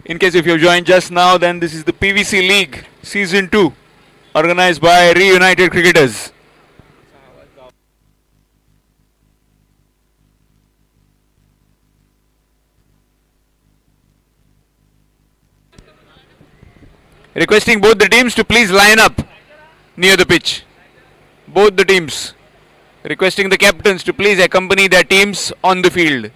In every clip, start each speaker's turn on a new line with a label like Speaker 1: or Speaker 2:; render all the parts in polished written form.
Speaker 1: In case if you joined just now, then this is the PVC League Season 2, organized by REUNITED cricketers. Requesting both the teams to please line up near the pitch. Both the teams. Requesting the captains to please accompany their teams on the field.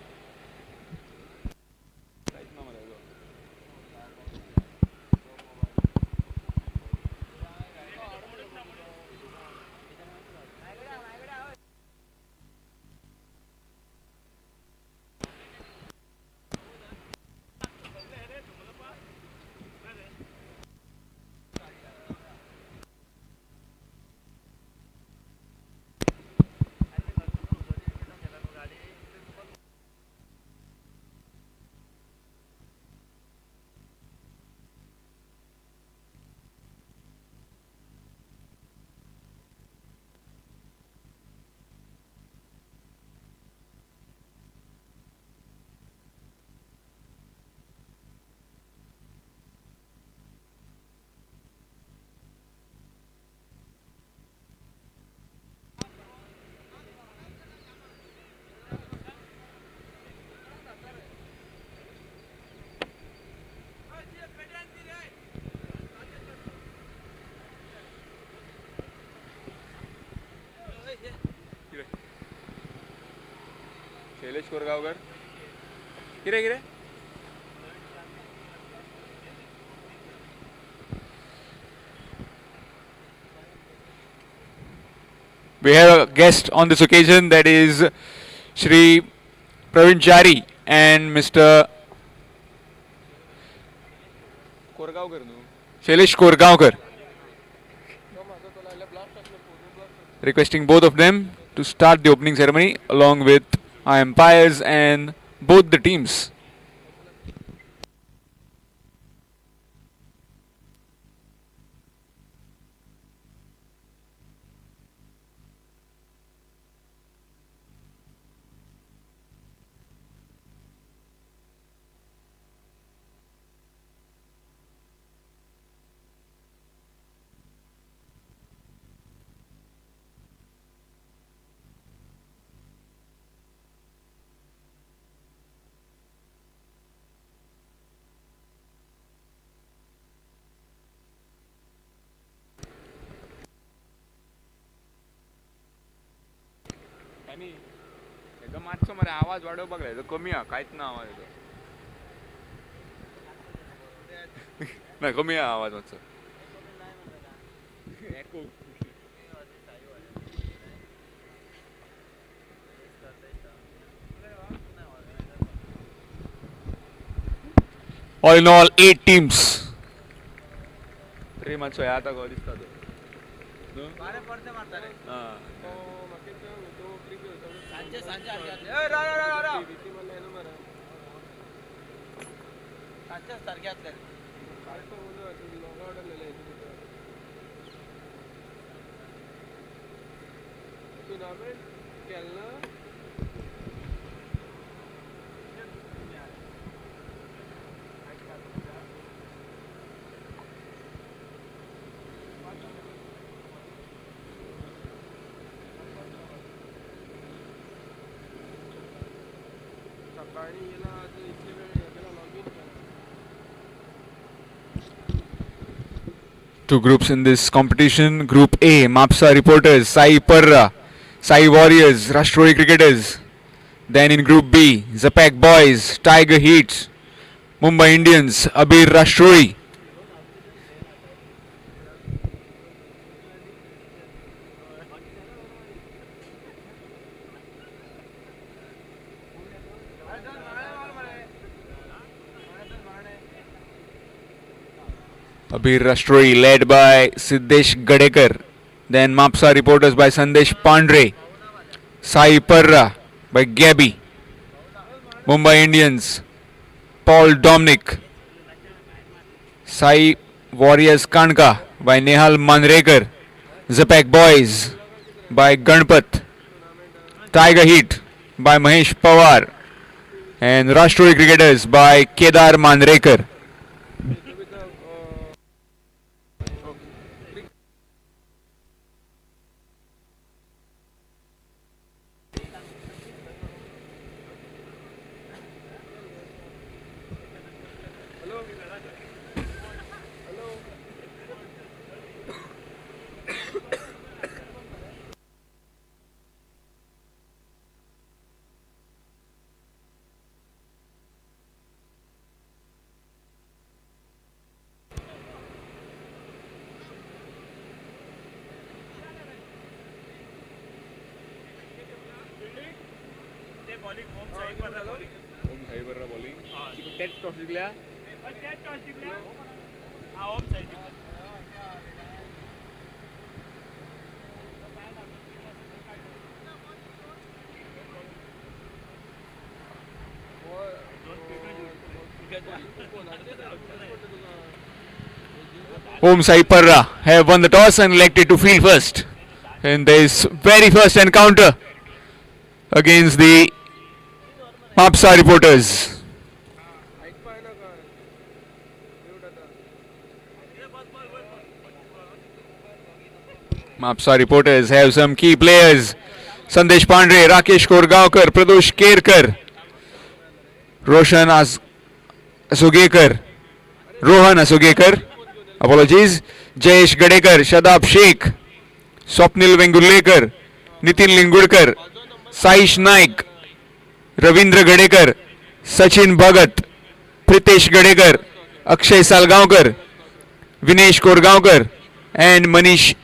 Speaker 1: Shailesh Korgaonkar किरे किरे We have a guest on this occasion, that is Shri Praveen Chari and Mr. Korgaonkar, Shailesh Korgaonkar. Requesting both of them to start the opening ceremony along with our umpires and both the teams. मागचं मला आवाज वाढव बघायचं कमी आहे काहीच ना आवाज येतो नाही कमी आहे आवाज मागचं All in all 8 teams. Three matches आता गो दिसता तो बारे पडते मारता रे हां सांचे ए रा रा रा रा पीवीसी मध्ये आहे ना मरा सांचे सारख्यातले काय तो बोलू लॉग आउट आलेले टूर्नामेंट खेलना Two groups in this competition. Group A, Mapsa reporters, Sai Parra, Sai Warriors, Rashtrori cricketers. Then in Group B, Zapak Boys, Tiger Heats, Mumbai Indians, Abir Rashtrori. Abir Rashtrori led by Siddesh Gadekar. Then Mapsa reporters by Sandesh Pandre. Sai Parra by Gabby. Mumbai Indians, Paul Dominic. Sai Warriors Kanka by Nehal Manrekar. Zapak Boys by Ganpat. Tiger Heat by Mahesh Pawar. And Rashtrori cricketers by Kedar Manrekar. Om Sai Parra have won the toss and elected to field first in this very first encounter against the Mapsa reporters. Mapsa reporters have some key players: Sandesh Pandre, Rakesh Korgaonkar, Pradosh Kerkar, Roshan Asugekar, Rohan Asugekar, apologies, Jayesh Gadekar, Shadab Sheikh, Swapnil Vengulekar, Nitin Lingudkar, Saish Naik, Ravindra Gadekar, Sachin Bhagat, Pritesh Gadekar, Akshay Salgaonkar, Vinesh Korgaonkar, and Manish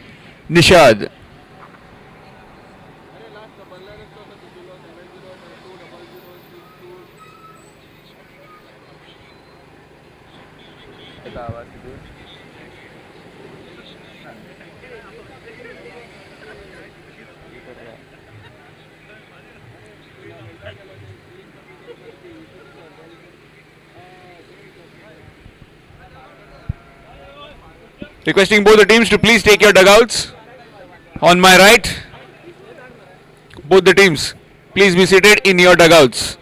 Speaker 1: Nishad. Requesting both the teams to please take your dugouts. On my right, both the teams, please be seated in your dugouts.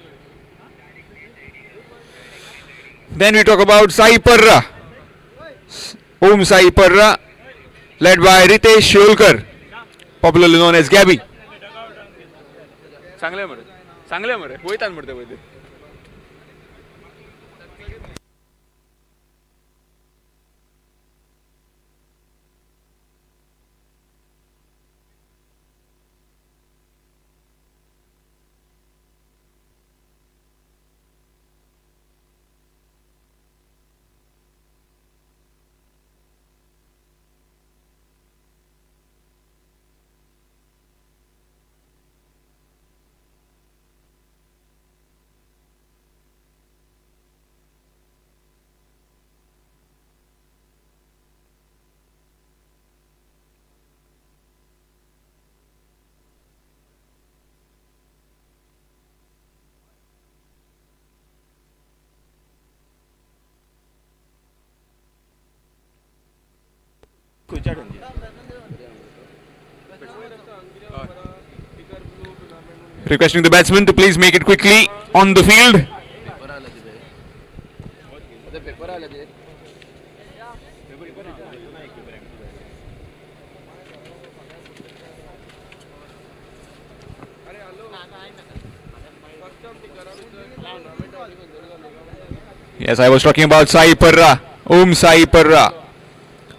Speaker 1: Then we talk about Sai Parra. Om Sai Parra, led by Ritesh Sholkar, popularly known as Gabby. Requesting the batsman to please make it quickly on the field. Yes, I was talking about Sai Parra, Om Sai Parra,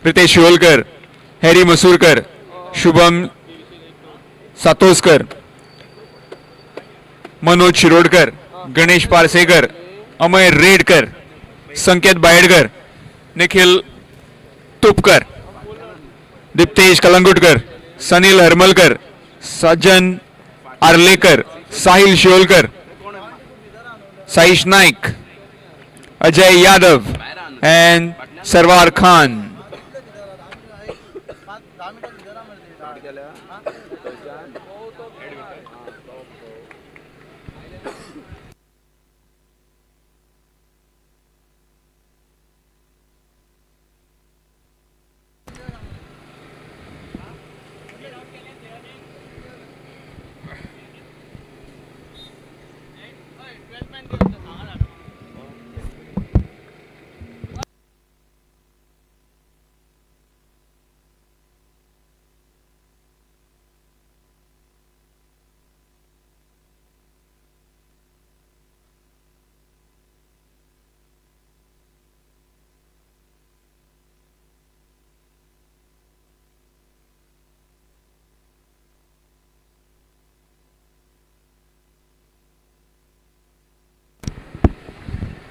Speaker 1: Ritesh Sholkar, Harry Masurkar, Shubham Satoskar, Manoj Shirodkar, Ganesh Parsekar, Amay Redkar, Sanket Baidkar, Nikhil Tupkar, Diptesh Kalangudkar, Sanil Harmalkar, Sajan Arlekar, Sahil Sholkar, Saish Naik, Ajay Yadav, and Sarwar Khan.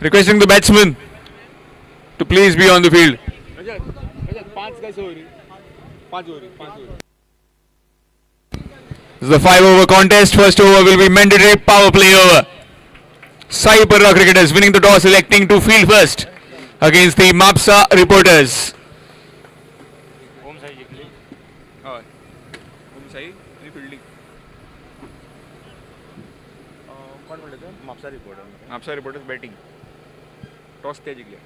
Speaker 1: Requesting the batsman to please be on the field. This is the 5-over contest. First over will be mandatory power play over. Sai Parra cricketers winning the toss, electing to field first against the Mapsa reporters. Mapsa reporters batting. Toss जिंकले.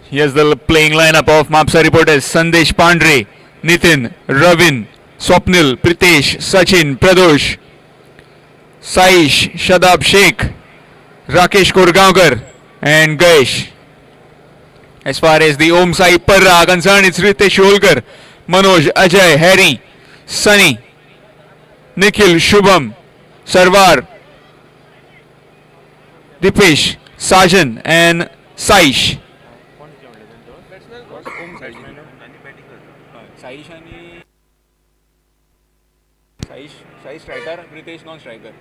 Speaker 1: Here's the playing lineup of Mapsa reporters: Sandesh Pandre, Nitin, Ravin, Swapnil, Pritesh, Sachin, Pradosh, Saish, Shadab Sheikh, Rakesh Korgaonkar and Gayesh. As far as the Om Sai Parra are concerned, it's Ritesh Holkar, Manoj, Ajay, Harry, Sunny, Nikhil, Shubham, Sarwar, Dipesh, Sajan and Saish. Saish striker, Ritesh non-striker.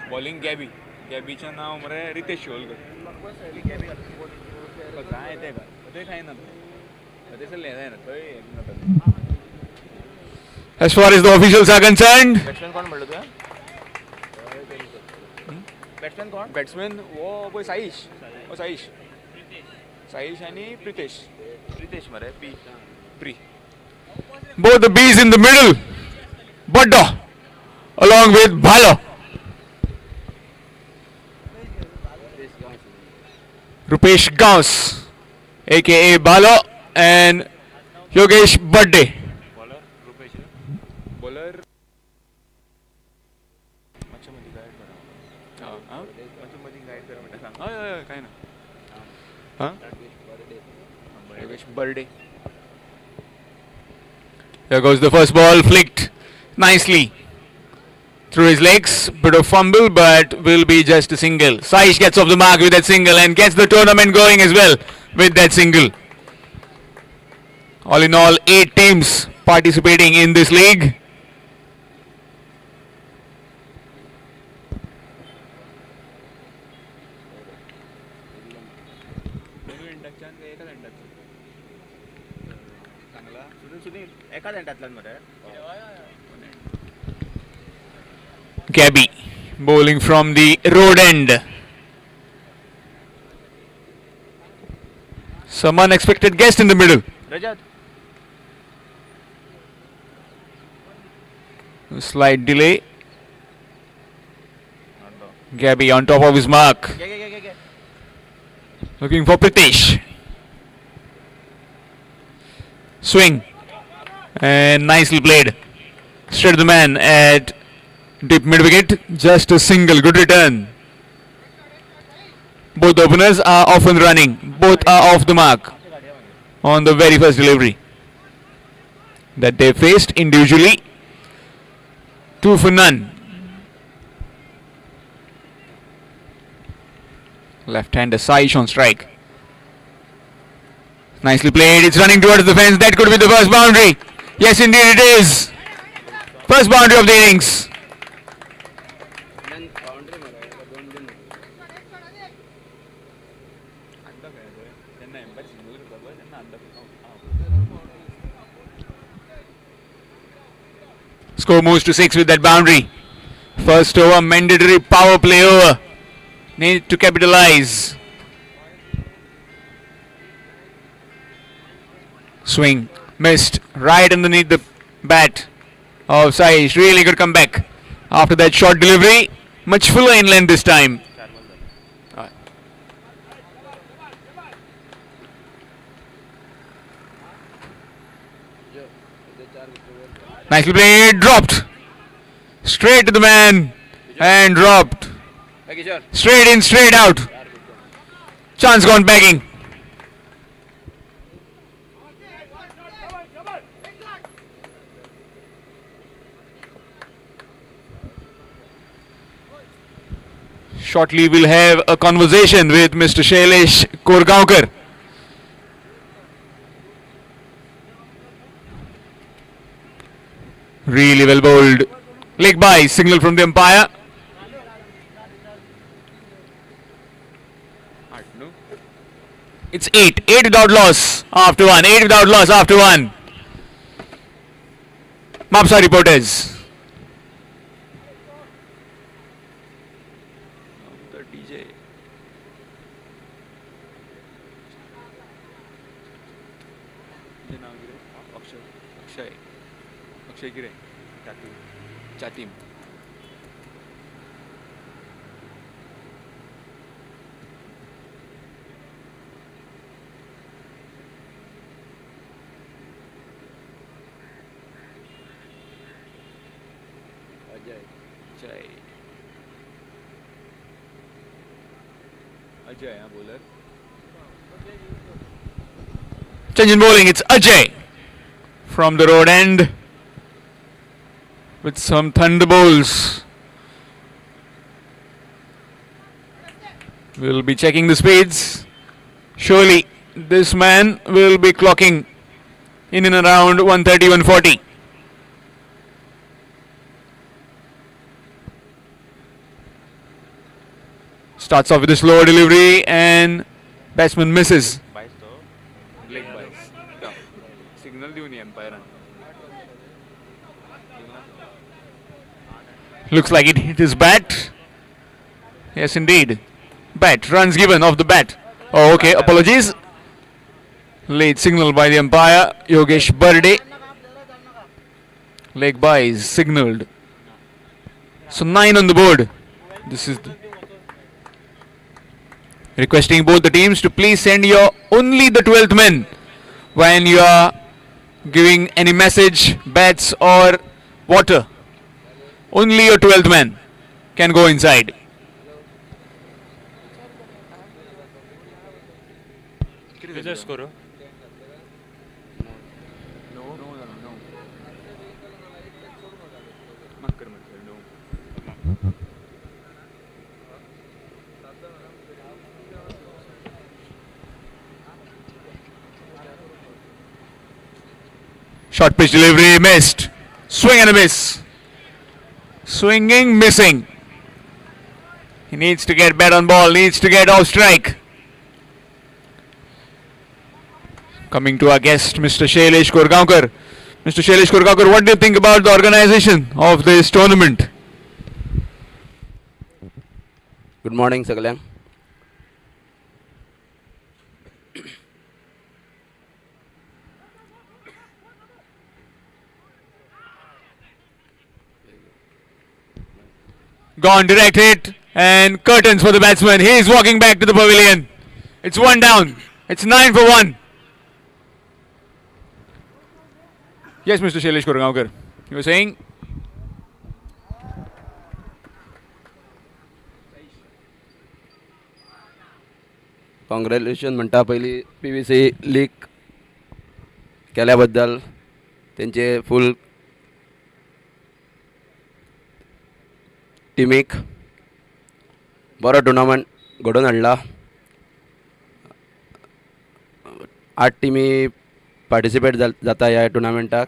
Speaker 1: Bowling Gabby. Gabbyचं नाव मरे रितेश शिवलकर. काय ते का? ते काय ना. ते चल लेना है ना. As far as the officials are concerned, batsman कौन बोल रहा है? Batsman कौन? Batsman वो कोई साइश. वो साइश. साइश यानी प्रीतेश. प्रीतेश मरे Pri. Both the B's in the middle. Badda along with Bhala. Rupesh Gaus, aka Bhala, and Yogesh Badde. Bowler. Yogesh Badde. There goes the first ball, flicked nicely through his legs. Bit of fumble, but will be just a single. Saish gets off the mark with that single and gets the tournament going as well with that single. All in all, 8 teams participating in this league. Gabby bowling from the road end. Some unexpected guest in the middle. Rajat. A slight delay. Gabby on top of his mark. Looking for Pritesh. Swing. And nicely played. Straight to the man at deep mid wicket. Just a single. Good return. Both openers are often running. Both are off the mark on the very first delivery that they faced individually. 2 for none. Left-hander Saish on strike. Nicely played. It's running towards the fence. That could be the first boundary. Yes, indeed it is. First boundary of the innings. Score moves to 6 with that boundary. First over, mandatory power play over. Need to capitalize. Swing. Missed. Right underneath the bat of Saish. Really good comeback. After that short delivery. Much fuller in length this time. Nicely played. Dropped. Straight to the man. And dropped. Straight in, straight out. Chance gone begging. Shortly we'll have a conversation with Mr. Shailesh Korgaonkar. Really well bowled. Leg by, signal from the umpire. It's 8. 8 without loss after 1. 8 without loss after 1. Mapsa reporters. Chatim. Ajay, bowler. Change in bowling, it's Ajay from the road end with some thunderbolts. We'll be checking the speeds. Surely this man will be clocking in and around 130, 140. Starts off with a slow delivery and batsman misses. Looks like it hit his bat. Yes, indeed. Bat. Runs given off the bat. Oh, okay. Apologies. Late signal by the umpire, Yogesh Burde. Leg by is signalled. So 9 on the board. This is requesting both the teams to please send your only the 12th men when you are giving any message, bats or water. Only your 12th man can go inside. Short pitch delivery missed. Swing and a miss. Swinging, missing. He needs to get bat on ball, needs to get off strike. Coming to our guest, Mr. Shailesh Korgaonkar. Mr. Shailesh Korgaonkar, what do you think about the organization of this tournament?
Speaker 2: Good morning, Sagalang.
Speaker 1: Gone, direct hit, and curtains for the batsman. He is walking back to the pavilion. It's 1 down. It's 9 for 1. Yes, Mr. Shailesh Korgaonkar. You were saying?
Speaker 2: Congratulations म्हणटा पयली PVC league केल्याबद्दल त्यांचे full टिमीक बरो tournament घडोवन हाडला. 8 टिमी participate जाता ह्या टुर्नामेंटाक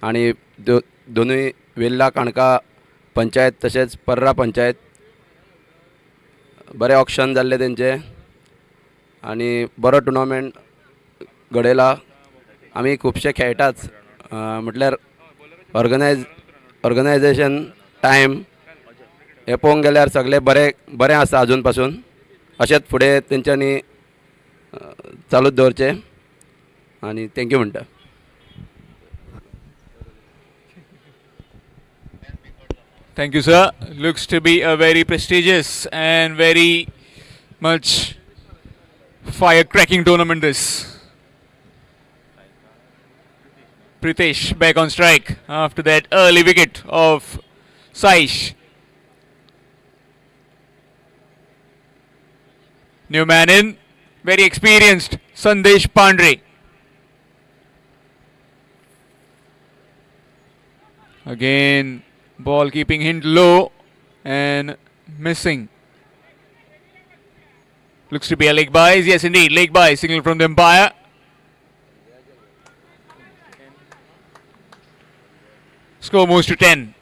Speaker 2: आनी दोनूय वेल्ला काणका पंचायत तशेंच पर्रा पंचायत बरे ऑक्शन जाल्ले तेंचे आनी बरो टुर्नामेंट घडयला. आमी खुबशे खेळटाच म्हटल्यार ऑर्गनायजेशन टायम हे पळोवंक गेल्यार सगळे बरें आसा अजून पासून. अशेंच फुडें तेंच्यांनी चालूच दवरचें आनी थँक्यू म्हणटा.
Speaker 1: Thank you, sir. Looks to be a very prestigious and very much fire-cracking tournament this. Pritesh back on strike after that early wicket of Saish. New man in, very experienced, Sandesh Pandre. Again, ball keeping hint low and missing. Looks to be a leg byes. Yes, indeed, leg by. Signal from the umpire. Score moves to 10.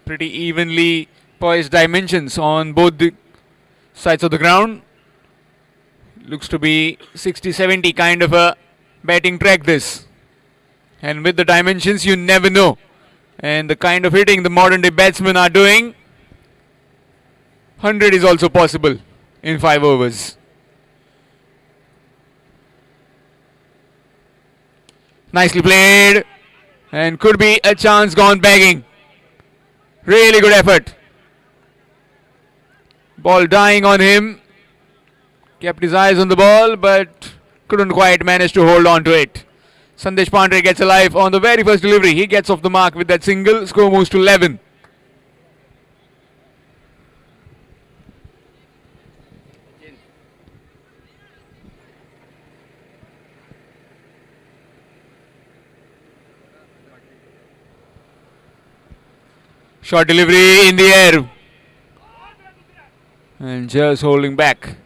Speaker 1: Pretty evenly poised dimensions on both the sides of the ground. Looks to be 60-70 kind of a Batting track this. And with the dimensions, you never know. And the kind of hitting the modern day batsmen are doing, 100 is also possible in 5 overs. Nicely played. And could be a chance gone begging. Really good effort. Ball dying on him. Kept his eyes on the ball, but couldn't quite manage to hold on to it. Sandesh Pandey gets alive on the very first delivery. He gets off the mark with that single. Score moves to 11. Short delivery in the air. And just holding back.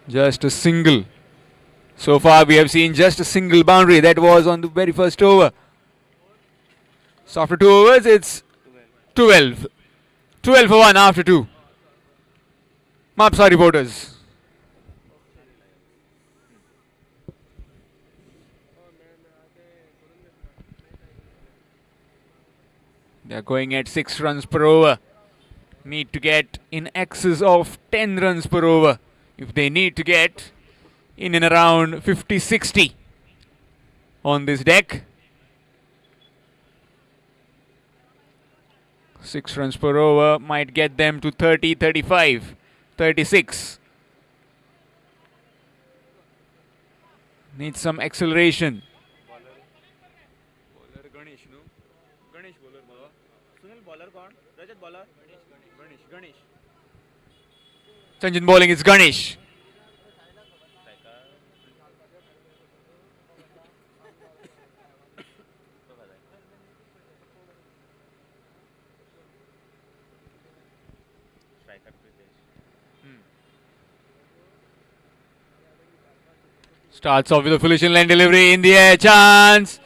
Speaker 1: Just a single. So far we have seen just a single boundary. That was on the very first over. So after 2 overs it's 12. 12 for 1 after 2. Mapsa reporters. They are going at 6 runs per over. Need to get in excess of 10 runs per over if they need to get in and around 50-60 on this deck. 6 runs per over might get them to 30, 35, 36. Need some acceleration. Sanjan bowling is Ganesh. Starts off with a foolish inline delivery in the air, chance,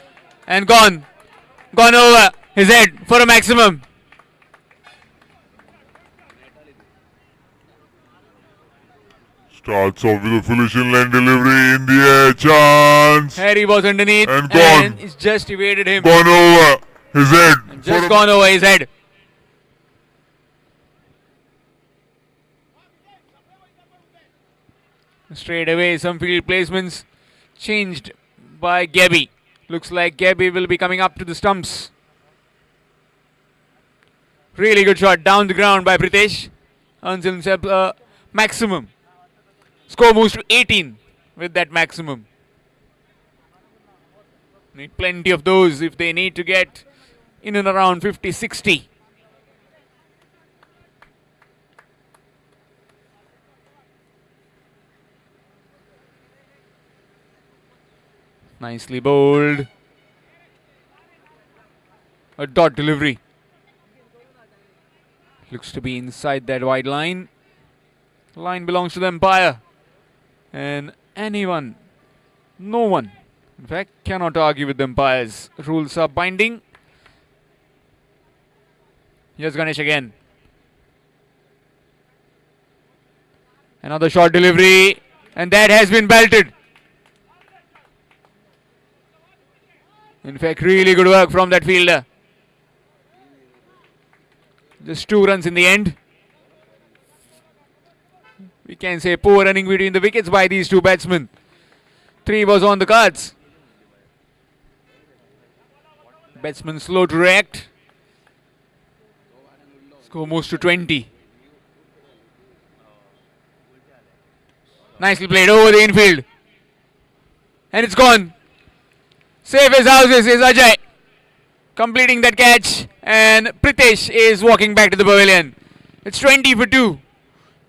Speaker 1: and gone over his head for a maximum.
Speaker 3: Starts off with a foolish inline delivery in the air, chance.
Speaker 1: Harry was underneath
Speaker 3: and gone.
Speaker 1: And it's just evaded him.
Speaker 3: Gone over his head.
Speaker 1: Just gone over his head. Straight away, some field placements changed by Gabby. Looks like Gabby will be coming up to the stumps. Really good shot down the ground by Pritesh. Earns himself a maximum. Score moves to 18 with that maximum. Need plenty of those if they need to get in and around 50-60. Nicely bowled. A dot delivery. Looks to be inside that wide line. The line belongs to the umpire. And anyone, no one, in fact, cannot argue with the umpires. Rules are binding. Here's Ganesh again. Another short delivery. And that has been belted. In fact, really good work from that fielder. Just 2 runs in the end. We can say poor running between the wickets by these 2 batsmen. 3 was on the cards. Batsman slow to react. Score moves to 20. Nicely played over the infield. And it's gone. Safe as houses is Ajay. Completing that catch. And Pritesh is walking back to the pavilion. It's 20 for 2.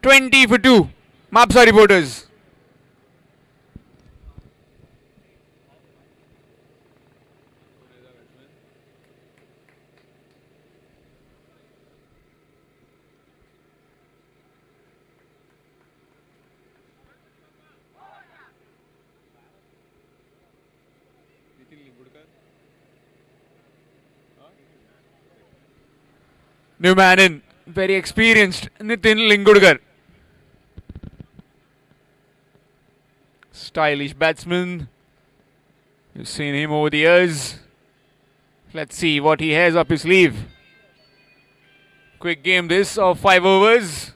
Speaker 1: 20 for 2. Mapsa reporters. New man in. Very experienced Nitin Lingudkar. Stylish batsman. You've seen him over the years. Let's see what he has up his sleeve. Quick game this of 5 overs.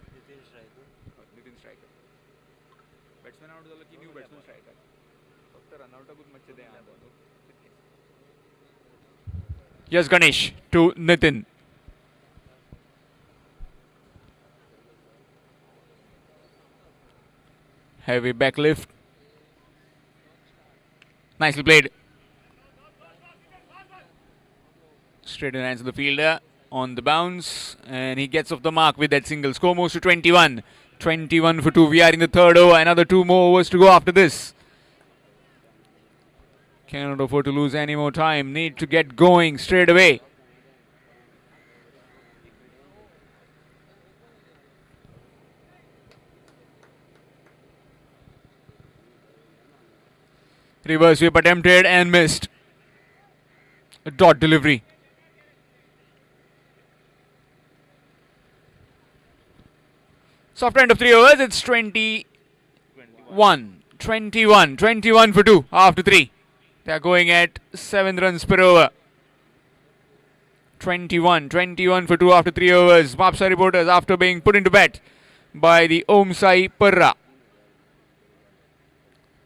Speaker 1: Yes, Ganesh to Nitin. Heavy backlift. Nicely played. Straight in hands of the fielder on the bounce. And he gets off the mark with that single. Score moves to 21. 21 for 2. We are in the third over. Another 2 more overs to go after this. Cannot afford to lose any more time. Need to get going straight away. Reverse sweep attempted and missed. A dot delivery. Soft end of 3 overs. It's 21. 21 for 2 after 3. They are going at 7 runs per over. 21 for 2 after 3 overs. Mapsa reporters after being put into bat by the Om Sai Parra.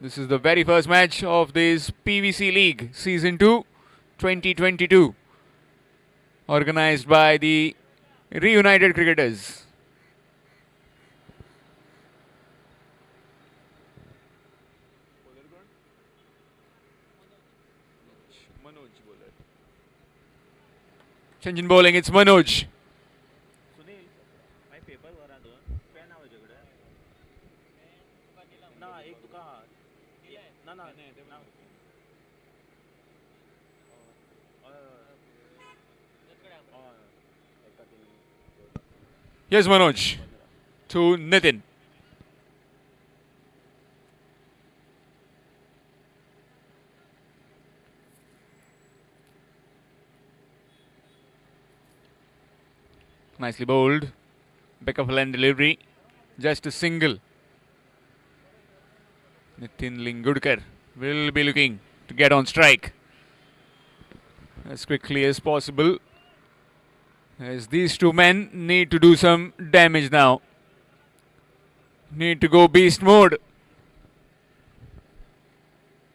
Speaker 1: This is the very first match of this PVC League Season 2 2022, organized by the REUNITED cricketers. Change in bowling, it's Manoj. Here's Manoj to Nitin. Nicely bowled. Back of land delivery. Just a single. Nitin Lingudkar will be looking to get on strike as quickly as possible, as these two men need to do some damage now. Need to go beast mode.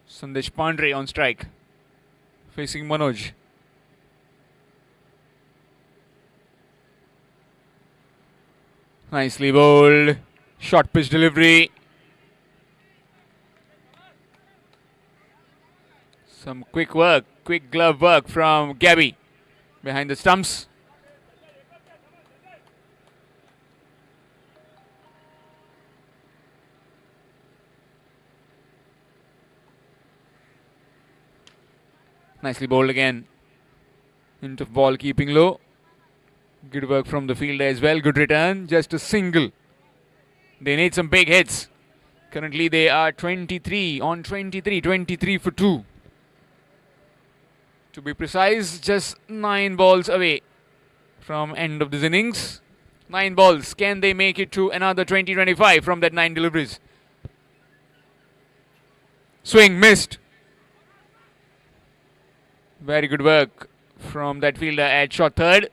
Speaker 1: Sandesh Pandre on strike, facing Manoj. Nicely bowled. Short pitch delivery. Some quick glove work from Gabby behind the stumps. Nicely bowled again. Into ball keeping low. Good work from the fielder as well. Good return. Just a single. They need some big hits. Currently they are 23 on 23. 23 for 2. To be precise, just 9 balls away from end of this innings. 9 balls. Can they make it to another 20-25 from that 9 deliveries? Swing missed. Very good work from that fielder at short third.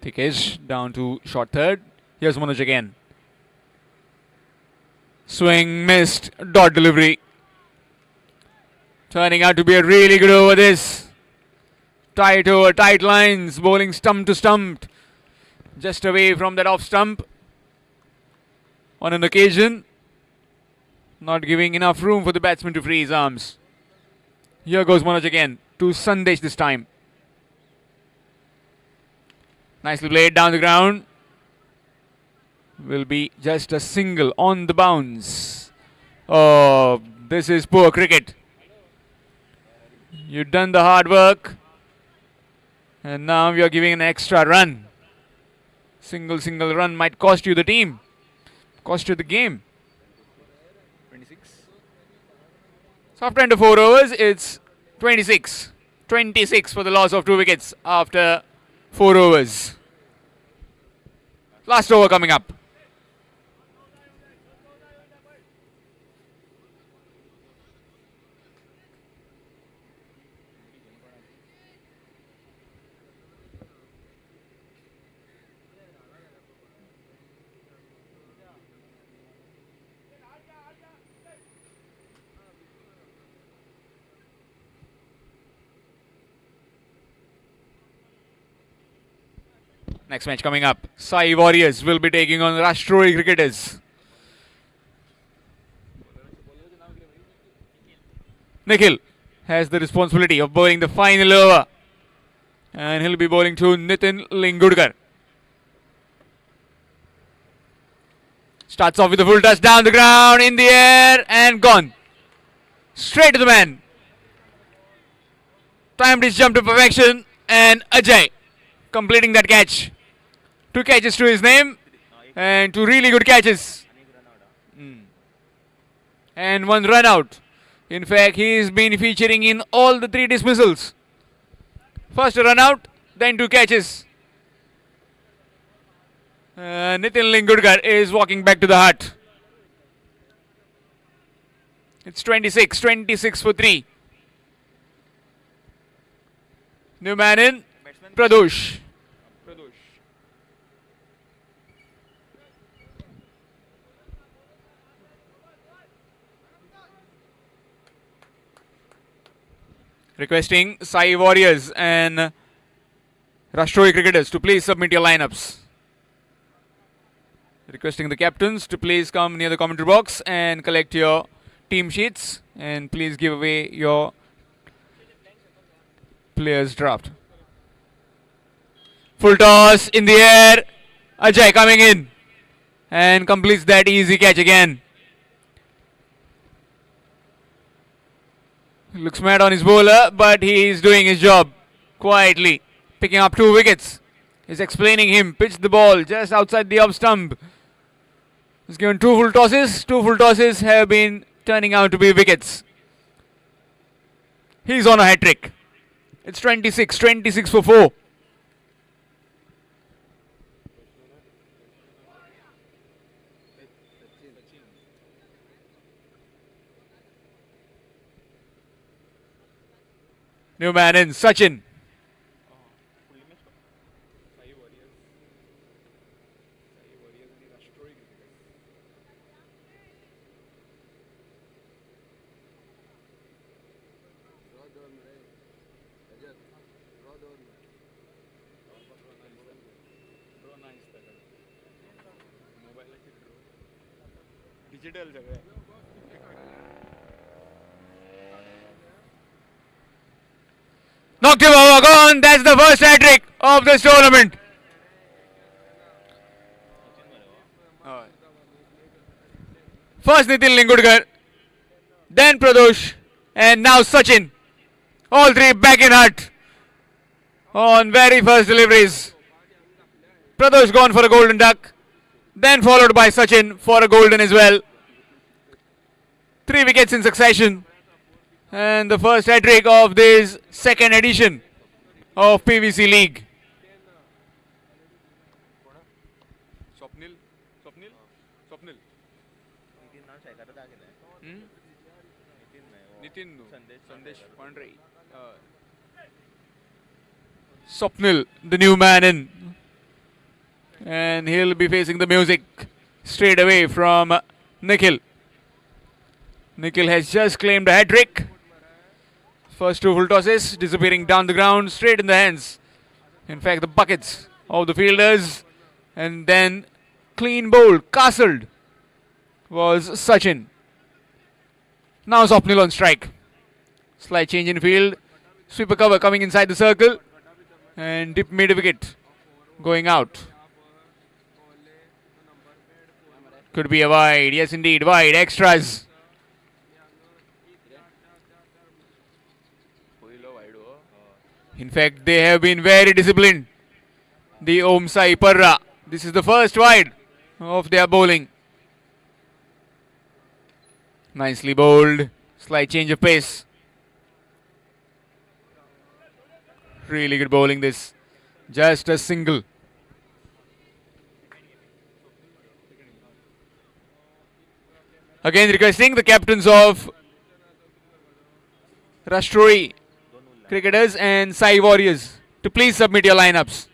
Speaker 1: Thickage down to short third. Here's Manoj again. Swing missed. Dot delivery. Turning out to be a really good over this. Tight over, tight lines. Bowling stump to stump. Just away from that off stump. On an occasion. Not giving enough room for the batsman to free his arms. Here goes Manoj again. To Sandesh this time. Nicely played down the ground. Will be just a single on the bounce. Oh, this is poor cricket. You've done the hard work. And now you're giving an extra run. Single run might cost you the team. Cost you the game. 26. So after under 4 overs, it's 26. 26 for the loss of 2 wickets after 4 overs. Last over coming up. Next match coming up. Sai Warriors will be taking on Rashtroi Cricketers. Nikhil has the responsibility of bowling the final over. And he'll be bowling to Nitin Lingudkar. Starts off with a full touch down the ground, in the air and gone. Straight to the man. Timed his jump to perfection and Ajay completing that catch. 2 catches to his name and 2 really good catches. And 1 run out. In fact, he's been featuring in all the 3 dismissals. First a run out, then 2 catches. Nitin Lingudkar is walking back to the hut. It's 26 for 3. New man in, Pradosh. Requesting Sai Warriors and Rashtroi Cricketers to please submit your lineups. Requesting the captains to please come near the commentary box and collect your team sheets and please give away your players draft. Full toss in the air. Ajay coming in and completes that easy catch again. Looks mad on his bowler, but he is doing his job quietly, picking up 2 wickets. He's explaining him, pitched the ball just outside the off stump. He's given 2 full tosses. 2 full tosses have been turning out to be wickets. He's on a hat trick. It's 26 for 4. New man in, Sachin. Knocked him over, gone. That's the first hat trick of this tournament. First Nitin Lingudkar, then Pradosh, and now Sachin. All 3 back in hut on very first deliveries. Pradosh gone for a golden duck, then followed by Sachin for a golden as well. 3 wickets in succession. And the first hat trick of this second edition of PVC League. Swapnil. Nitin Sandesh Pandrey. Swapnil, the new man in. And he'll be facing the music straight away from Nikhil. Nikhil has just claimed a hat trick. First 2 full tosses disappearing down the ground, straight in the hands. In fact, the buckets of the fielders. And then clean bowled, castled was Sachin. Now Swapnil on strike. Slight change in field. Sweeper cover coming inside the circle. And dip mid wicket going out. Could be a wide. Yes, indeed. Wide. Extras. In fact, they have been very disciplined. The Om Sai Parra. This is the first wide of their bowling. Nicely bowled. Slight change of pace. Really good bowling this. Just a single. Again requesting the captains of Rashtroi Cricketers and Sai Warriors to please submit your lineups.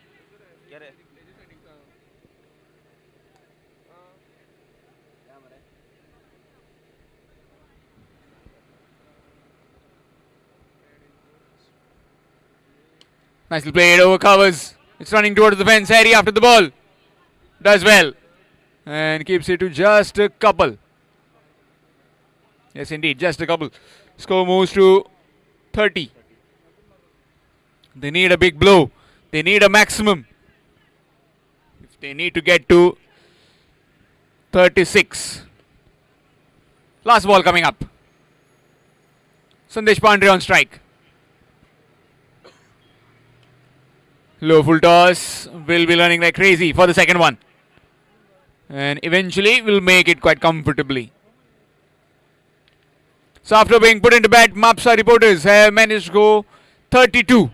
Speaker 1: Nicely played over covers. It's running towards the fence. Harry after the ball. Does well. And keeps it to just a couple. Yes, indeed, just a couple. Score moves to 30. They need a big blow. They need a maximum. If they need to get to 36. Last ball coming up. Sandesh Pandey on strike. Low full toss. Will be running like crazy for the second one. And eventually will make it quite comfortably. So after being put into bat, Mapsa reporters have managed to go 32.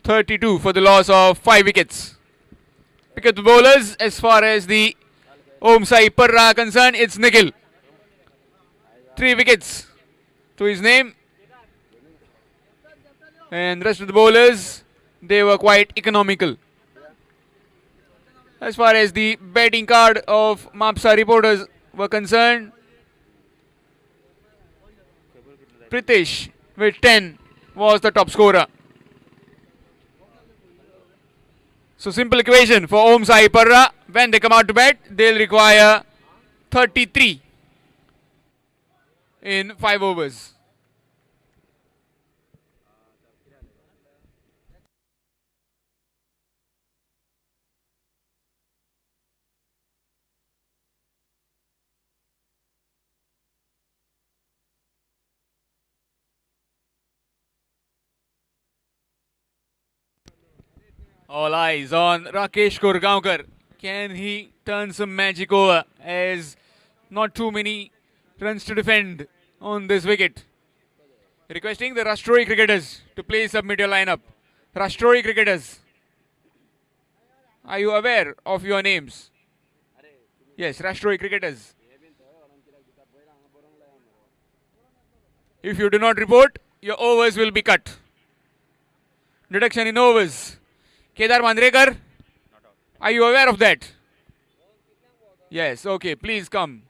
Speaker 1: For the loss of 5 wickets. Pick up the bowlers. As far as the Om Sai Parra are concerned, it's Nikhil. 3 wickets to his name. And the rest of the bowlers, they were quite economical. As far as the batting card of Mapsa reporters were concerned, Pritesh with 10 was the top scorer. So simple equation for Om Sai Parra. When they come out to bat, they'll require 33 in 5 overs. All eyes on Rakesh Kurgaonkar. Can he turn some magic over, as not too many runs to defend on this wicket? Requesting the Rashtroi cricketers to please submit your lineup. Rashtroi cricketers, are you aware of your names? Yes, Rashtroi cricketers. If you do not report, your overs will be cut. Deduction in overs. Kedar Mandrekar, are you aware of that? Yes, okay, please come.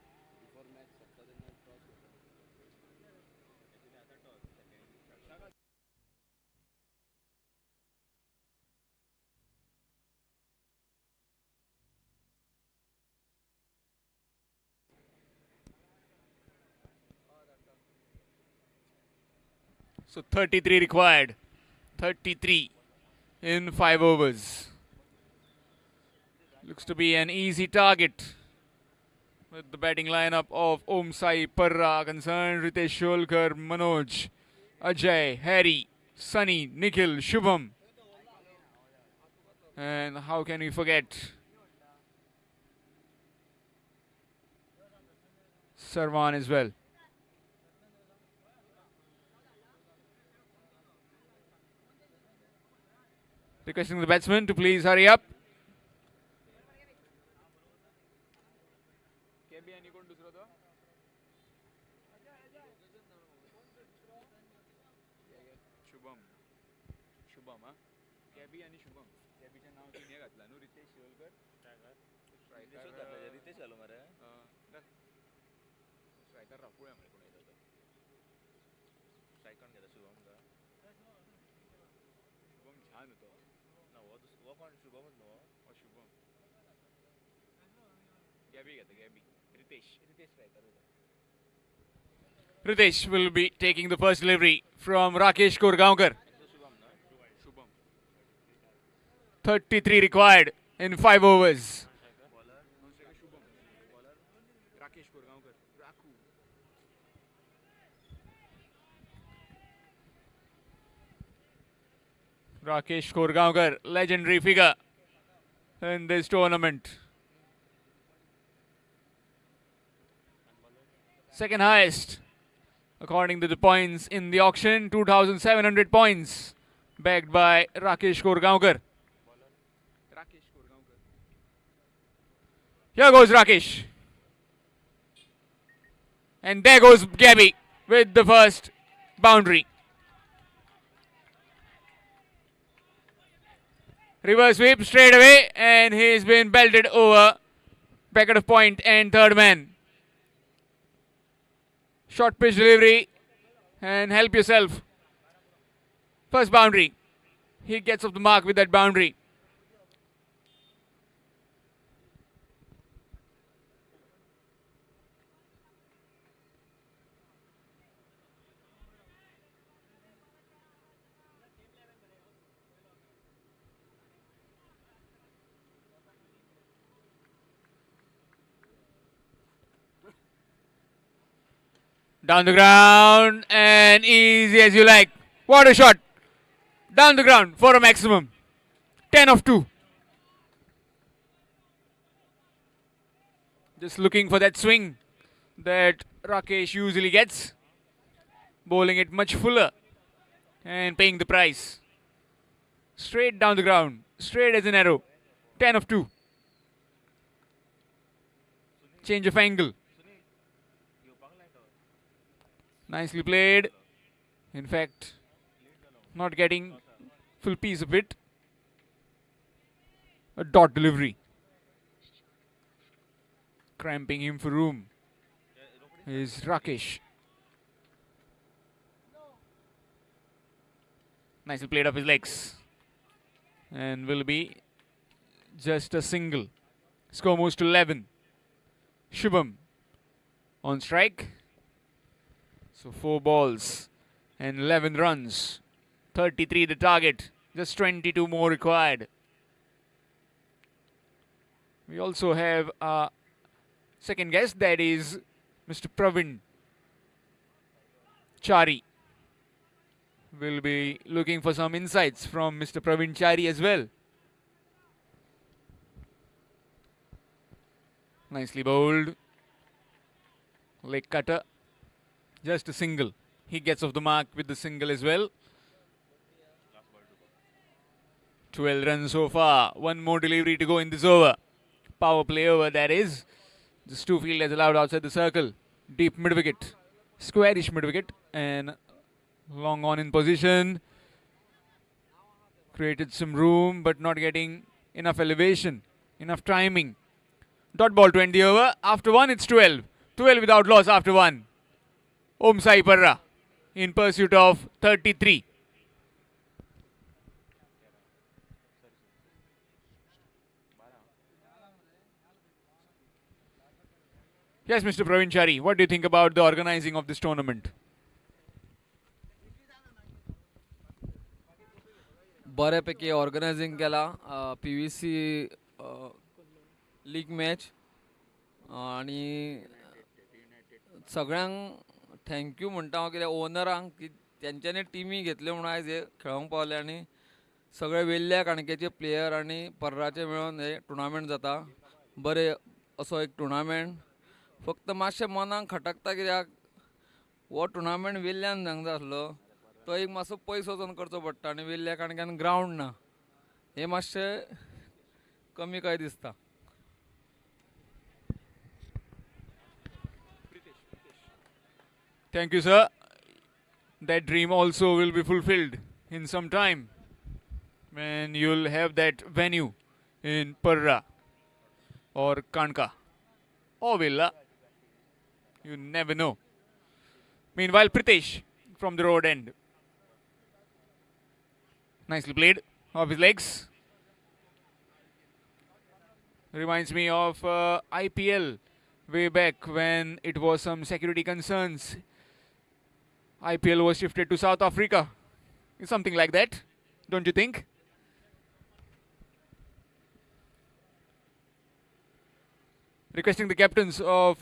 Speaker 1: So 33 required. 33 in 5 overs. Looks to be an easy target with the batting lineup of Om Sai Parra concerned. Ritesh Sholkar, Manoj, Ajay, Harry, Sunny, Nikhil, Shubham. And how can we forget Sarwan as well. Requesting the batsman to please hurry up. Ritesh will be taking the first delivery from Rakesh Kurgaonkar. 33 required in 5 overs. Rakesh Kurgaonkar, legendary figure in this tournament. Second highest according to the points in the auction. 2,700 points. Backed by Rakesh Korgaonkar. Here goes Rakesh. And there goes Gabby with the first boundary. Reverse sweep straight away, and he's been belted over. Back at a point and third man. Short pitch delivery and help yourself. First boundary. He gets off the mark with that boundary. Down the ground and easy as you like. What a shot. Down the ground for a maximum. 10 of 2. Just looking for that swing that Rakesh usually gets. Bowling it much fuller and paying the price. Straight down the ground. Straight as an arrow. 10 of 2. Change of angle. Nicely played. In fact, not getting full piece of it. A dot delivery. Cramping him for room is Rakesh. Nicely played up his legs. And will be just a single. Score moves to 11. Shubham on strike. So 4 balls and 11 runs. 33 the target. Just 22 more required. We also have a second guest, that is Mr. Pravin Chari. We'll be looking for some insights from Mr. Pravin Chari as well. Nicely bowled. Leg cutter. Just a single. He gets off the mark with the single as well. 12 runs so far. One more delivery to go in this over. Power play over, that is. Just 2 fielders allowed outside the circle. Deep mid wicket. Squarish mid wicket. And long on in position. Created some room but not getting enough elevation. Enough timing. Dot ball to end the over. After 1 it's 12. 12 without loss after 1. Om Sai Parra in pursuit of 33. Yes, Mr. Pravin Chari, what do you think about the organizing of this tournament?
Speaker 4: बऱ्यापैकी organising केला PVC league match आणि सगळ्यांक thank you म्हणटा हांव कित्याक ओनरांक की तेंच्यांनी टिमी घेतल्यो म्हणून आयज हे खेळोंक पावले आनी सगळे वेल्ल्या काणकेचे प्लेयर आनी पर्राचे मेळून हे टुर्नामेंट जाता. बरे असो एक टुर्नामेंट. फक्त मातशें मनाक खटकता कित्याक हो टुर्नामेंट वेल्ल्यान जावंक जाय आसलो. तो एक मातसो पयस वचून करचो पडटा आनी वेल्ल्या काणक्यान ग्रावंड ना. हे मातशें कमी काय दिसता.
Speaker 1: Thank you, sir. That dream also will be fulfilled in some time when you'll have that venue in Parra or Kanka or Villa. You never know. Meanwhile, Pritesh from the road end. Nicely played off his legs. Reminds me of IPL way back when it was some security concerns. IPL was shifted to South Africa. It's something like that, don't you think? Requesting the captains of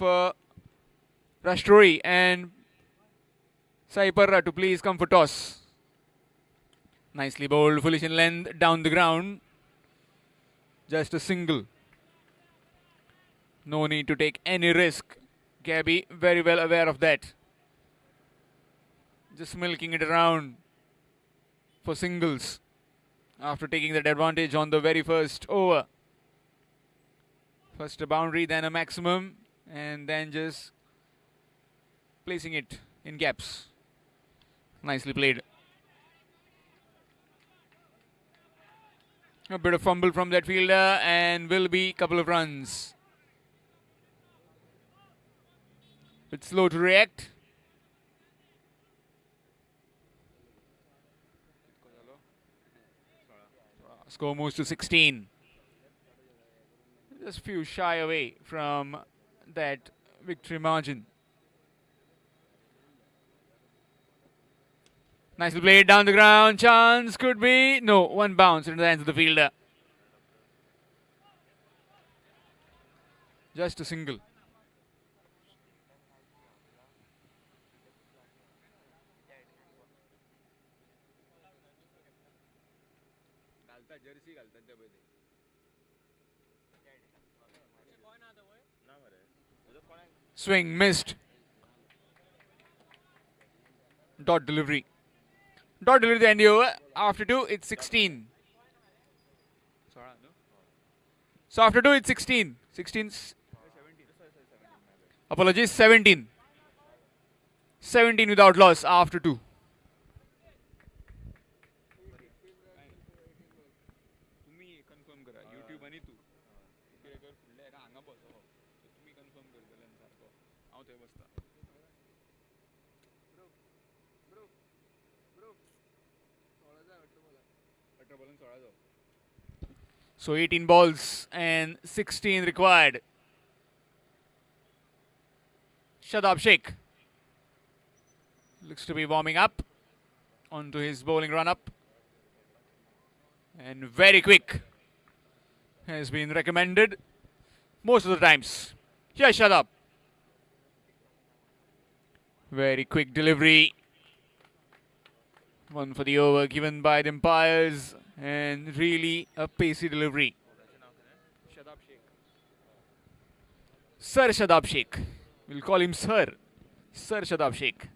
Speaker 1: Rashtri and Sai Parra to please come for toss. Nicely bowled, foolish in length, down the ground. Just a single. No need to take any risk. Gabby very well aware of that. Just milking it around for singles after taking that advantage on the very first over. First a boundary, then a maximum, and then just placing it in gaps. Nicely played. A bit of fumble from that fielder and will be a couple of runs. Bit slow to react. Score moves to 16. Just few shy away from that victory margin. Nicely played down the ground. Chance could be. No, one bounce into the hands of the fielder. Just a single. Swing missed. Dot delivery. Dot delivery the end of the over. After 2, it's 16. So after 2, it's 16. 16. Apologies, 17. 17 without loss after 2. So 18 balls and 16 required. Shadab Sheikh looks to be warming up onto his bowling run-up. And very quick has been recommended most of the times. Here Shadab. Very quick delivery. One for the over given by the umpires. And really a pacey delivery. Sir Shadab Sheikh. We'll call him Sir. Sir Shadab Sheikh.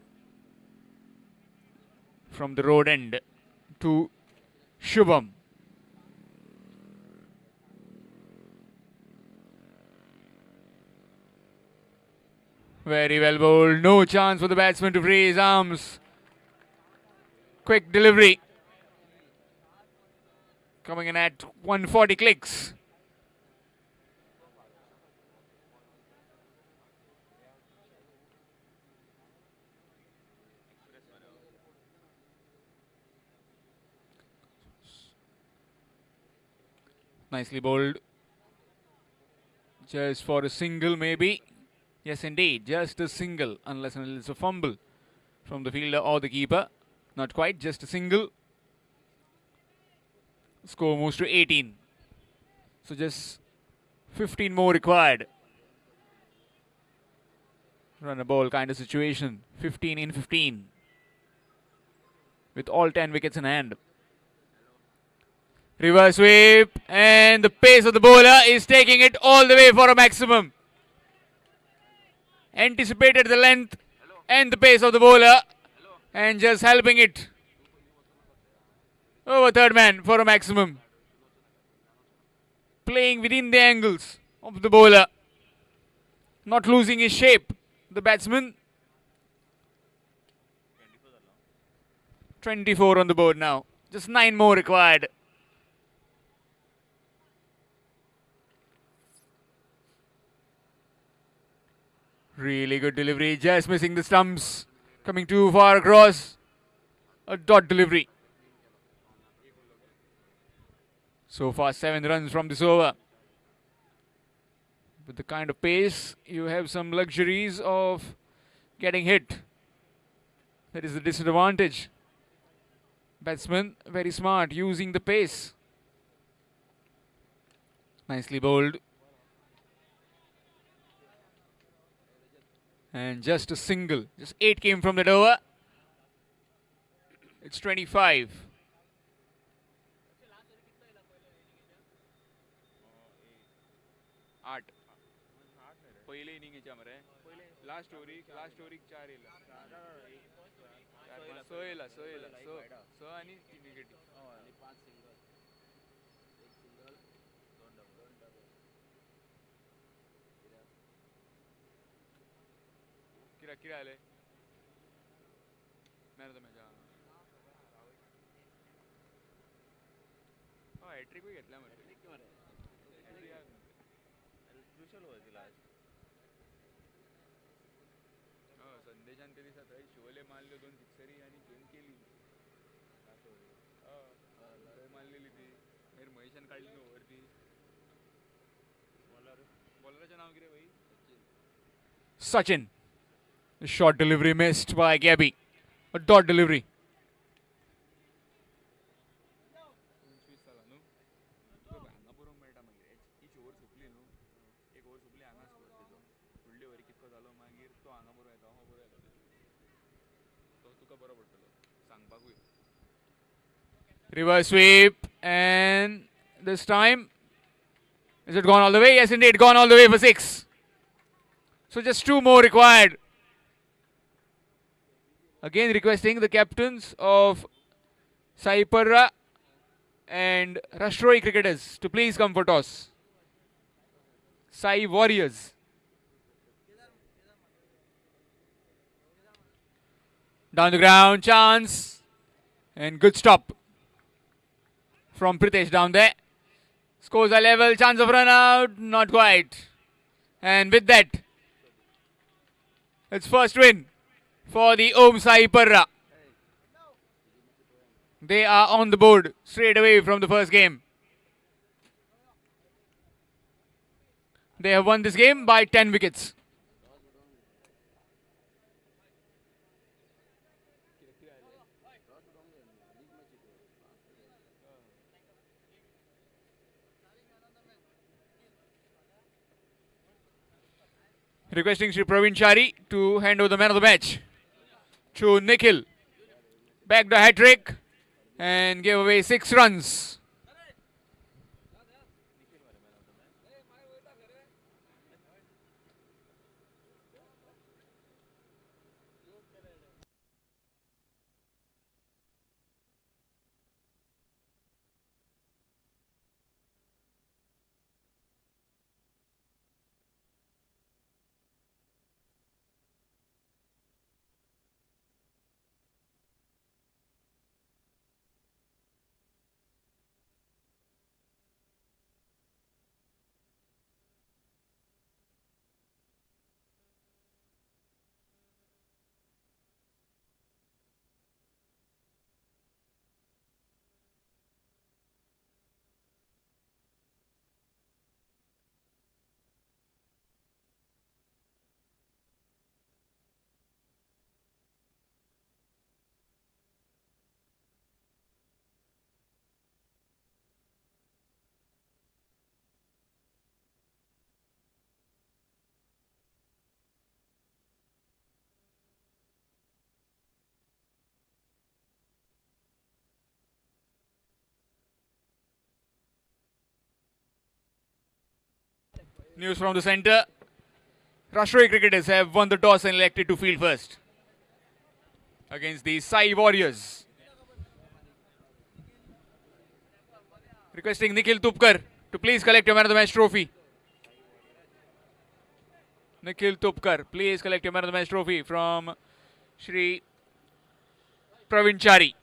Speaker 1: From the road end to Shubham. Very well bowled. No chance for the batsman to free his arms. Quick delivery. Coming in at 140 clicks. Nicely bowled. Just for a single maybe. Yes indeed, just a single. Unless it's a fumble from the fielder or the keeper. Not quite, just a single. Score moves to 18. So just 15 more required. Run a ball kind of situation. 15 in 15. With all 10 wickets in hand. Reverse sweep. And the pace of the bowler is taking it all the way for a maximum. Anticipated the length and the pace of the bowler. And just helping it. Over third man for a maximum. Playing within the angles of the bowler. Not losing his shape. The batsman. 24 on the board now. Just 9 more required. Really good delivery. Just missing the stumps. Coming too far across. A dot delivery. So far 7 runs from this over. With the kind of pace, you have some luxuries of getting hit. That is the disadvantage. Batsman very smart, using the pace. Nicely bowled. And just a single. Just 8 came from that over. It's 25. Last ओव्हरीक 4 येयला 4 6 येयला 6 आनी 3 विकेटी कित्याक कितें जालें man of the match हय हॅट्रिकूय घेतल्या मरे संदेशान ते दिसा थंय शिवले मारल्यो 2 सिक्सरी आनी घेवन केली मारलेली ती मागीर महेशान काडली न्हू ओव्हर ती बॉलराचें नांव कितें भाई
Speaker 5: Sachin. The short delivery missed by Gabby. A dot delivery.
Speaker 1: 25 जाला न्हू तुका हांगा बरोवंक मेळटा मागीर हीच ओव्हर सोंपली न्हू एक ओव्हर सोंपली हांगा स्कोर तेजो फुडले ओव्हरी कितको जालो मागीर तो हांगा बरो येता हो बरो येता तो तुका बरो पडटलो सांगपाकूय
Speaker 5: Reverse sweep. And this time, is it gone all the way? Yes, indeed, gone all the way for 6. So just 2 more required. Again, requesting the captains of Sai Parra and Rashtrohi cricketers to please come for toss. Sai Warriors. Down the ground, chance. And good stop from Pritesh down there. Scores are level, chance of run out, not quite. And with that, it's first win for the Om Sai Parra. They are on the board straight away from the first game. They have won this game by 10 wickets. Requesting Sri Praveen Chari to hand over the man of the match to Nikhil. Back the hat-trick and gave away 6 runs. News from the centre. Rashtrohi cricketers have won the toss and elected to field first against the Sai Warriors. Requesting Nikhil Tupkar to please collect your man of the match trophy. Nikhil Tupkar, please collect your man of the match trophy from Shri Praveen Chari.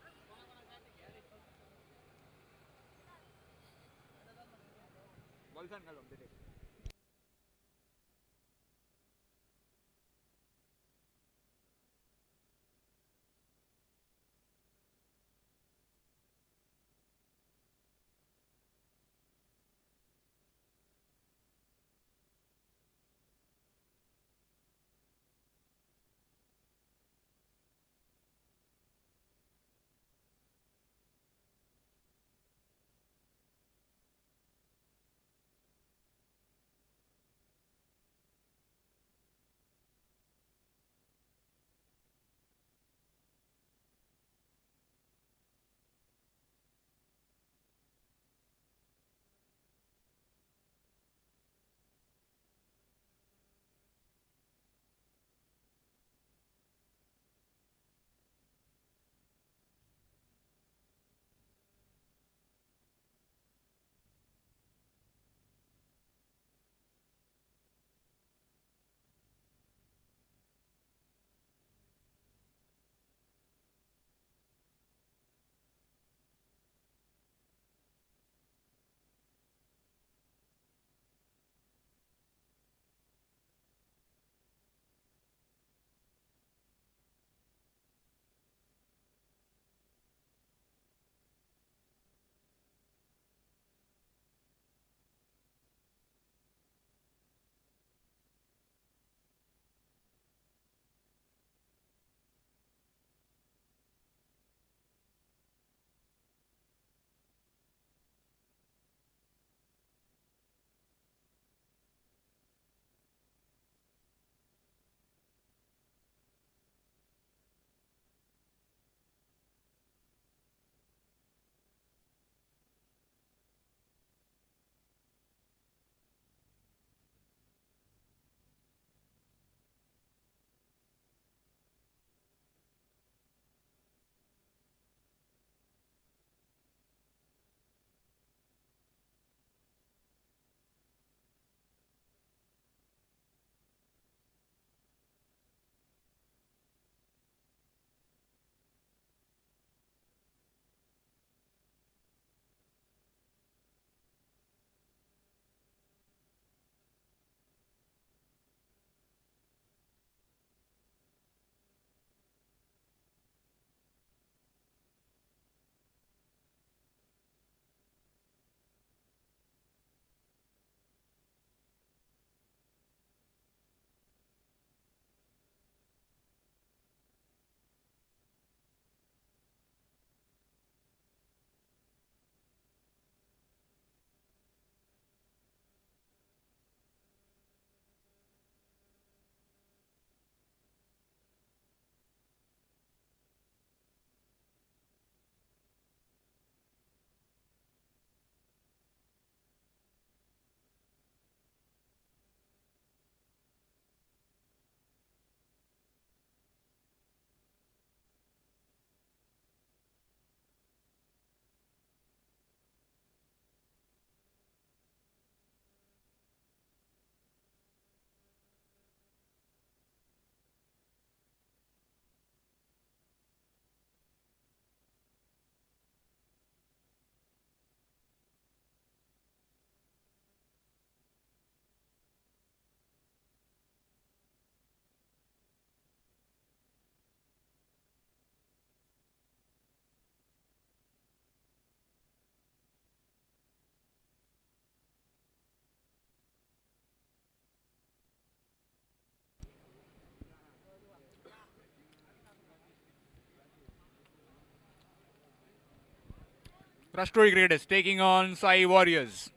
Speaker 5: Rashtroi Cricketers taking on Sai Warriors.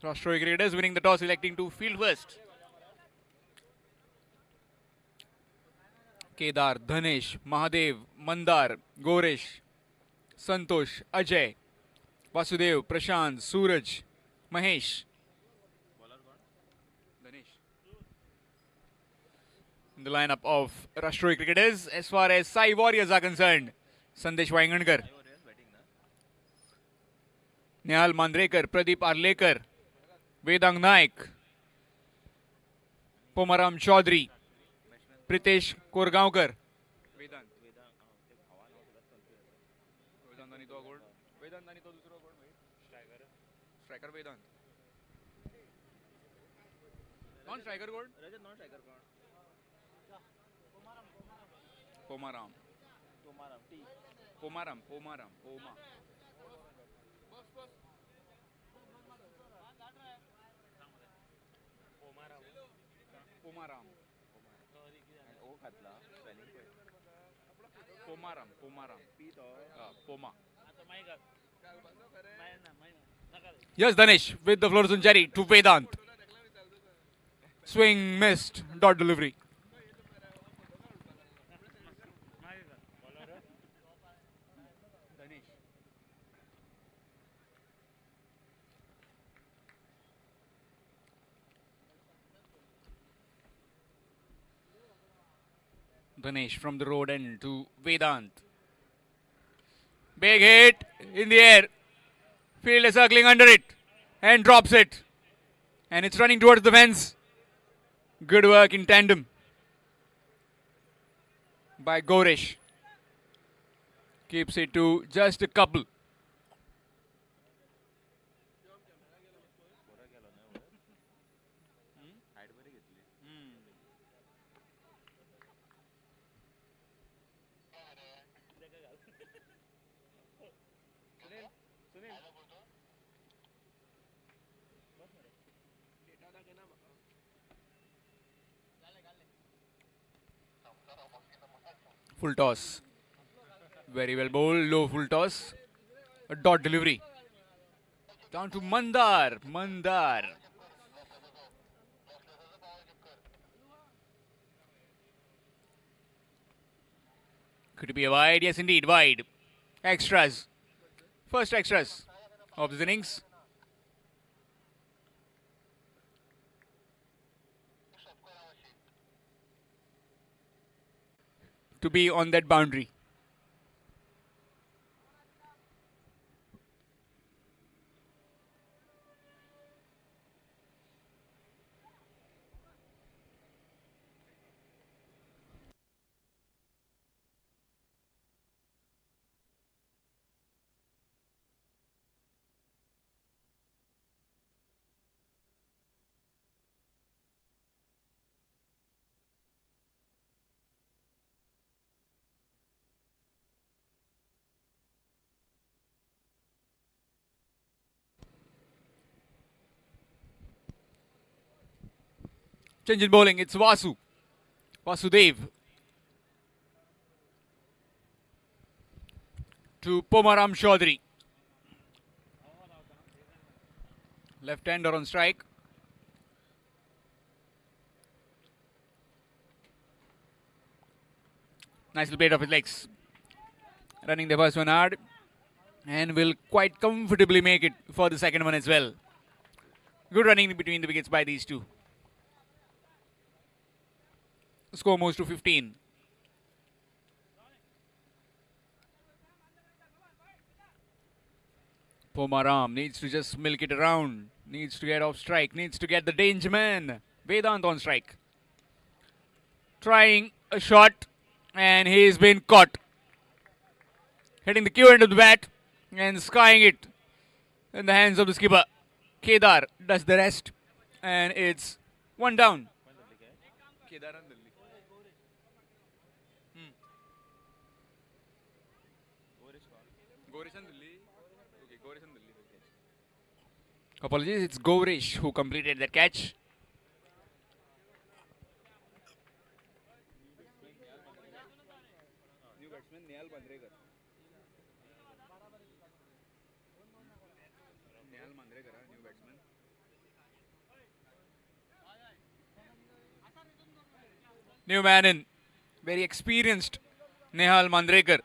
Speaker 5: Rashtroi Cricketers winning the toss, electing to field first. Kedar, Dhanesh, Mahadev, Mandar, Goresh, Santosh, Ajay, Vasudev, Prashant, Suraj, Mahesh. In the lineup of Rashtroi Cricketers, as far as Sai Warriors are concerned, Sandesh Vaingankar, Nehal Mandrekar, Pradeep Arlekar, Vedang Naik, Pomaram Chaudhary, Pritesh Korgaonkar. Striker Vedant. Non-striker gold? Pomaram. Poma. Pomaram. Poma. Yes, Dhanesh with the floor cherry to Vedant. Swing missed. Dot delivery. Dhanesh from the road end to Vedant. Big hit in the air. Fielder circling under it and drops it. And it's running towards the fence. Good work in tandem by Goresh. Keeps it to just a couple. Full toss. Very well bowled. Low full toss. A dot delivery. Down to Mandar. Could it be a wide? Yes, indeed, wide. Extras. First extras of this innings. To be on that boundary. Change in bowling. It's Vasudev to Pomaram Chaudhary. Left-hander on strike. Nicely played off his legs. Running the first one hard and will quite comfortably make it for the second one as well. Good running between the wickets by these two. Score moves to 15. Pomaram needs to just milk it around. Needs to get off strike. Needs to get the danger man. Vedant on strike. Trying a shot and he's been caught. Hitting the Q end of the bat and skying it in the hands of the skipper. Kedar does the rest and it's one down. Apologies, it's Goresh who completed that catch. New man in. Very experienced Nehal Mandrekar.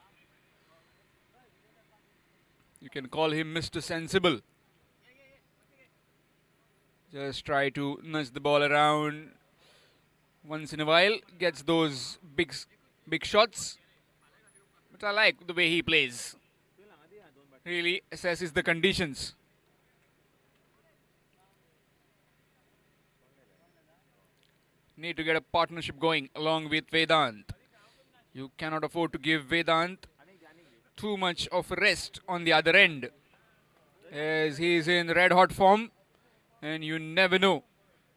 Speaker 5: You can call him Mr. Sensible. Just try to nudge the ball around once in a while. Gets those big shots. But I like the way he plays. Really assesses the conditions. Need to get a partnership going along with Vedant. You cannot afford to give Vedant too much of rest on the other end, as he is in red hot form and you never know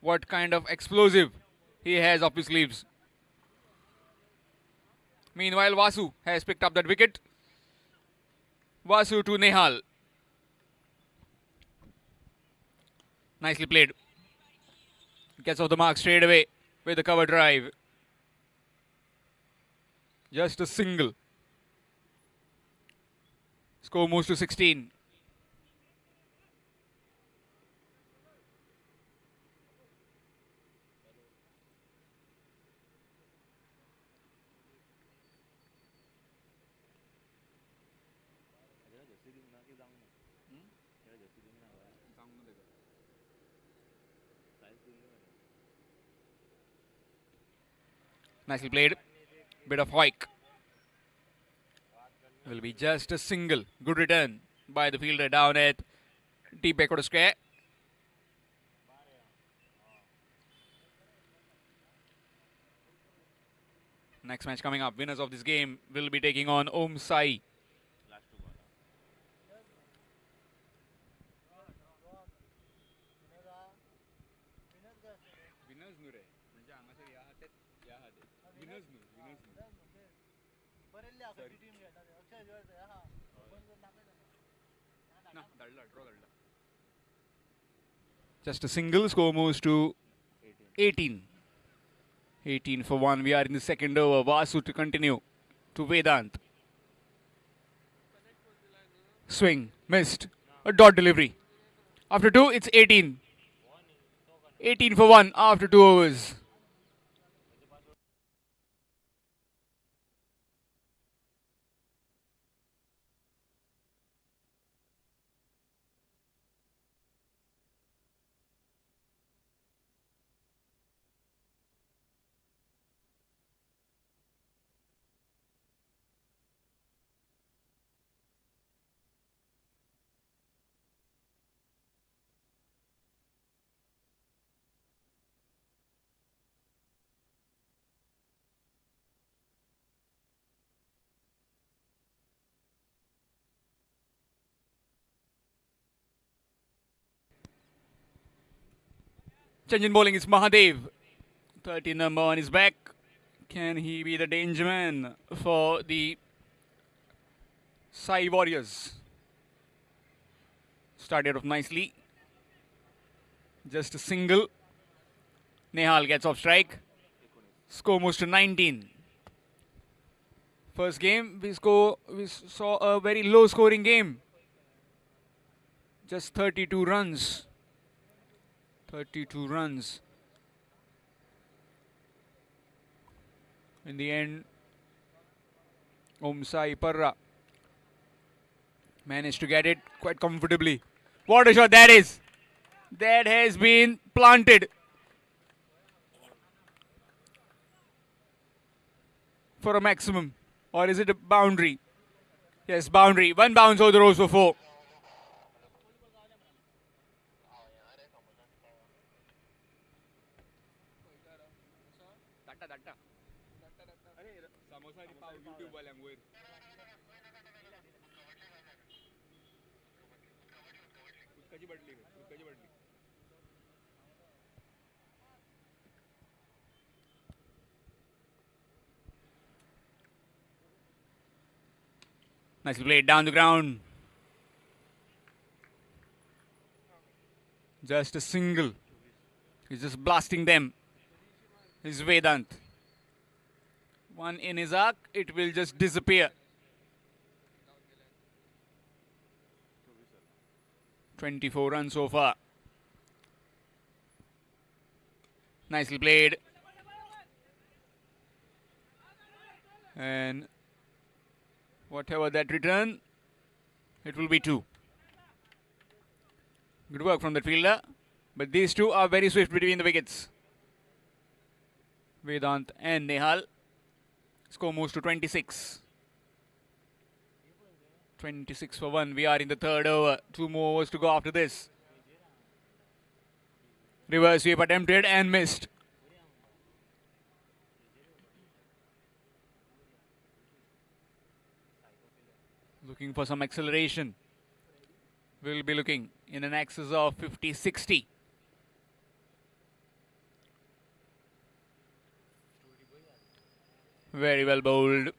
Speaker 5: what kind of explosive he has up his sleeves. Meanwhile, Vasu has picked up that wicket. Vasu to Nehal. Nicely played. Gets off the mark straight away with the cover drive. Just a single. Score moves to 16. Nicely played. Bit of hoik. Will be just a single. Good return by the fielder down at deep backward square. Next match coming up. Winners of this game will be taking on Om Sai. Just a single. Score moves to 18. 18 for 1. We are in the second over. Vasu to continue to Vedant. Swing. Missed. A dot delivery. After 2, it's 18. 18 for 1 after 2 overs. Change in bowling is Mahadev. 13 number on his back. Can he be the danger man for the Sai Warriors? Started off nicely. Just a single. Nehal gets off strike. Score moves to 19. First game, we saw a very low scoring game. Just 32 runs. 32 runs. In the end, Om Sai Parra managed to get it quite comfortably. What a shot that is! That has been planted for a maximum. Or is it a boundary? Yes, boundary. One bounce over the rows for 4. Nicely played down the ground. Just a single. He's just blasting them. He's Vedant. One in his arc, it will just disappear. 24 runs so far. Nicely played. And whatever that return, it will be 2. Good work from the fielder. But these two are very swift between the wickets. Vedant and Nehal. Score moves to 26. 26 for 1. We are in the third over. 2 more overs to go after this. Reverse sweep attempted and missed. Looking for some acceleration. We'll be looking in an axis of 50-60. Very well bowled.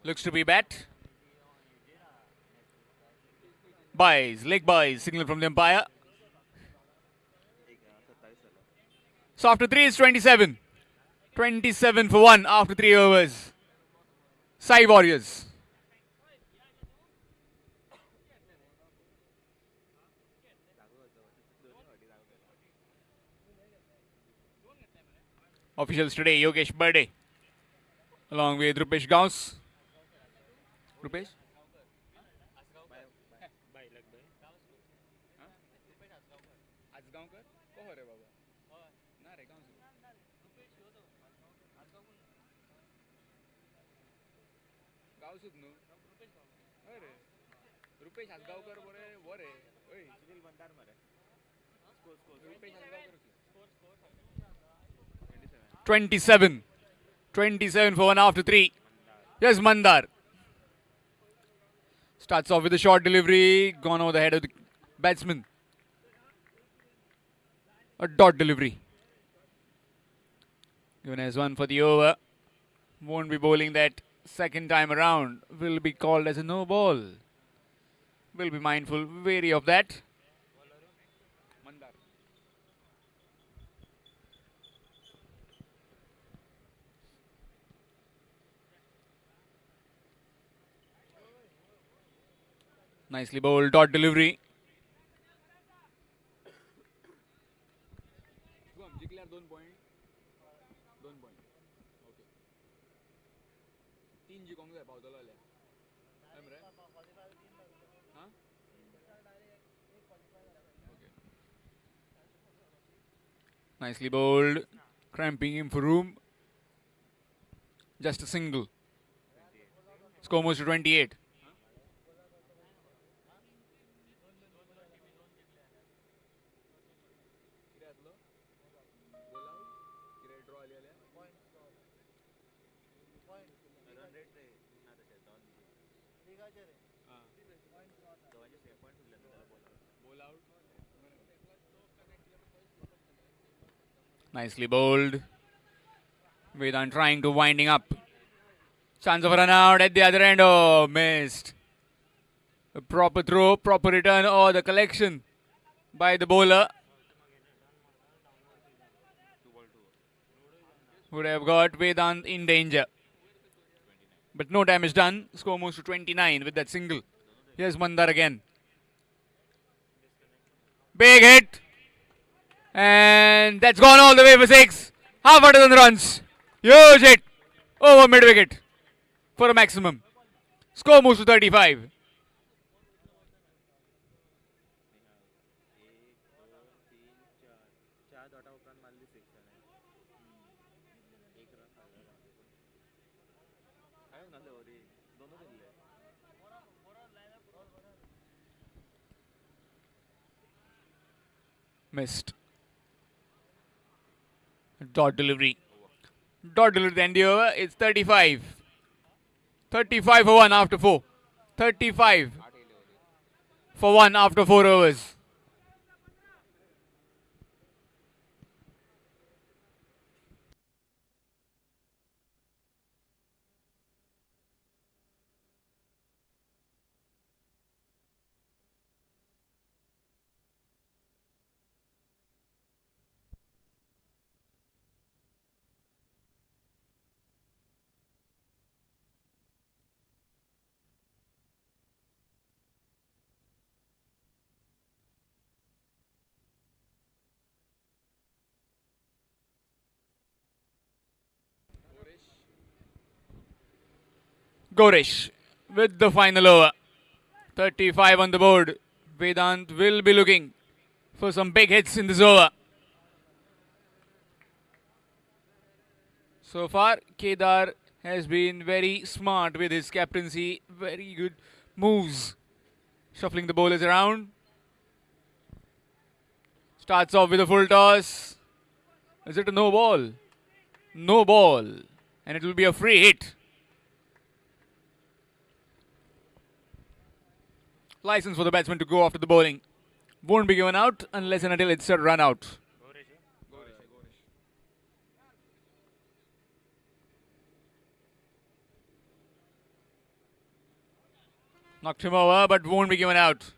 Speaker 5: Looks to be bat. Buys, leg buys, signal from the umpire. So after 3 is 27. 27 for 1 after 3 overs. Sai Warriors. Officials today, Yogesh Berde, along with Rupesh Gauss. Rupesh? Rupesh Asgaonkar वर आहे. 27. 27 for 1 after 3. Yes, Mandar. Starts off with a short delivery. Gone over the head of the batsman. A dot delivery. Given as 1 for the over. Won't be bowling that second time around. Will be called as a no ball. Will be mindful, wary of that. Nicely bowled, dot delivery. Nicely bowled, cramping him for room. Just a single. Score moves to 28. Nicely bowled. Vedant trying to winding up. Chance of a run out at the other end. Oh, missed. A proper throw, proper return, or the collection by the bowler would have got Vedant in danger. But no damage done. Score moves to 29 with that single. Here's Mandar again. Big hit. And that's gone all the way for 6. Half a dozen runs. Huge hit. Over mid wicket for a maximum. Score moves to 35. Missed. Dot delivery. Dot delivery at the end of the over. It's 35. 35 for 1 after 4. 35 for 1 after 4 overs. Goresh with the final over. 35 on the board. Vedant will be looking for some big hits in this over. So far, Kedar has been very smart with his captaincy. Very good moves. Shuffling the bowlers around. Starts off with a full toss. Is it a no ball? No ball. And it will be a free hit. License for the batsman to go after the bowling. Won't be given out unless and until it's a run out. Knocked him over, but won't be given out.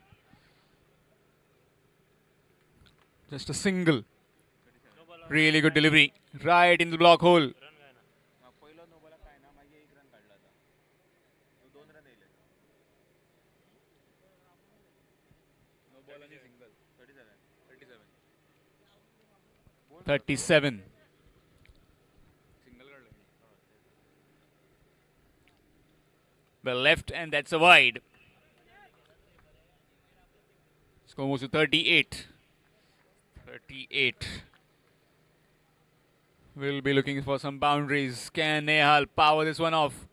Speaker 5: Just a single. Really good delivery. Right in the block hole. .37. Well left, and that's a wide. Score moves to 38. 38. We'll be looking for some boundaries. Can Nehal power this one off?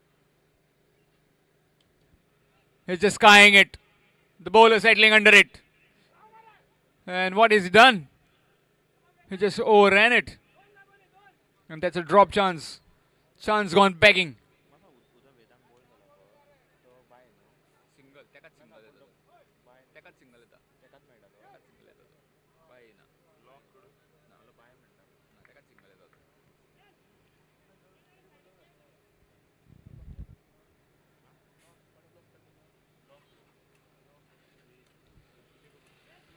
Speaker 5: He's just skying it. The bowler settling under it. And what is he done? He just overran it. And that's a drop chance. Chance gone begging.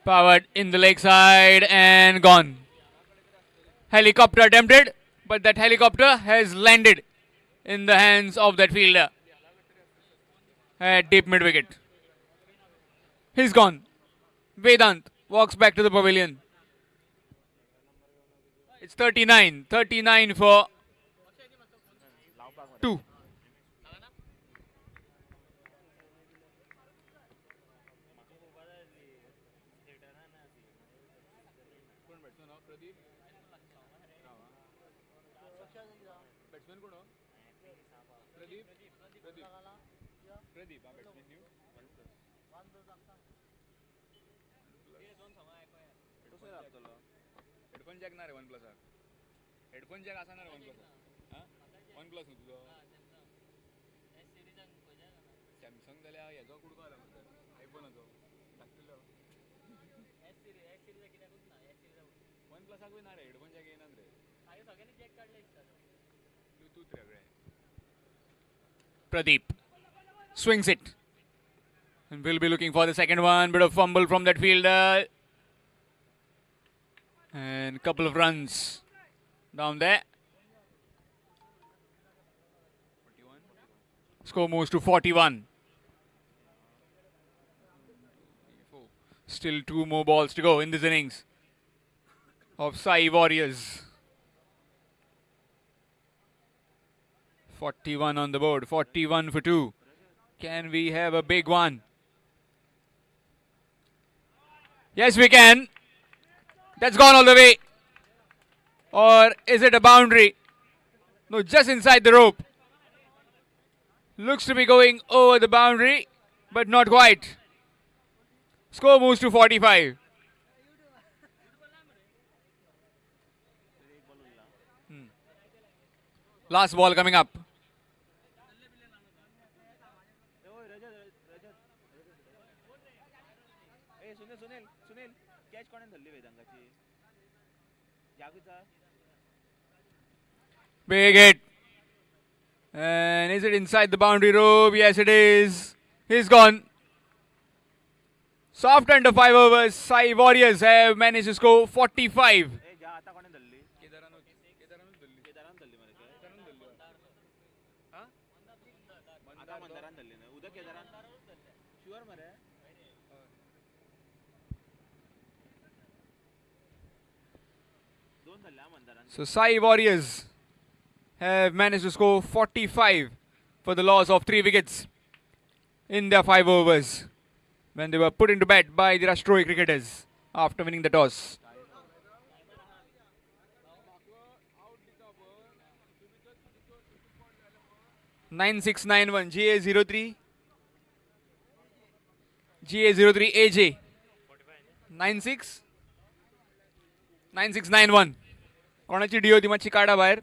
Speaker 5: Powered in the leg side and gone. Helicopter attempted, but that helicopter has landed in the hands of that fielder at deep mid wicket. He's gone. Vedant walks back to the pavilion. It's 39. 39 for 2. Headphone jack ना रे one plus headphone jack असा ना रे one plus one plus न्हू तुझो Samsung जाल्यार हेजो कुडको आला आयफोनाचो धाकटलो वन प्लसाकूय ना रे हेडफोन जॅक येयनात रे सगळ्यांनी जॅक काडले ब्लूटूथ रे Pradeep swings it. And we'll be looking for the second one. Bit of fumble from that fielder. And couple of runs down there. Score moves to 41. Still 2 more balls to go in this innings of Sai Warriors. 41 on the board. 41 for 2. Can we have a big one? Yes, we can. That's gone all the way. Or is it a boundary? No, just inside the rope. Looks to be going over the boundary, but not quite. Score moves to 45. Last ball coming up. Big hit. And is it inside the boundary rope? Yes, it is. He's gone. Soft under 5 overs. Sai Warriors have managed to score 45. So Sai Warriors have managed to score 45 for the loss of 3 wickets in their 5 overs when they were put into bed by the Rashtro cricketers after winning the toss. 9691 GA03 GA03 AJ 96 9691 कोणाची D होती मातशी काढा बाहेर.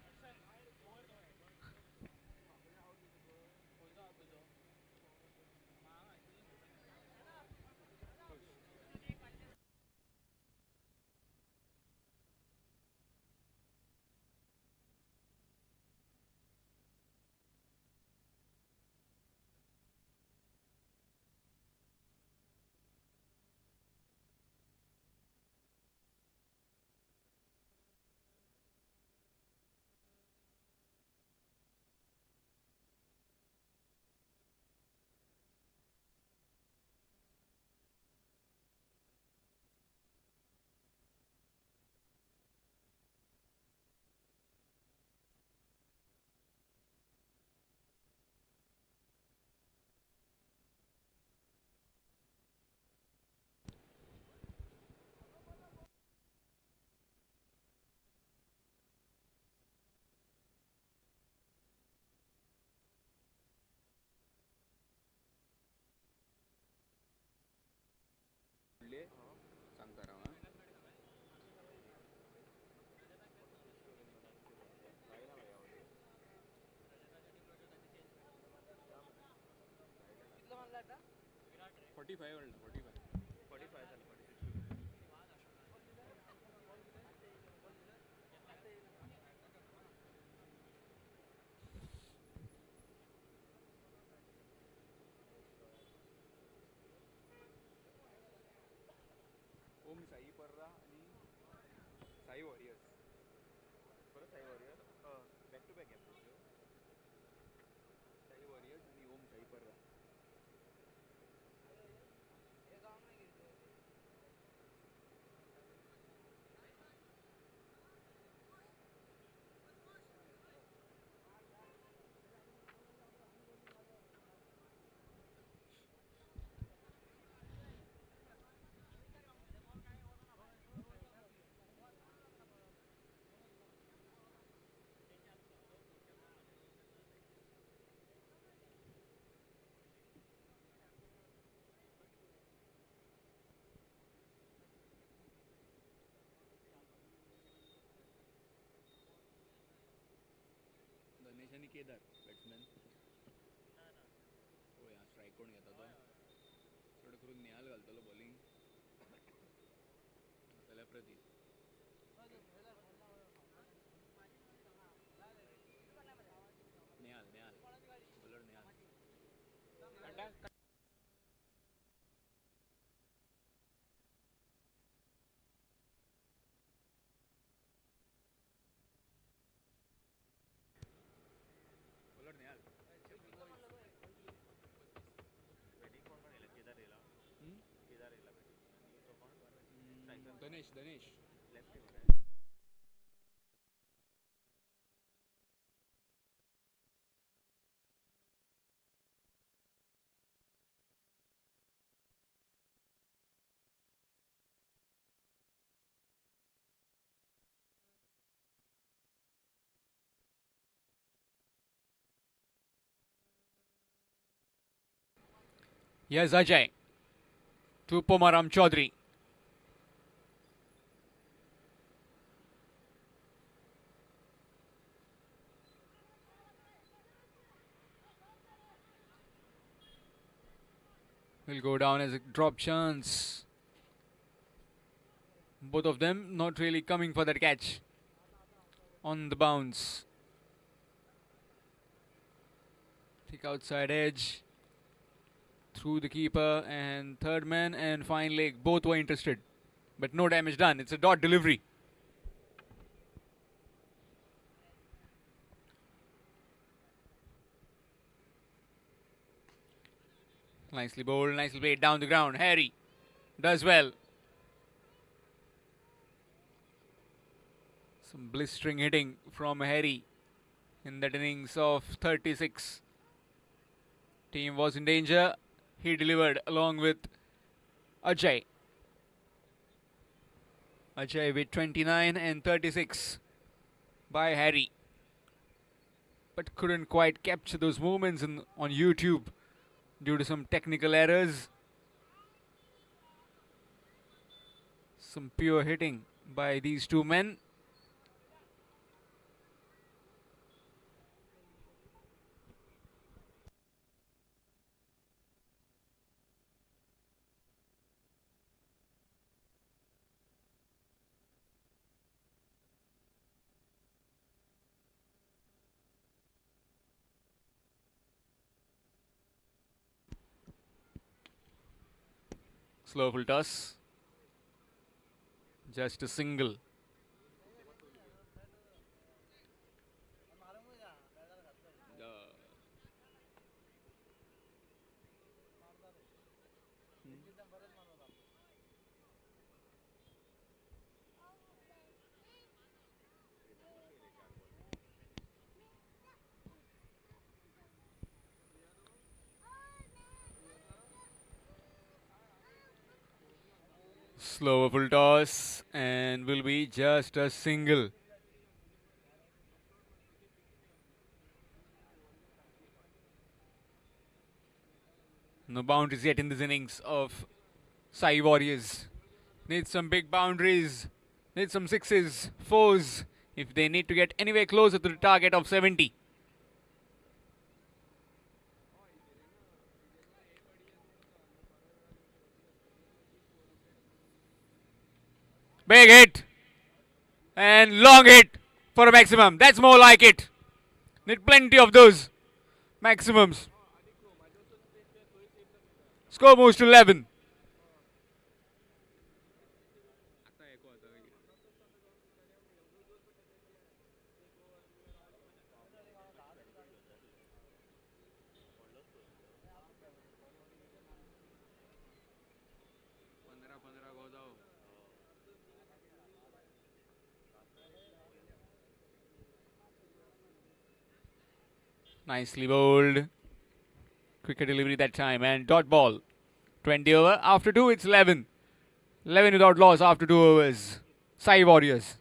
Speaker 1: आणि Kedar batsman हो या strike कोण घेता तो थोडं करून निहाल घालतलो बॉलिंग त्याला प्रती निहाल निहाल bowler Nihal Dinesh.
Speaker 5: Here's Ajay to Pomaram Chaudhary. Will go down as a drop chance. Both of them not really coming for that catch on the bounce. Thick outside edge through the keeper and third man and fine leg. Both were interested, but no damage done. It's a dot delivery. Nicely bowled, nicely played down the ground. Harry does well. Some blistering hitting from Harry in that innings of 36. Team was in danger. He delivered along with Ajay. Ajay with 29 and 36 by Harry. But couldn't quite capture those moments on YouTube due to some technical errors. Some pure hitting by these two men. Slow full toss. Just a single. Slower full toss and will be just a single. No boundaries yet in this innings of Sai Warriors. Need some big boundaries. Need some sixes, fours if they need to get anywhere closer to the target of 70. Big hit and long hit for a maximum. That's more like it. Need plenty of those maximums. Score moves to 11. Nicely bowled. Quicker delivery that time and dot ball. 20 over. After 2, it's 11. 11 without loss after 2 overs. Sai Warriors.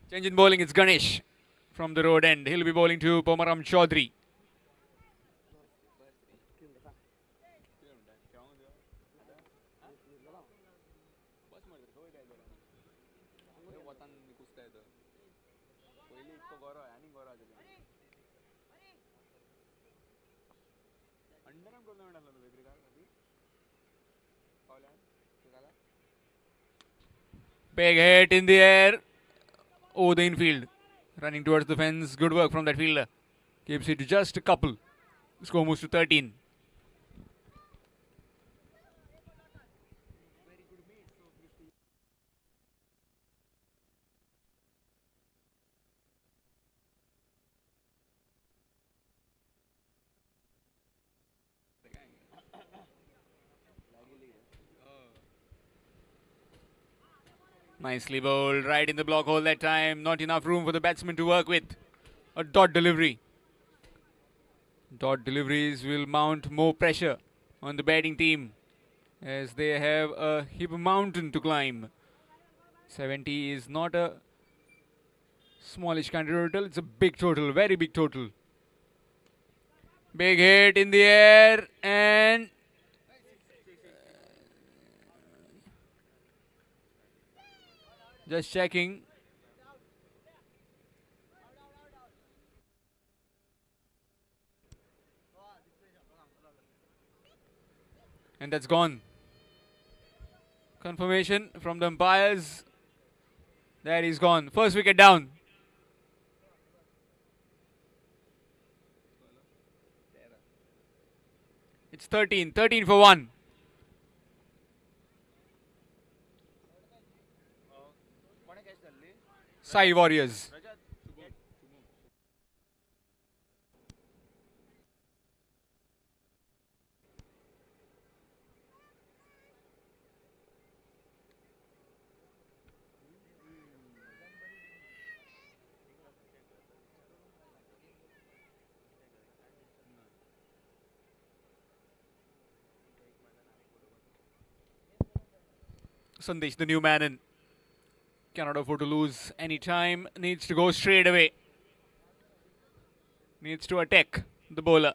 Speaker 5: Change in bowling, it's Ganesh from the road end. He'll be bowling to Pomaram Chaudhary. Big hit in the air. Oh, the infield. Running towards the fence. Good work from that fielder. Keeps it to just a couple. Score moves to 13. Nicely bowled, right in the block hole that time. Not enough room for the batsman to work with. A dot delivery. Dot deliveries will mount more pressure on the batting team as they have a heap mountain to climb. 70 is not a smallish kind of total, it's a big total, very big total. Big hit in the air and just checking. And that's gone. Confirmation from the umpires. That is gone. First wicket down. It's 13. 13 for 1. Sai Warriors. Sandesh, the new man in. Cannot afford to lose any time. Needs to go straight away. Needs to attack the bowler.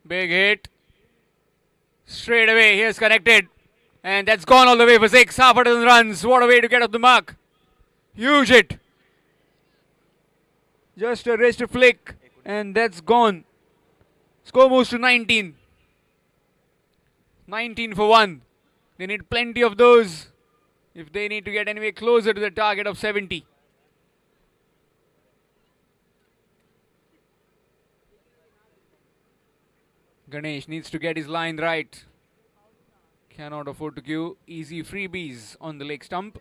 Speaker 5: Big hit. Straight away, he has connected. And that's gone all the way for 6. Half a dozen runs. What a way to get off the mark. Huge hit. Just a wrist flick. And that's gone. Score moves to 19. 19 for 1. They need plenty of those if they need to get anyway closer to the target of 70. Ganesh needs to get his line right. Cannot afford to give easy freebies on the leg stump.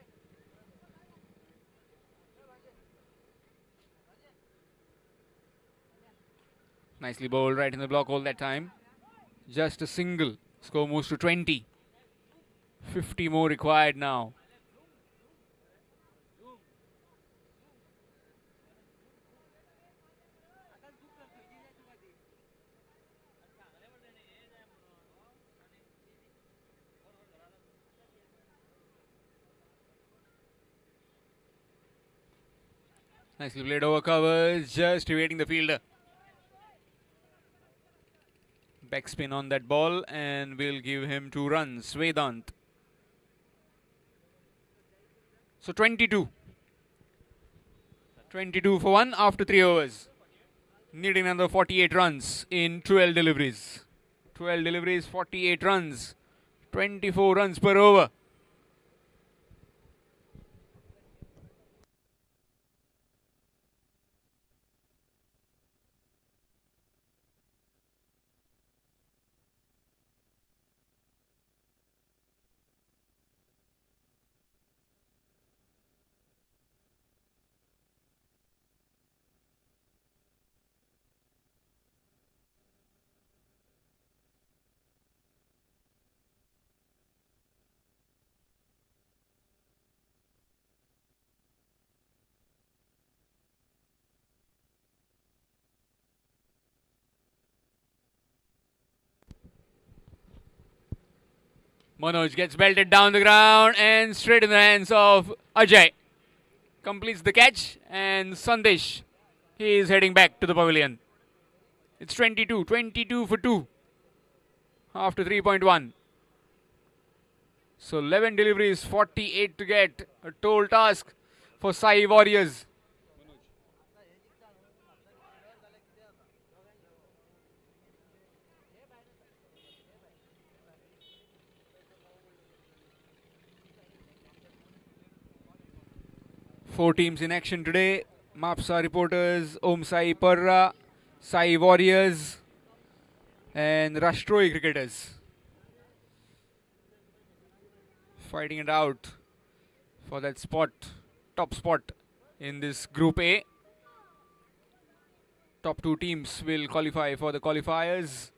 Speaker 5: Nicely bowled right in the block hole that time. Just a single. Score moves to 20. 50 more required now. Nicely played over covers, just evading the fielder. Backspin on that ball and we'll give him 2 runs. Vedant. So 22. 22 for 1 after 3 overs. Needing another 48 runs in 12 deliveries. 12 deliveries, 48 runs. 24 runs per over. Manoj gets belted down the ground and straight in the hands of Ajay. Completes the catch and Sandesh, he is heading back to the pavilion. It's 22 for 2 after 3.1. So 11 deliveries, 48 to get. A tall task for Sai Warriors. Four teams in action today. Mapsa reporters, Om Sai Parra, Sai Warriors and Rashtroy cricketers. Fighting it out for that spot, top spot in this Group A. Top 2 teams will qualify for the qualifiers.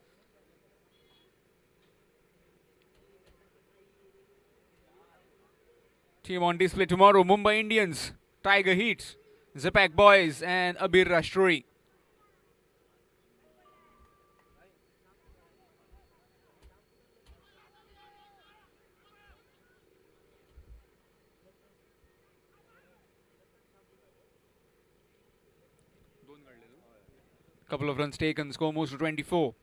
Speaker 5: Team on display tomorrow, Mumbai Indians, Tiger Heat, Zapak Boys and Abir Rashtroy. Couple of runs taken. Score moves to 24.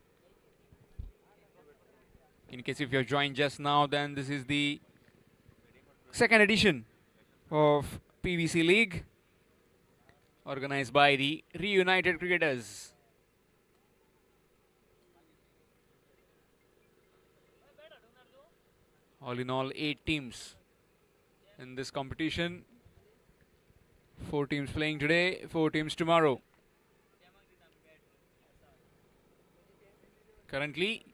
Speaker 5: In case if you're joined just now, then this is the second edition of PVC League, organized by the REUNITED cricketers. All in all, 8 teams in this competition. 4 teams playing today, 4 teams tomorrow. Currently,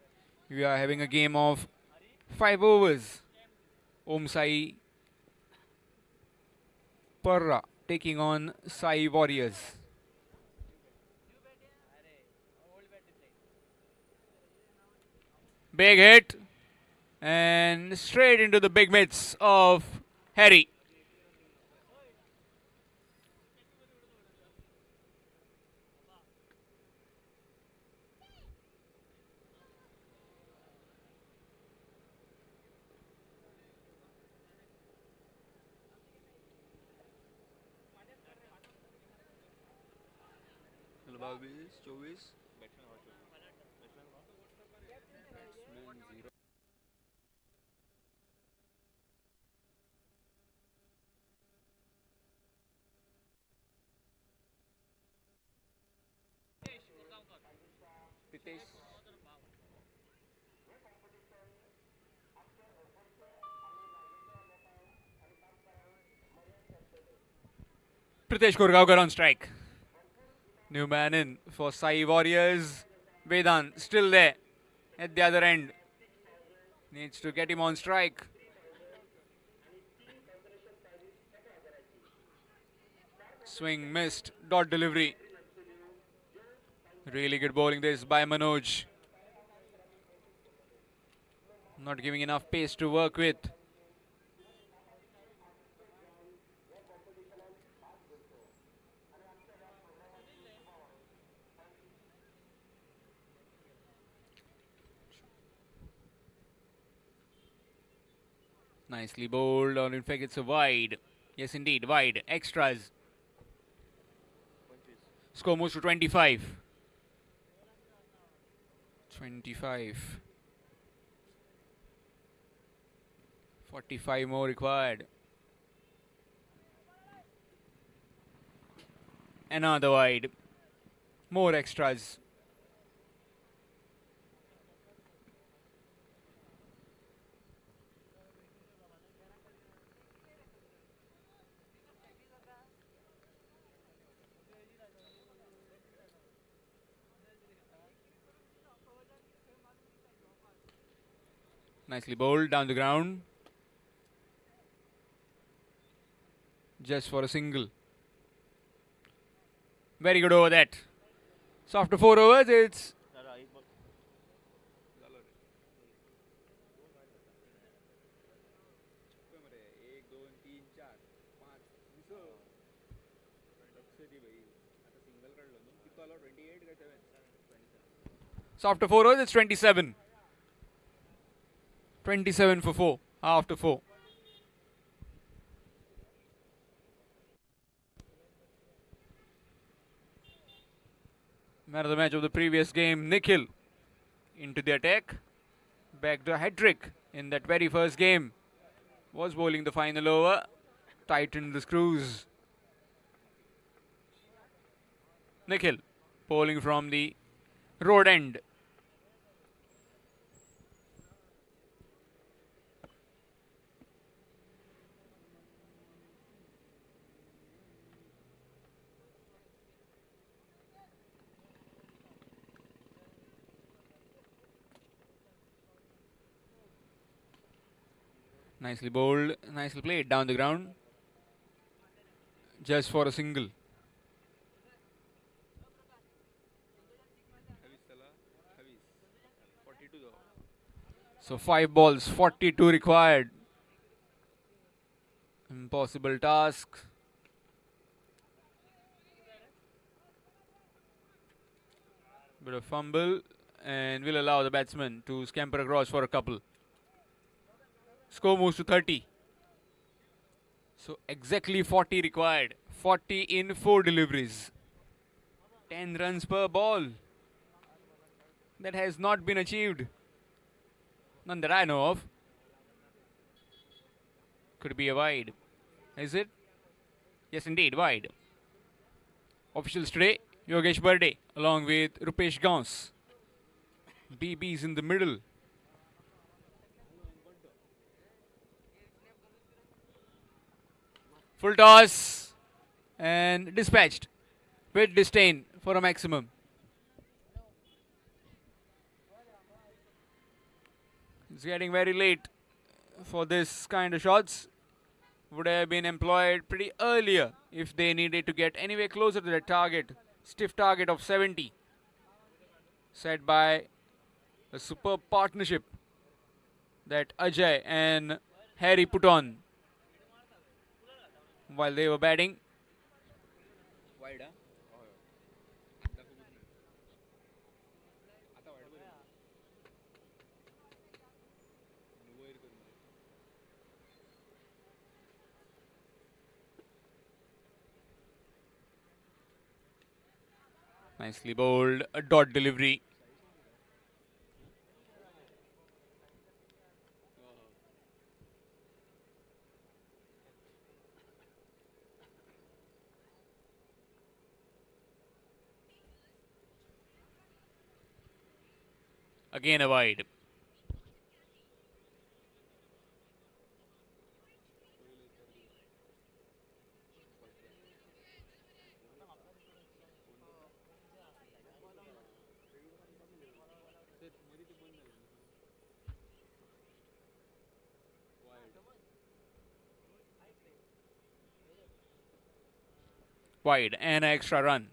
Speaker 5: we are having a game of 5 overs. Om Sai Parra taking on Sai Warriors. Big hit and straight into the big mitts of Harry. Pritesh Kurgaonkar on strike. New man in for Sai Warriors. Vedant still there at the other end. Needs to get him on strike. Swing missed. Dot delivery. Really good bowling this by Manoj. Not giving enough pace to work with. Nicely bowled, or in fact it's a wide. Yes indeed, wide. Extras. Score moves to 25. 25. 45 more required. Another wide. More extras. Nicely bowled down the ground. Just for a single. Very good over that. So after 4 overs, it's so after 4 overs, it's 27. 27 for 4 after 4. Man of the match of the previous game, Nikhil, into the attack. Back the hat-trick in that very first game. Was bowling the final over. Tightened the screws. Nikhil bowling from the road end. Nicely bowled, nicely played down the ground. Just for a single. So 5 balls, 42 required. Impossible task. Bit of fumble and will allow the batsman to scamper across for a couple. Score moves to 30. So exactly 40 required. 40 in 4 deliveries. 10 runs per ball. That has not been achieved. None that I know of. Could be a wide. Is it? Yes, indeed, wide. Officials today, Yogesh Burde along with Rupesh Gauss. BB's in the middle. Full toss and dispatched with disdain for a maximum. It's getting very late for this kind of shots. Would have been employed pretty earlier if they needed to get anywhere closer to the target. Stiff target of 70 set by a superb partnership that Ajay and Harry put on while they were batting. Nicely bowled, a dot delivery. Again a wide. Wide and an extra run.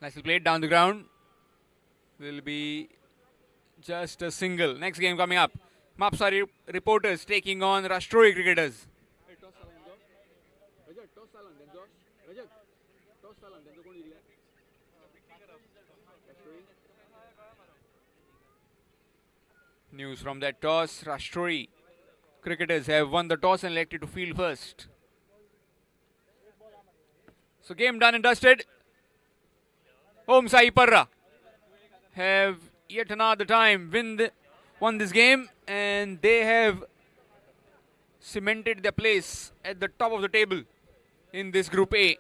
Speaker 5: Nicely played down the ground. Will be just a single. Next game coming up. Mapsari reporters taking on Rashtrohi cricketers. News from that toss. Rashtrohi cricketers have won the toss and elected to field first. So game done and dusted. Om Sai Parra have yet another time won this game, and they have cemented their place at the top of the table in this Group A.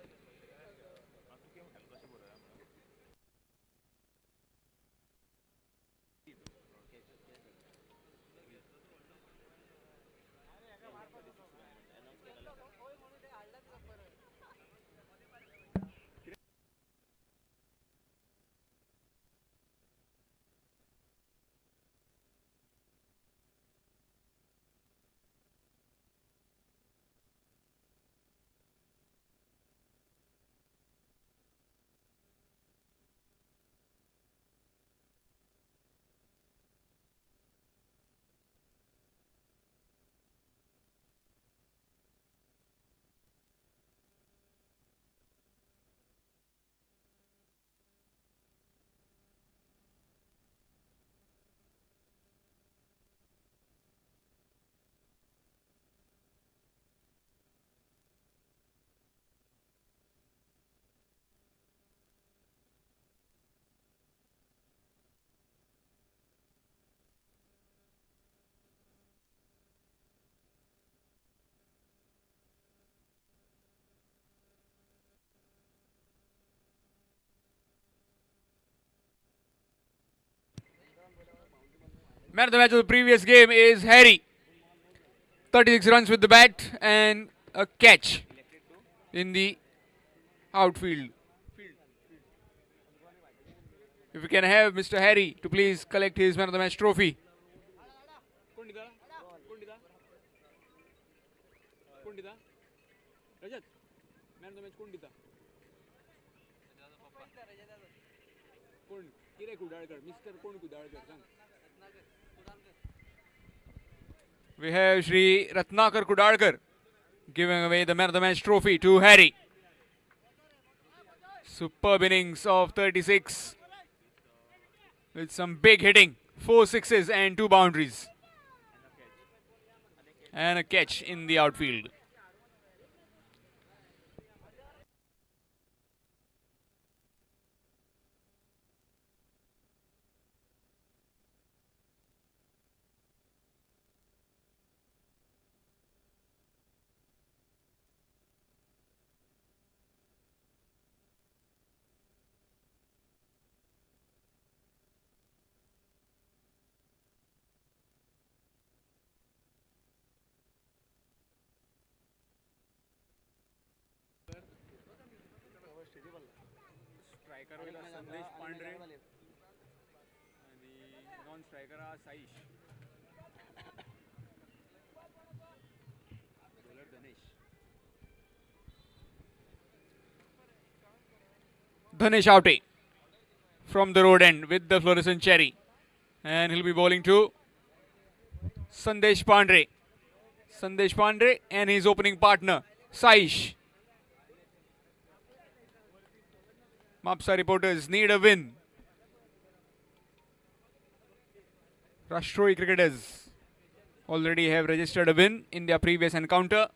Speaker 5: Man of the match of the previous game is Harry. 36 runs with the bat and a catch in the outfield. If we can have Mr. Harry to please collect his man of the match trophy. We have Shri Ratnakar Kudalkar giving away the man of the match trophy to Harry. Superb innings of 36 with some big hitting. 4 sixes and 2 boundaries. And a catch in the outfield. संदेश पांढरे आणि non striker हा Saish. Dhanesh Avte from the road end with the fluorescent cherry, and he'll be bowling to Sandesh Pandre. Sandesh Pandre and his opening partner Saish. Mapsa reporters need a win. Rashtroi cricketers already have registered a win in their previous encounter.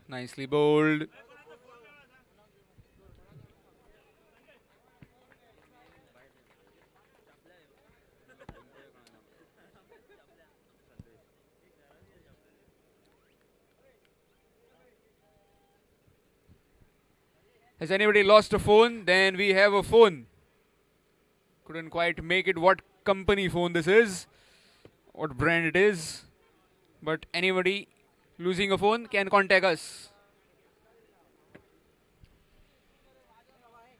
Speaker 5: Nicely bowled. Has anybody lost a phone? Then we have a phone. Couldn't quite make it what company phone this is, what brand it is. But anybody losing a phone can contact us.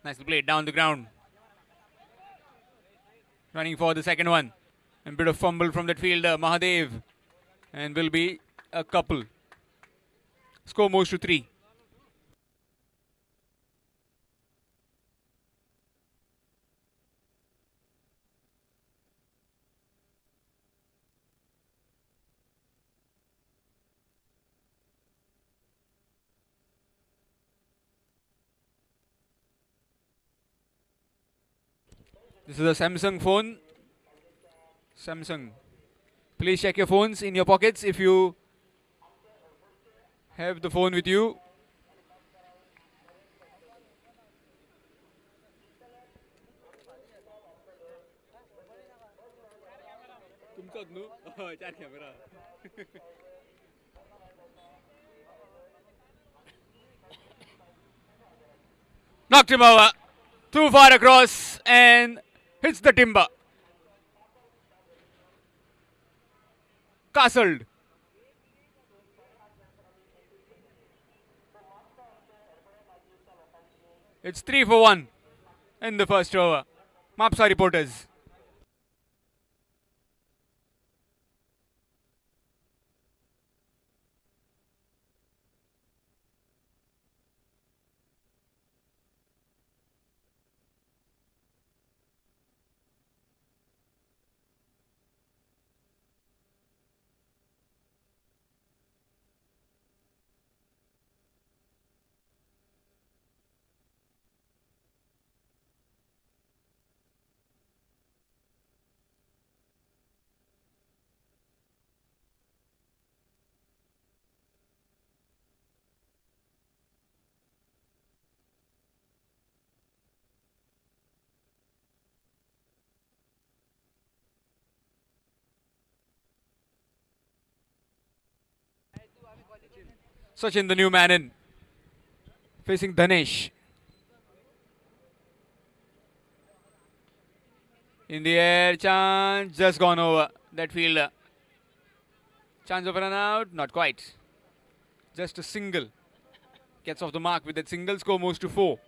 Speaker 5: Nicely played down the ground. Running for the second one. And bit of fumble from that fielder, Mahadev. And will be a couple. Score moves to 3. This is a Samsung phone. Samsung. Please check your phones in your pockets if you have the phone with you. Knocked him over. Too far across and hits the timber. Castled. It's 3 for 1 in the first over. Mapsa reporters. Sachin, the new man in, facing Dhanesh. In the air, chance just gone over that fielder. Chance of run out, not quite. Just a single. Gets off the mark with that single. Score moves to 4.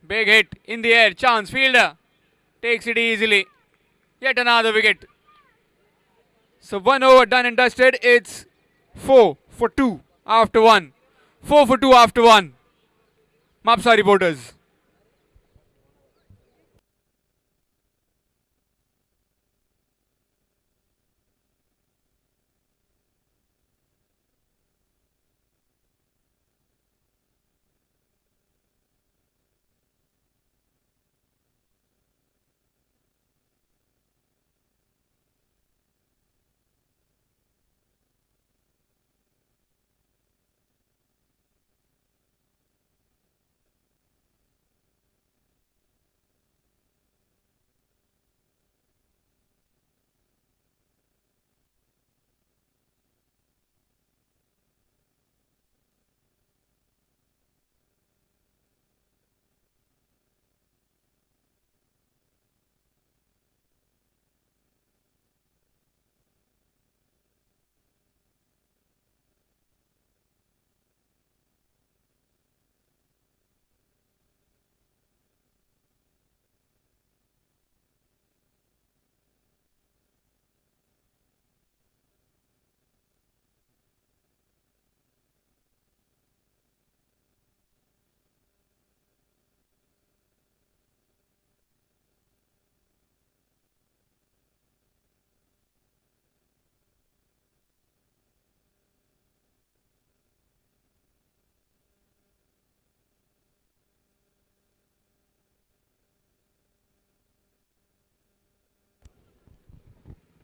Speaker 5: Big hit in the air. Chance. Fielder takes it easily. Yet another wicket. So 1 over done and dusted. It's 4 for 2 after 1. 4 for 2 after 1. Mapsa reporters.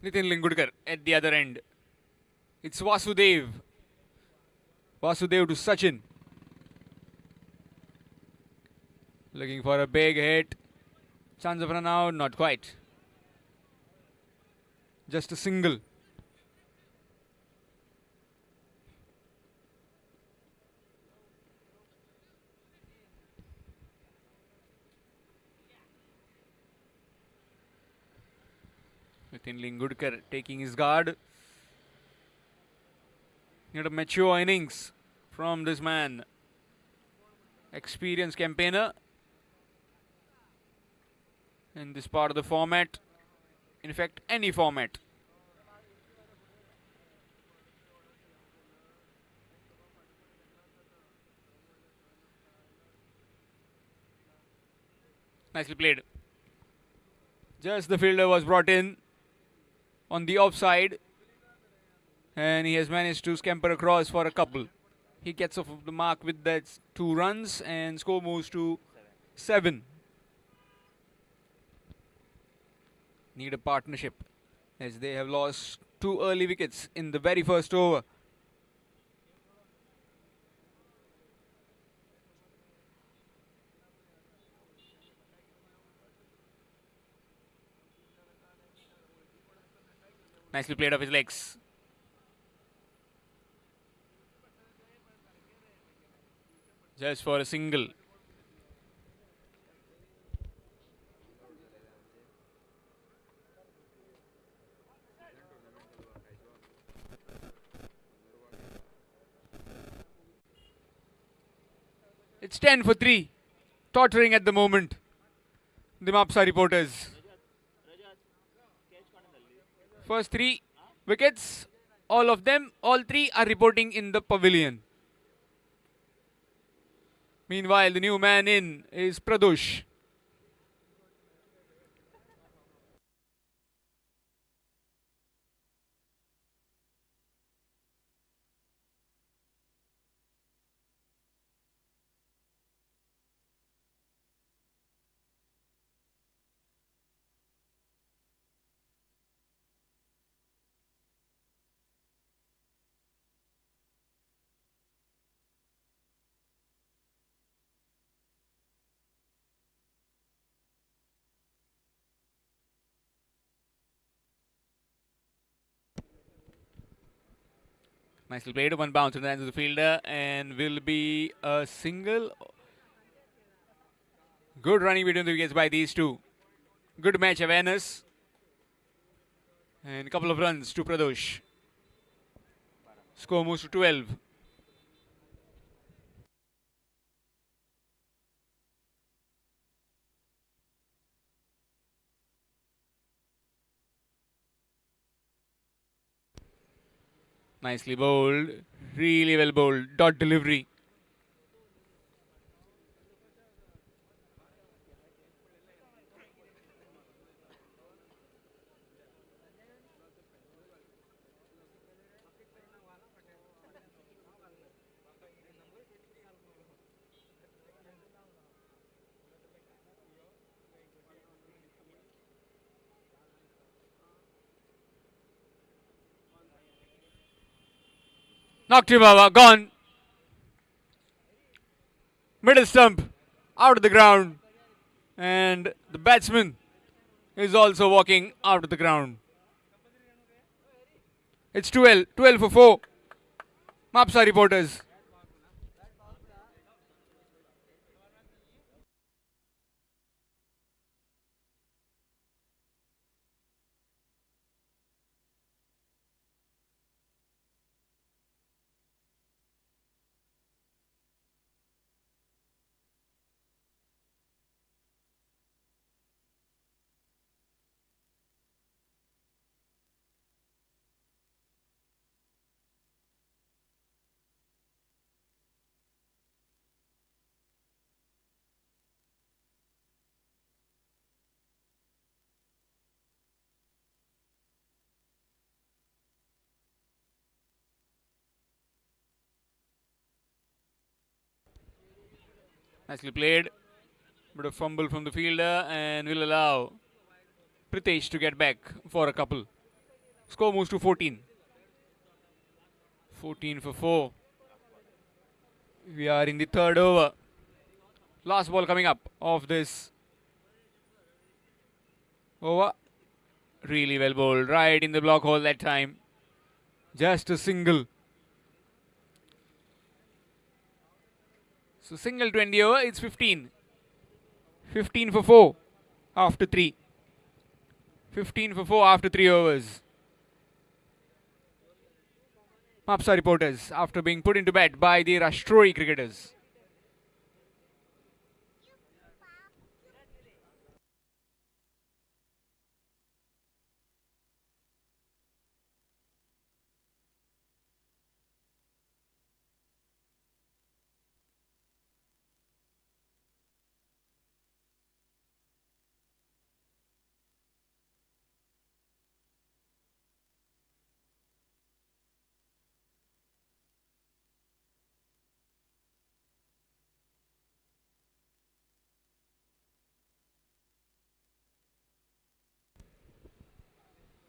Speaker 5: Nitin Lingudkar at the other end. It's Vasudev. Vasudev to Sachin. Looking for a big hit. Chance of run out, not quite. Just a single. Nitin Lingudkar taking his guard. Need a mature innings from this man. Experienced campaigner in this part of the format. In fact, any format. Nicely played. Just the fielder was brought in on the offside, and he has managed to scamper across for a couple. He gets off of the mark with that 2 runs, and score moves to 7. Need a partnership as they have lost 2 early wickets in the very first over. Nicely played off his legs. Just for a single. It's 10 for 3. Tottering at the moment. The Mapsa reporters. First 3 wickets, all of them, all 3 are reporting in the pavilion. Meanwhile, the new man in is Pradosh. Nicely played. 1 bounce in the hands of the fielder and will be a single. Good running between the wickets by these two. Good match awareness. And a couple of runs to Pradosh. Score moves to 12. Nicely bowled. Really well bowled. Dot delivery. Knocked him over. Gone. Middle stump. Out of the ground. And the batsman is also walking out of the ground. It's 12. 12 for 4. Mapsa reporters. Nicely played. Bit of fumble from the fielder and will allow Pritesh to get back for a couple. Score moves to 14. 14 for 4. We are in the third over. Last ball coming up of this over. Really well bowled. Right in the block hole that time. Just a single. So single 20 over. It's 15. 15 for 4 after 3. 15 for 4 after 3 overs. Mapsa reporters after being put into bed by the Rashtroi cricketers.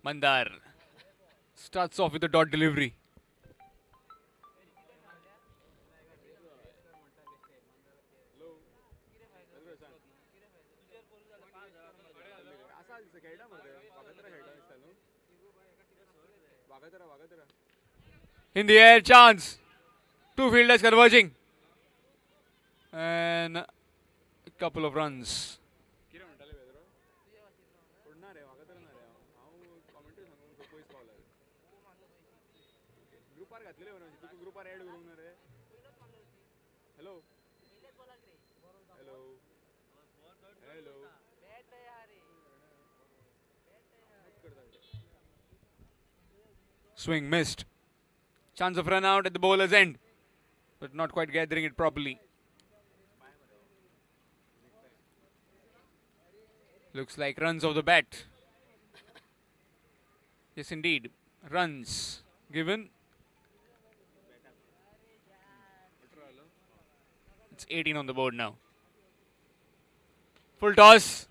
Speaker 5: Mandar starts off with a dot delivery. In the air, chance. Two fielders converging. And a couple of runs. Swing missed. Chance of run out at the bowler's end, but not quite gathering it properly. Looks like runs of the bat. Yes, indeed. Runs given. It's 18 on the board now. Full toss.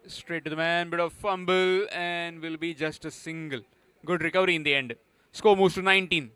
Speaker 5: Straight to the man. Bit of fumble and will be just a single. Good recovery in the end. Score moves to 19.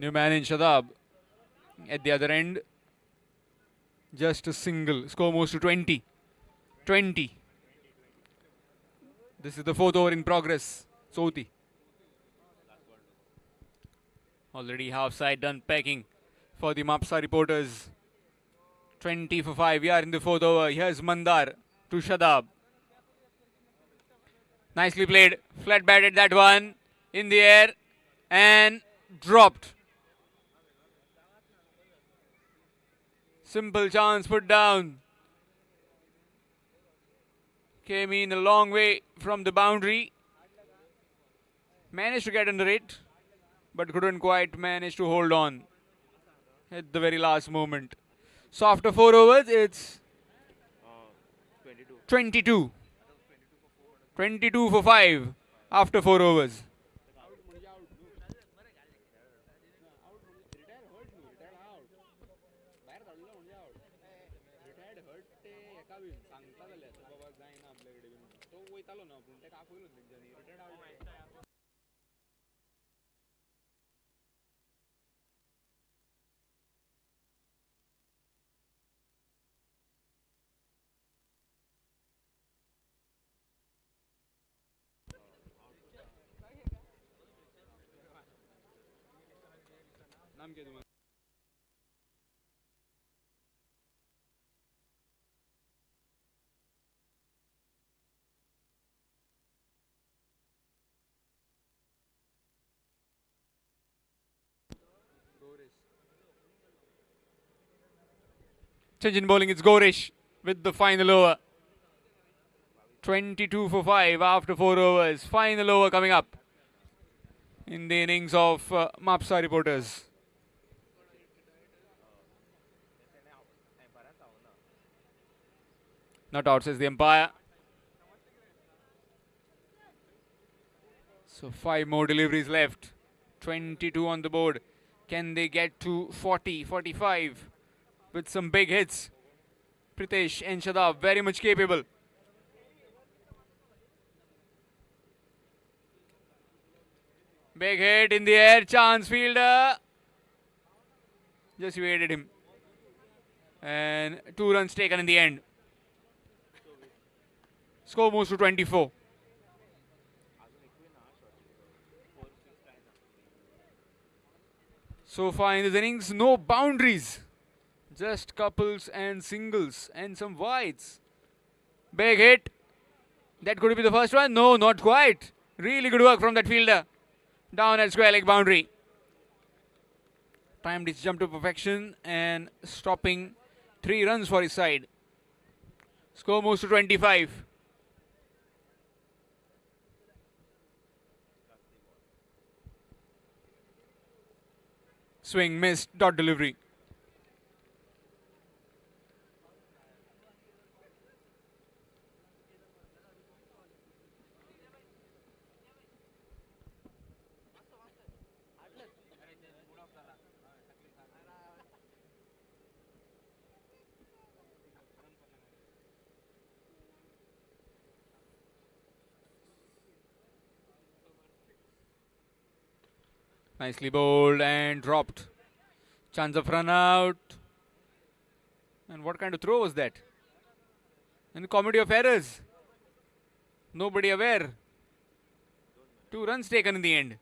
Speaker 5: New man in Shadab at the other end. Just a single. Score moves to 20. 20. This is the fourth over in progress. Soti. Already half side done packing for the Mapsa reporters. 20 for 5. We are in the fourth over. Here's Mandar to Shadab. Nicely played. Flat batted that one. In the air. And dropped. Simple chance put down. Came in a long way from the boundary. Managed to get under it, but couldn't quite manage to hold on at the very last moment. So after 4 overs, it's 22. 22 for 5 after 4 overs. Change in bowling, it's Goresh with the final over. 22 for 5 after 4 overs. Final over coming up in the innings of Mapsa reporters. Not out, says the umpire. So 5 more deliveries left. 22 on the board. Can they get to 40, 45 with some big hits? Pritesh and Shadab very much capable. Big hit in the air, chance fielder. Just evaded him. And 2 runs taken in the end. Score moves to 24. So far in this innings, no boundaries. Just couples and singles and some wides. Big hit. That could be the first one. No, not quite. Really good work from that fielder. Down at square leg boundary. Timed his jump to perfection and stopping 3 runs for his side. Score moves to 25. Swing missed, dot delivery. Nicely bowled and dropped. Chance of run out. And what kind of throw was that? In the comedy of errors. Nobody aware. 2 runs taken in the end.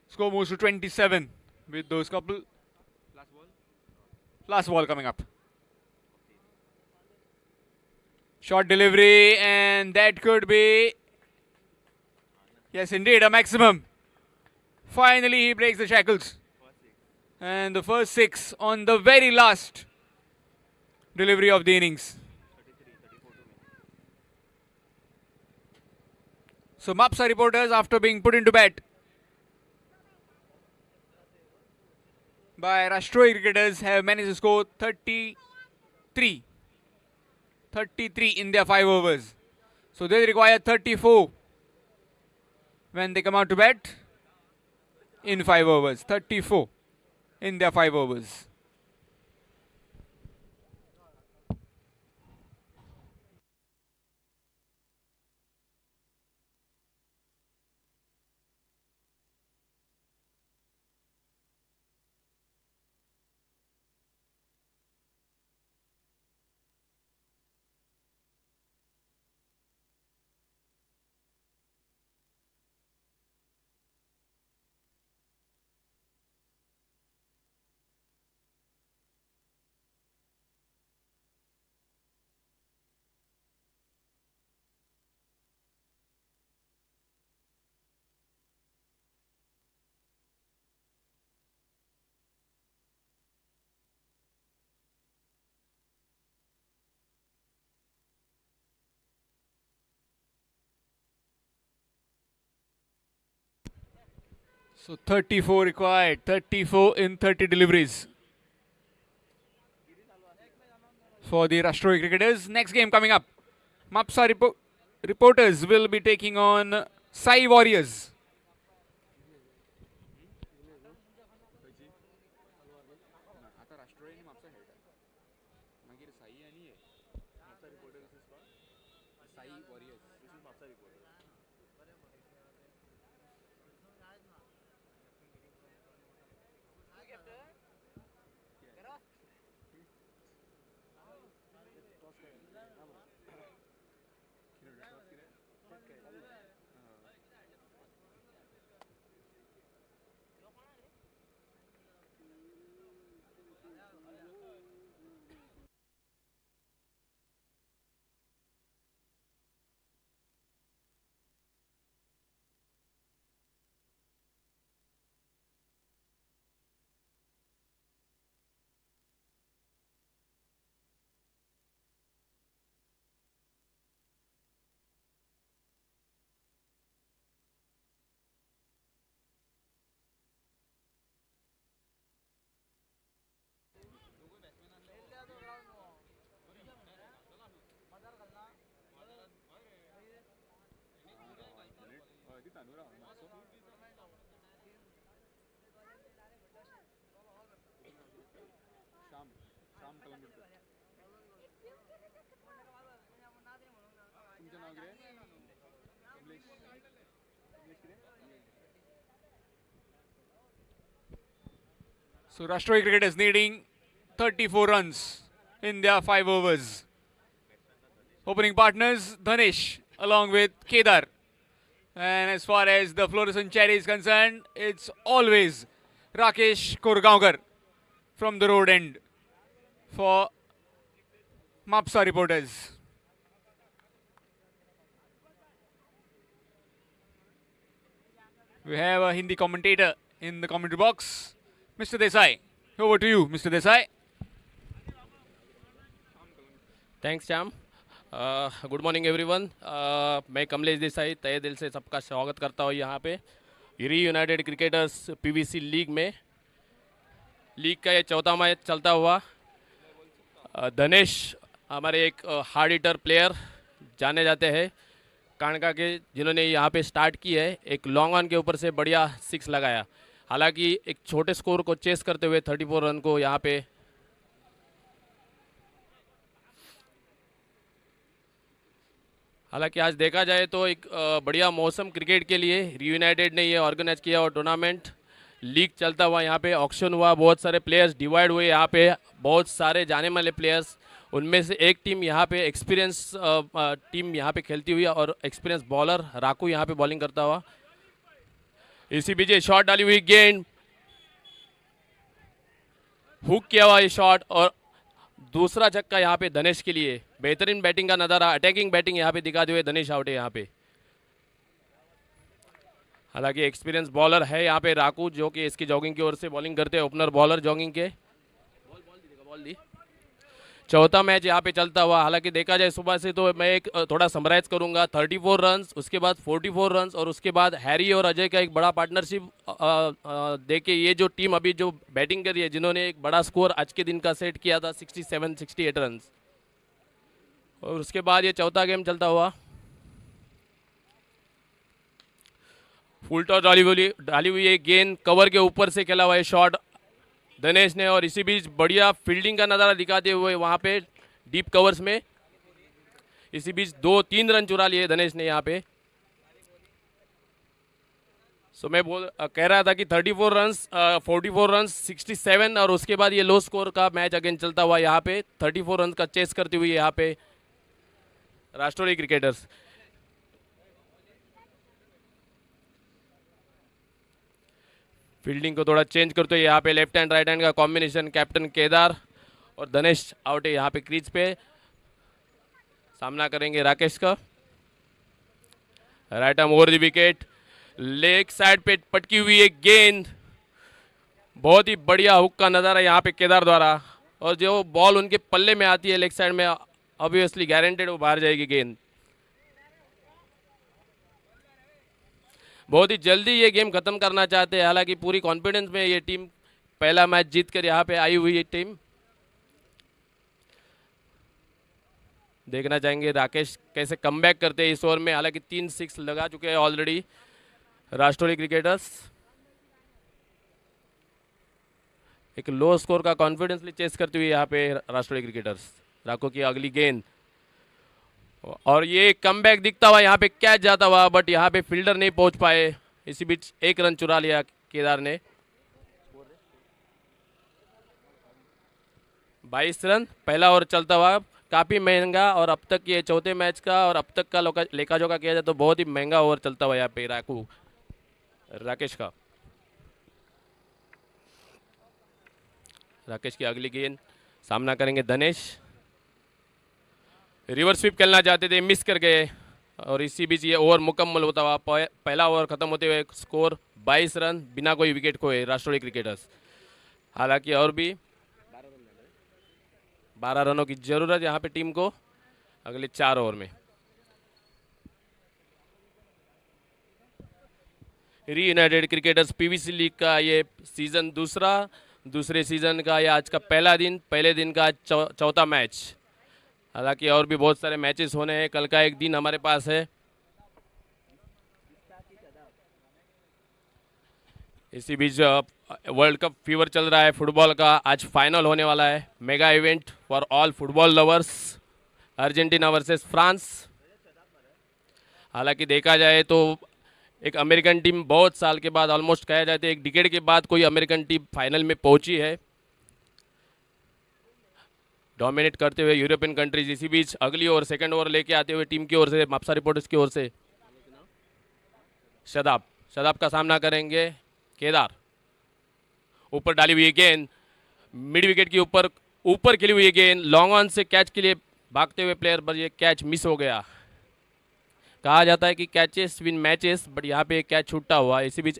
Speaker 5: Score moves to 27 with those couple. Last ball coming up. Short delivery, and that could be, yes indeed, a maximum. Finally he breaks the shackles. And the first 6 on the very last delivery of the innings. So Mapsa reporters, after being put into bat by Rashtroy cricketers, have managed to score 33 in their 5 overs. So they require 34 when they come out to bat in 5 overs. 34 in their 5 overs. So 34 required, 34 in 30 deliveries for the Rashtrohi cricketers. Next game coming up. Mapsa reporters will be taking on Sai Warriors. So Rashtrohi cricketers needing 34 runs in their 5 overs. Opening partners Dhanesh along with Kedar. And as far as the fluorescent cherry is concerned, it's always Rakesh Korgaonkar from the road end for Mapsa reporters. We have a Hindi commentator in the commentary box, Mr. Desai. Over to you, Mr. Desai.
Speaker 6: Thanks Shyam. Good morning everyone. मैं कमलेश देसाई तहे दिल से सबका स्वागत करता हूँ यहाँ पे रीयूनाइटेड क्रिकेटर्स पीवीसी लीग में. लीग का ये चौथा मैच चलता हुआ. धनेश हमारे एक हार्ड हिटर प्लेयर जाने जाते हैं कानका के, जिन्होंने यहाँ पे स्टार्ट की है. एक लॉन्ग ऑन के ऊपर से बढ़िया 6 लगाया. हालांकि एक छोटे स्कोर को चेस करते हुए 34 रन को यहाँ पे हालांकि आज देखा जाए तो एक बढ़िया मौसम क्रिकेट के लिए रीयूनाइटेड ने ये ऑर्गेनाइज किया और टूर्नामेंट लीग चलता हुआ यहाँ पे ऑक्शन हुआ. बहुत सारे प्लेयर्स डिवाइड हुए यहाँ पे, बहुत सारे जाने वाले प्लेयर्स. उनमें से एक टीम यहाँ पे एक्सपीरियंस टीम यहाँ पे खेलती हुई और एक्सपीरियंस बॉलर राकू यहाँ पे बॉलिंग करता हुआ. इसी बीच शॉट डाली हुई गेंद, हुक किया हुआ ये शॉट और दूसरा छक्का यहाँ पे धनेश के लिए. बेहतरीन बैटिंग का नज़ारा, अटैकिंग बैटिंग यहाँ पे दिखाते हुए धनेश आउट है यहाँ पे. हालांकि एक्सपीरियंस बॉलर है यहाँ पे राकू, जो कि इसकी जॉगिंग की ओर से बॉलिंग करते हैं. ओपनर बॉलर जॉगिंग के बॉल दी. चौथा मैच यहाँ पे चलता हुआ. हालांकि देखा जाए सुबह से तो मैं एक थोड़ा समराइज करूंगा. 34 रन्स, उसके बाद 44 रन्स और उसके बाद हैरी और अजय का एक बड़ा पार्टनरशिप देके ये जो टीम अभी जो बैटिंग कर रही है, जिन्होंने एक बड़ा स्कोर आज के दिन का सेट किया था 67-68 रन्स. और उसके बाद ये चौथा गेम चलता हुआ. फुल टॉस डाली हुई एक गेंद कवर के ऊपर से खेला हुआ है शॉट धनेश ने. और इसी बीच बढ़िया फील्डिंग का नज़ारा दिखाते हुए वहाँ पे डीप कवर्स में इसी बीच 2-3 रन चुरा लिए धनेश ने यहाँ पे. सो मैं कह रहा था कि 34 रन्स, 44 रन्स, 67 और उसके बाद ये लो स्कोर का मैच अगेन चलता हुआ यहाँ पे. 34 रन का चेस करते हुए यहाँ पे राष्ट्रीय क्रिकेटर्स. फील्डिंग को थोड़ा चेंज करते हुए यहाँ पे लेफ्ट हैंड राइट हैंड का कॉम्बिनेशन. कैप्टन केदार और धनेश आउट है यहाँ पे क्रीज पे. सामना करेंगे राकेश का. Right arm over the wicket. Leg side पे पटकी हुई एक गेंद, बहुत ही बढ़िया हुक का नज़ारा यहाँ पे केदार द्वारा. और जो बॉल उनके पल्ले में आती है लेग साइड में, ऑब्वियसली गारंटेड वो बाहर जाएगी गेंद. बहुत ही जल्दी ये गेम ख़त्म करना चाहते हैं, हालांकि पूरी कॉन्फिडेंस में ये टीम पहला मैच जीत कर यहाँ पे आई हुई है टीम। देखना चाहेंगे राकेश कैसे कमबैक करते हैं इस ओवर में, हालांकि 3 6 लगा चुके हैं ऑलरेडी राष्ट्रीय क्रिकेटर्स। एक लो स्कोर का कॉन्फिडेंसली चेस करते हुए यहाँ पे राष्ट्रीय क्रिकेटर्स। राको की अगली गेंद और ये कमबैक दिखता हुआ यहाँ पे कैच जाता हुआ, बट यहाँ पे फील्डर नहीं पहुंच पाए। इसी बीच 1 रन चुरा लिया केदार ने। 22 रन पहला ओवर चलता हुआ, काफ़ी महंगा, और अब तक ये चौथे मैच का और अब तक का लेखा जोखा किया जाए तो बहुत ही महंगा ओवर चलता हुआ यहाँ पे राकेश का। राकेश की अगली गेंद सामना करेंगे धनेश। रिवर्स स्वीप खेलना चाहते थे, मिस कर गए, और इसी बीच ये ओवर मुकम्मल होता हुआ पहला ओवर खत्म होते हुए स्कोर 22 रन बिना कोई विकेट खोए राष्ट्रीय क्रिकेटर्स। हालांकि और भी 12 रनों की जरूरत यहाँ पे टीम को अगले 4 ओवर में। रीयूनाइटेड क्रिकेटर्स पीवीसी लीग का ये सीज़न दूसरे सीज़न का ये आज का पहले दिन का चौथा मैच। हालांकि और भी बहुत सारे मैचेस होने हैं, कल का एक दिन हमारे पास है। इसी बीच वर्ल्ड कप फीवर चल रहा है फुटबॉल का। आज फाइनल होने वाला है, mega event for all football lovers, Argentina versus France. हालांकि देखा जाए तो एक अमेरिकन टीम बहुत साल के बाद, ऑलमोस्ट कहा जाए तो एक डिकेड के बाद कोई अमेरिकन टीम फाइनल में पहुंची है, डोमिनेट करते हुए यूरोपियन कंट्रीज। इसी बीच अगली ओवर सेकंड ओवर लेके आते हुए टीम की ओर से, मापसा रिपोर्टर्स की ओर से शदाब का सामना करेंगे केदार। ऊपर डाली हुई गेंद, मिड विकेट के ऊपर खेली हुई गेंद, लॉन्ग ऑन से कैच के लिए भागते हुए प्लेयर पर ये कैच मिस हो गया। कहा जाता है कि कैचेस विन मैचेस, बट यहाँ पे कैच छूटा हुआ। इसी बीच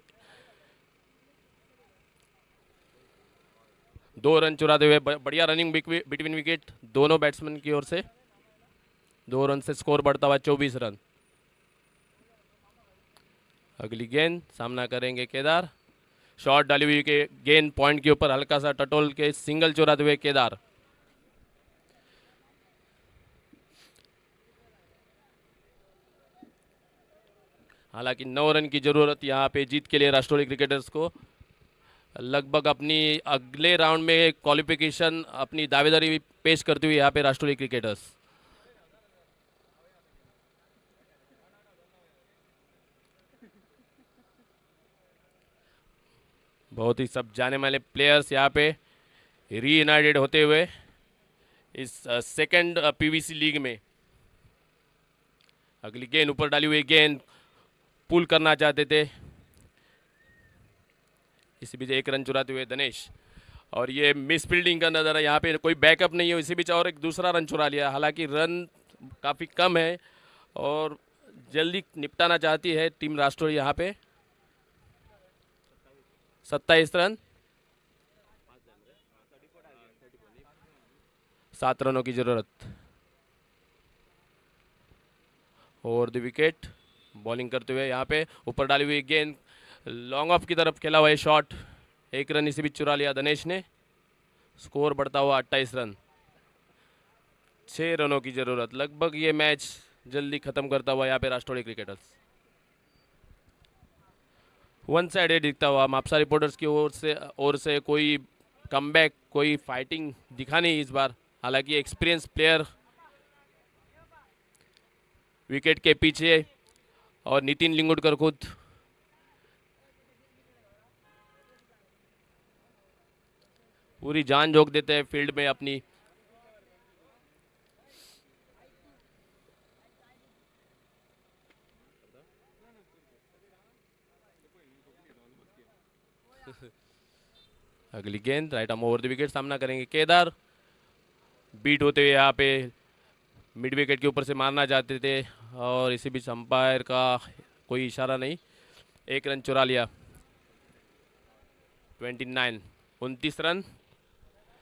Speaker 6: 2 रन चुराते हुए बढ़िया रनिंग बिटवीन विकेट दोनों बैट्समैन की ओर से। 2 रन से स्कोर बढ़ता हुआ 24 रन। अगली गेंद सामना करेंगे केदार। शॉट डाली हुई के गेंद पॉइंट के ऊपर हल्का सा टटोल के सिंगल चुराते हुए केदार। हालांकि 9 रन की जरूरत यहाँ पे जीत के लिए राष्ट्रीय क्रिकेटर्स को। लगभग अपनी अगले राउंड में क्वालिफिकेशन अपनी दावेदारी पेश करते हुए यहाँ पे राष्ट्रीय क्रिकेटर्स। बहुत ही सब जाने वाले प्लेयर्स यहाँ पे रीयूनाइटेड होते हुए इस सेकंड पीवीसी लीग में। अगली गेंद ऊपर डाली हुई गेंद पुल करना चाहते थे, इसी बीच 1 रन चुराते हुए दिनेश। और ये मिस फील्डिंग का नज़र है, यहाँ पे कोई बैकअप नहीं है, इसी बीच और एक दूसरा रन चुरा लिया। हालांकि रन काफ़ी कम है और जल्दी निपटाना चाहती है टीम राष्ट्रीय। यहाँ पे 27 रन, 7 रनों की जरूरत। ओवर द विकेट बॉलिंग करते हुए यहाँ पे ऊपर डाली हुई गेंद लॉन्ग ऑफ की तरफ खेला हुआ है शॉट। 1 रन इसी बीच चुरा लिया दिनेश ने। स्कोर बढ़ता हुआ 28 रन। 6 रनों की जरूरत। लगभग ये मैच जल्दी खत्म करता हुआ यहाँ पे राष्ट्रीय क्रिकेटर्स। वन साइडेड दिखता हुआ मापसा रिपोर्टर्स की ओर से कोई कमबैक, कोई फाइटिंग दिखा नहीं इस बार। हालांकि एक्सपीरियंस प्लेयर विकेट के पीछे और नितिन लिंगुटकर खुद पूरी जान झोंक देते हैं फील्ड में अपनी। अगली गेंद right arm over the wicket सामना करेंगे केदार। बीट होते हुए यहाँ पे मिड विकेट के ऊपर से मारना चाहते थे और इसी बीच अंपायर का कोई इशारा नहीं। 1 रन चुरा लिया। 29 रन।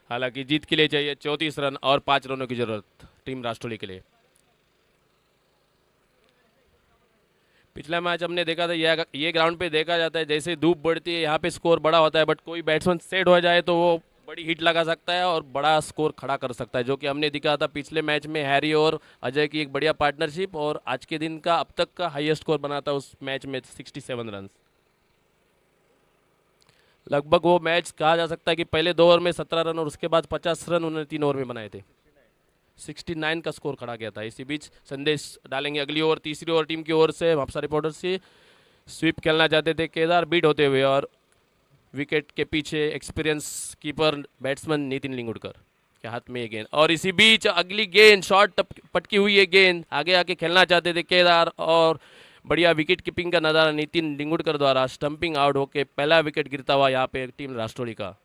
Speaker 6: हालांकि जीत के लिए चाहिए 34 रन और 5 रनों की जरूरत टीम राष्ट्रीय के लिए। पिछला मैच हमने देखा था, ये ग्राउंड पे देखा जाता है जैसे धूप बढ़ती है यहाँ पे स्कोर बड़ा होता है, बट कोई बैट्समैन सेट हो जाए तो वो बड़ी हिट लगा सकता है और बड़ा स्कोर खड़ा कर सकता है, जो कि हमने दिखा था पिछले मैच में हैरी और अजय की एक बढ़िया पार्टनरशिप, और आज के दिन का अब तक का हाईएस्ट स्कोर बना था उस मैच में 67 रन। लगभग वो मैच कहा जा सकता है कि पहले 2 ओवर में 17 रन और उसके बाद 50 रन उन्होंने 3 ओवर में बनाए थे। 69 का स्कोर खड़ा किया था। इसी बीच संदेश डालेंगे अगली ओवर, तीसरी ओवर टीम की ओर से वापसा रिपोर्टर से। स्वीप खेलना चाहते थे केदार बीट होते हुए, और विकेट के पीछे एक्सपीरियंस कीपर बैट्समैन नितिन लिंगुड़कर के हाथ में ये गेंद, और इसी बीच अगली गेंद शॉर्ट पटकी हुई है गेंद, आगे आके खेलना चाहते थे केदार, और बढ़िया विकेट कीपिंग का नज़ारा नितिन लिंगुड़कर द्वारा स्टंपिंग आउट होके पहला विकेट गिरता हुआ यहाँ पे टीम राष्ट्रोली का।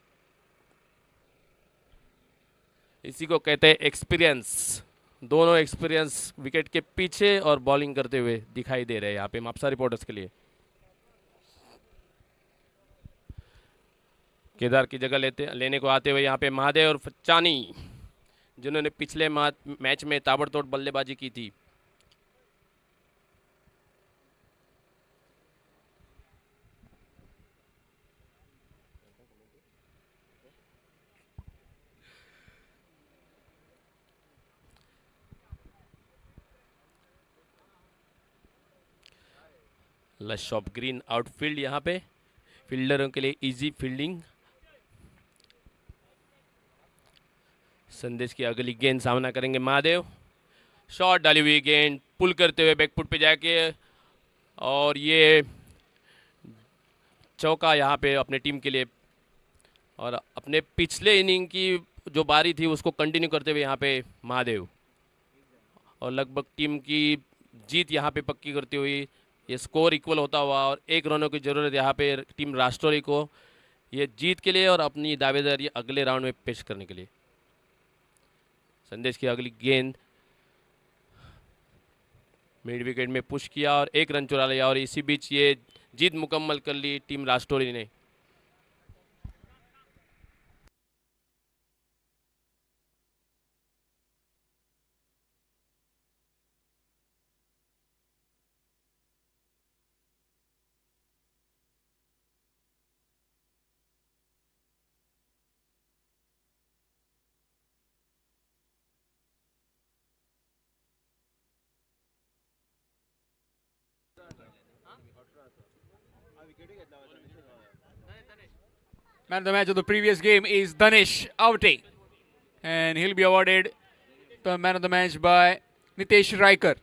Speaker 6: इसी को कहते हैं एक्सपीरियंस। दोनों एक्सपीरियंस विकेट के पीछे और बॉलिंग करते हुए दिखाई दे रहे हैं यहाँ पे मापसा रिपोर्टर्स के लिए। केदार की जगह लेने को आते हुए यहाँ पे महादेव और फच्चानी, जिन्होंने पिछले मैच में ताबड़तोड़ बल्लेबाजी की थी। लश ऑफ ग्रीन आउटफील्ड यहाँ पे फील्डरों के लिए इजी फील्डिंग। संदेश की अगली गेंद सामना करेंगे महादेव। शॉट डाली हुई गेंद पुल करते हुए बैकफुट पे जाके, और ये चौका यहाँ पे अपने टीम के लिए, और अपने पिछले इनिंग की जो बारी थी उसको कंटिन्यू करते हुए यहाँ पे महादेव, और लगभग टीम की जीत यहाँ पे पक्की करती हुई ये स्कोर इक्वल होता हुआ, और 1 रनों की ज़रूरत यहाँ पे टीम राष्ट्रोली को ये जीत के लिए और अपनी दावेदारी अगले राउंड में पेश करने के लिए। संदेश की अगली गेंद मिड विकेट में पुश किया और 1 रन चुरा लिया, और इसी बीच ये जीत मुकम्मल कर ली टीम राष्ट्रोली ने।
Speaker 5: Man of the match of the previous game is Danish Avte, and he'll be awarded the man of the match by Nitesh Riker.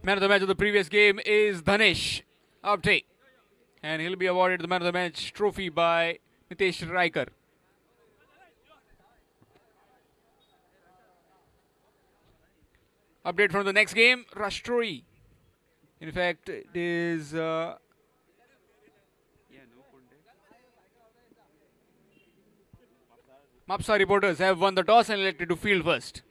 Speaker 5: Man of the match of the previous game is Danish Avte, and he'll be awarded the man of the match trophy by Nitesh Riker. Update from the next game, Rashtroi. In fact, it is Mapsa reporters have won the toss and elected to field first.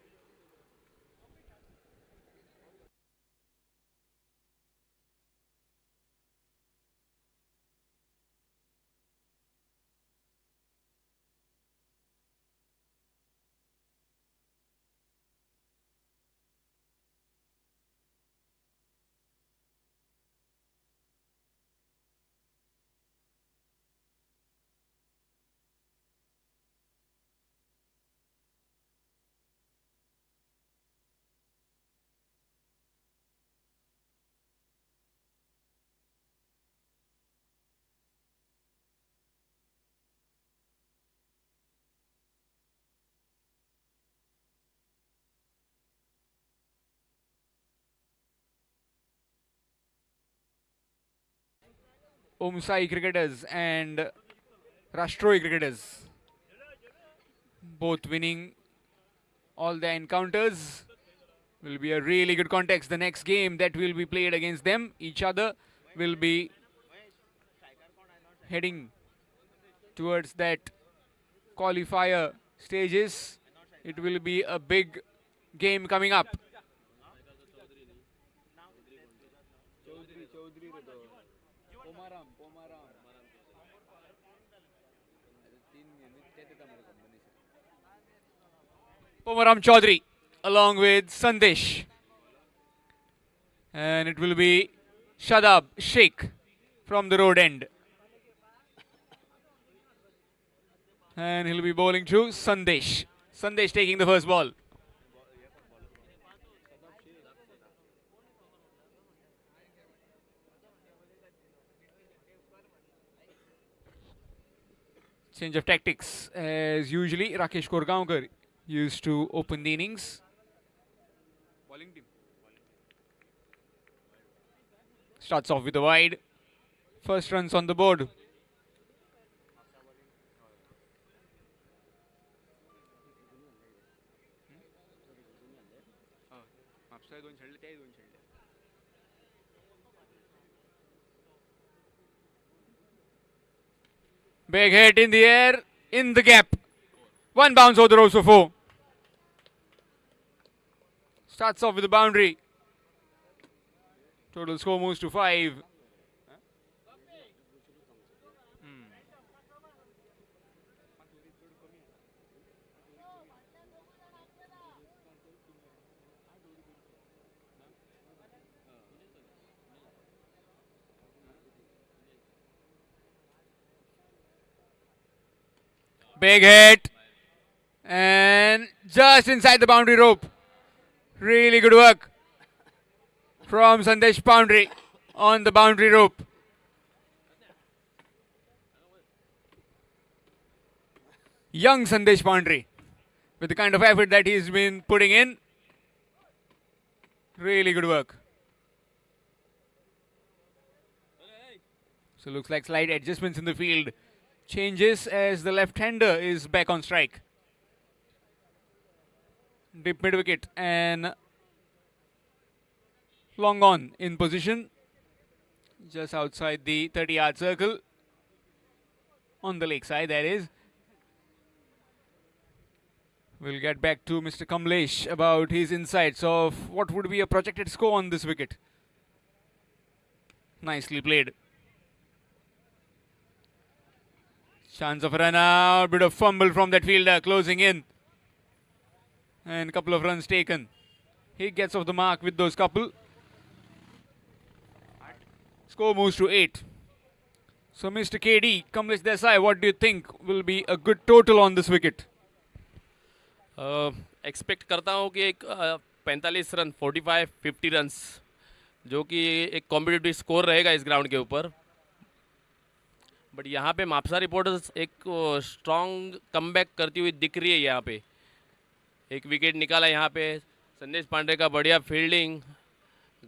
Speaker 5: Om Sai cricketers and Rashtroy cricketers. Both winning all their encounters. Will be a really good context. The next game that will be played against them, each other, will be heading towards that qualifier stages. It will be a big game coming up. Pomaram Chaudhary along with Sandesh. And it will be Shadab Sheikh from the road end. And he'll be bowling to Sandesh. Sandesh taking the first ball. Change of tactics. As usually, Rakesh Korgaonkar used to open the innings. Bowling team. Starts off with a wide. First runs on the board. Big hit in the air, in the gap. One bounce over the rows of 4. Starts off with a boundary. Total score moves to 5. Big hit. And just inside the boundary rope. Really good work from Sandesh Boundary on the boundary rope. Young Sandesh Boundary, with the kind of effort that he's been putting in. Really good work. So looks like slight adjustments in the field. Changes as the left-hander is back on strike. Deep mid-wicket and long on in position. Just outside the 30-yard circle. On the leg side, that is. We'll get back to Mr. Kamlesh about his insights of what would be a projected score on this wicket. Nicely played. Chance of a run out, bit of fumble from that fielder, closing in. And a couple of runs taken. He gets off the mark with those couple. Score moves to 8. So Mr. KD, Kamlesh Desai, what do you think will be a good total on this wicket?
Speaker 6: Expect करता हूँ कि एक 45 run 45-50 runs जो कि एक competitive score रहेगा इस ground के ऊपर. बट यहाँ पे मापसा रिपोर्टर्स एक स्ट्रॉन्ग कमबैक करती हुई दिख रही है. यहाँ पे एक विकेट निकाला. यहाँ पे संदेश पांडे का बढ़िया फील्डिंग,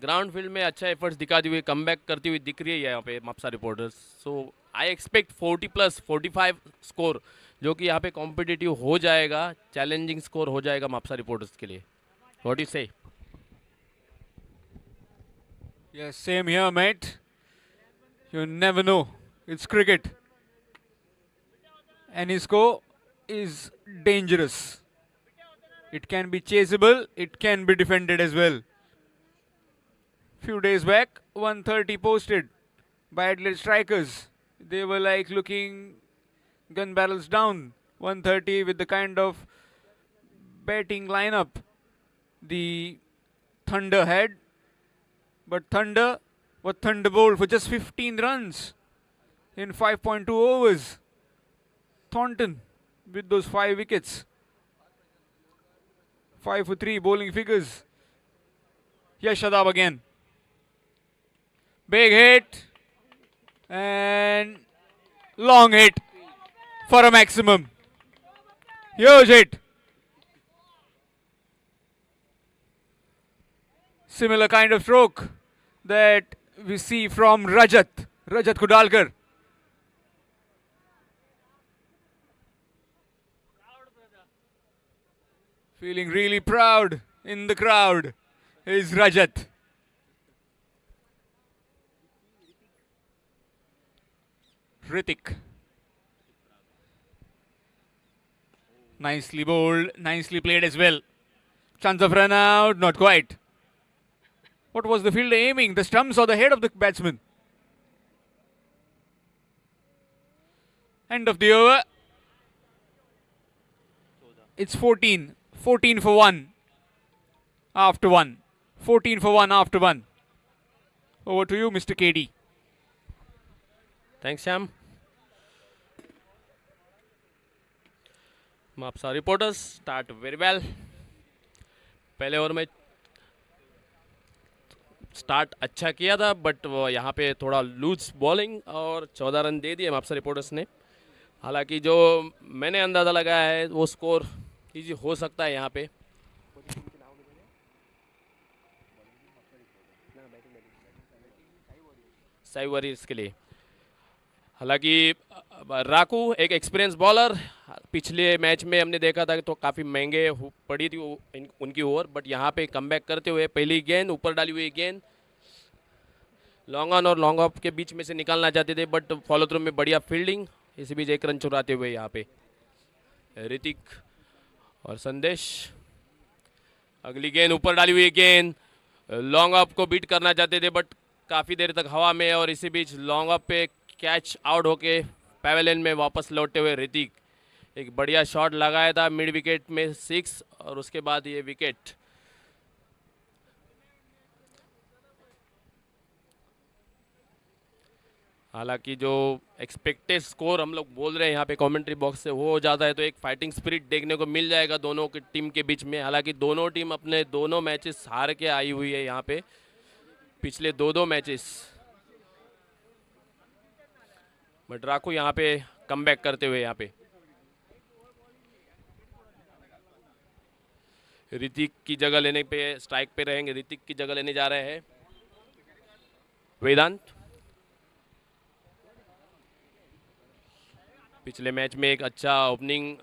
Speaker 6: ग्राउंड फील्ड में अच्छा एफर्ट्स दिखाती हुई कमबैक करती हुई दिख रही है यहाँ पे Mapusa reporters. So I expect 40+ 45 score जो कि यहाँ पे कॉम्पिटिटिव हो जाएगा, चैलेंजिंग स्कोर हो जाएगा मापसा रिपोर्टर्स के लिए. व्हाट यू से?
Speaker 5: Yes, same here, mate. You never know. It's cricket. Any score is dangerous. It can be chaseable, it can be defended as well. Few days back, 130 posted by Adelaide strikers. They were like looking gun barrels down. 130 with the kind of batting lineup the Thunder had. But Thunder were thunderbolt for just 15 runs in 5.2 overs. Thornton with those 5 wickets. 5 for 3 bowling figures. Yes, Shadab again. Big hit. And long hit for a maximum. Huge hit. Similar kind of stroke that we see from Rajat
Speaker 1: Rajat Kudalkar. Feeling really proud in the crowd is Rajat. Ritik. Nicely bowled, nicely played as well. Chance of run out, not quite. What was the fielder aiming? The stumps or the head of the batsman? End of the over. It's 14. 14 for 1 after 1. 14 for 1 after 1. Over to you, Mr. KD.
Speaker 6: Thanks, Sham. Mapusa reporters start very well. पहले over में start अच्छा किया था, but वो यहाँ पे थोड़ा loose bowling और 14 रन दे दिए मापसा रिपोर्टर्स ने. हालांकि जो मैंने अंदाज़ा लगाया है वो स्कोर इजी हो सकता है यहाँ पे. साई वॉरियर्स के लिए. हालांकि राकू एक एक्सपीरियंस बॉलर, पिछले मैच में हमने देखा था कि तो काफ़ी महंगे पड़ी थी उनकी ओवर, बट यहाँ पे कमबैक करते हुए पहली गेंद ऊपर डाली हुई गेंद लॉन्ग ऑन और लॉन्ग ऑफ के बीच में से निकालना चाहते थे, बट फॉलो थ्रू में बढ़िया फील्डिंग, इसी बीच एक रन चुराते हुए यहाँ पे ऋतिक और संदेश. अगली गेंद ऊपर डाली हुई गेंद लॉन्ग ऑफ को बीट करना चाहते थे, बट काफ़ी देर तक हवा में, और इसी बीच लॉन्ग ऑफ पे कैच आउट होके पैवेलियन में वापस लौटते हुए ऋतिक एक बढ़िया शॉट लगाया था मिड विकेट में 6, और उसके बाद ये विकेट. हालांकि जो एक्सपेक्टेड स्कोर हम लोग बोल रहे हैं यहाँ पे कमेंट्री बॉक्स से वो हो जाता है तो एक फाइटिंग स्पिरिट देखने को मिल जाएगा दोनों की टीम के बीच में. हालांकि दोनों टीम अपने दोनों मैचेस हार के आई हुई है यहाँ पे, पिछले दो मैचेस, बट राकू यहाँ पे कमबैक करते हुए यहाँ पे ऋतिक की जगह लेने पे स्ट्राइक पे रहेंगे. ऋतिक की जगह लेने जा रहे हैं वेदांत. पिछले मैच में एक अच्छा ओपनिंग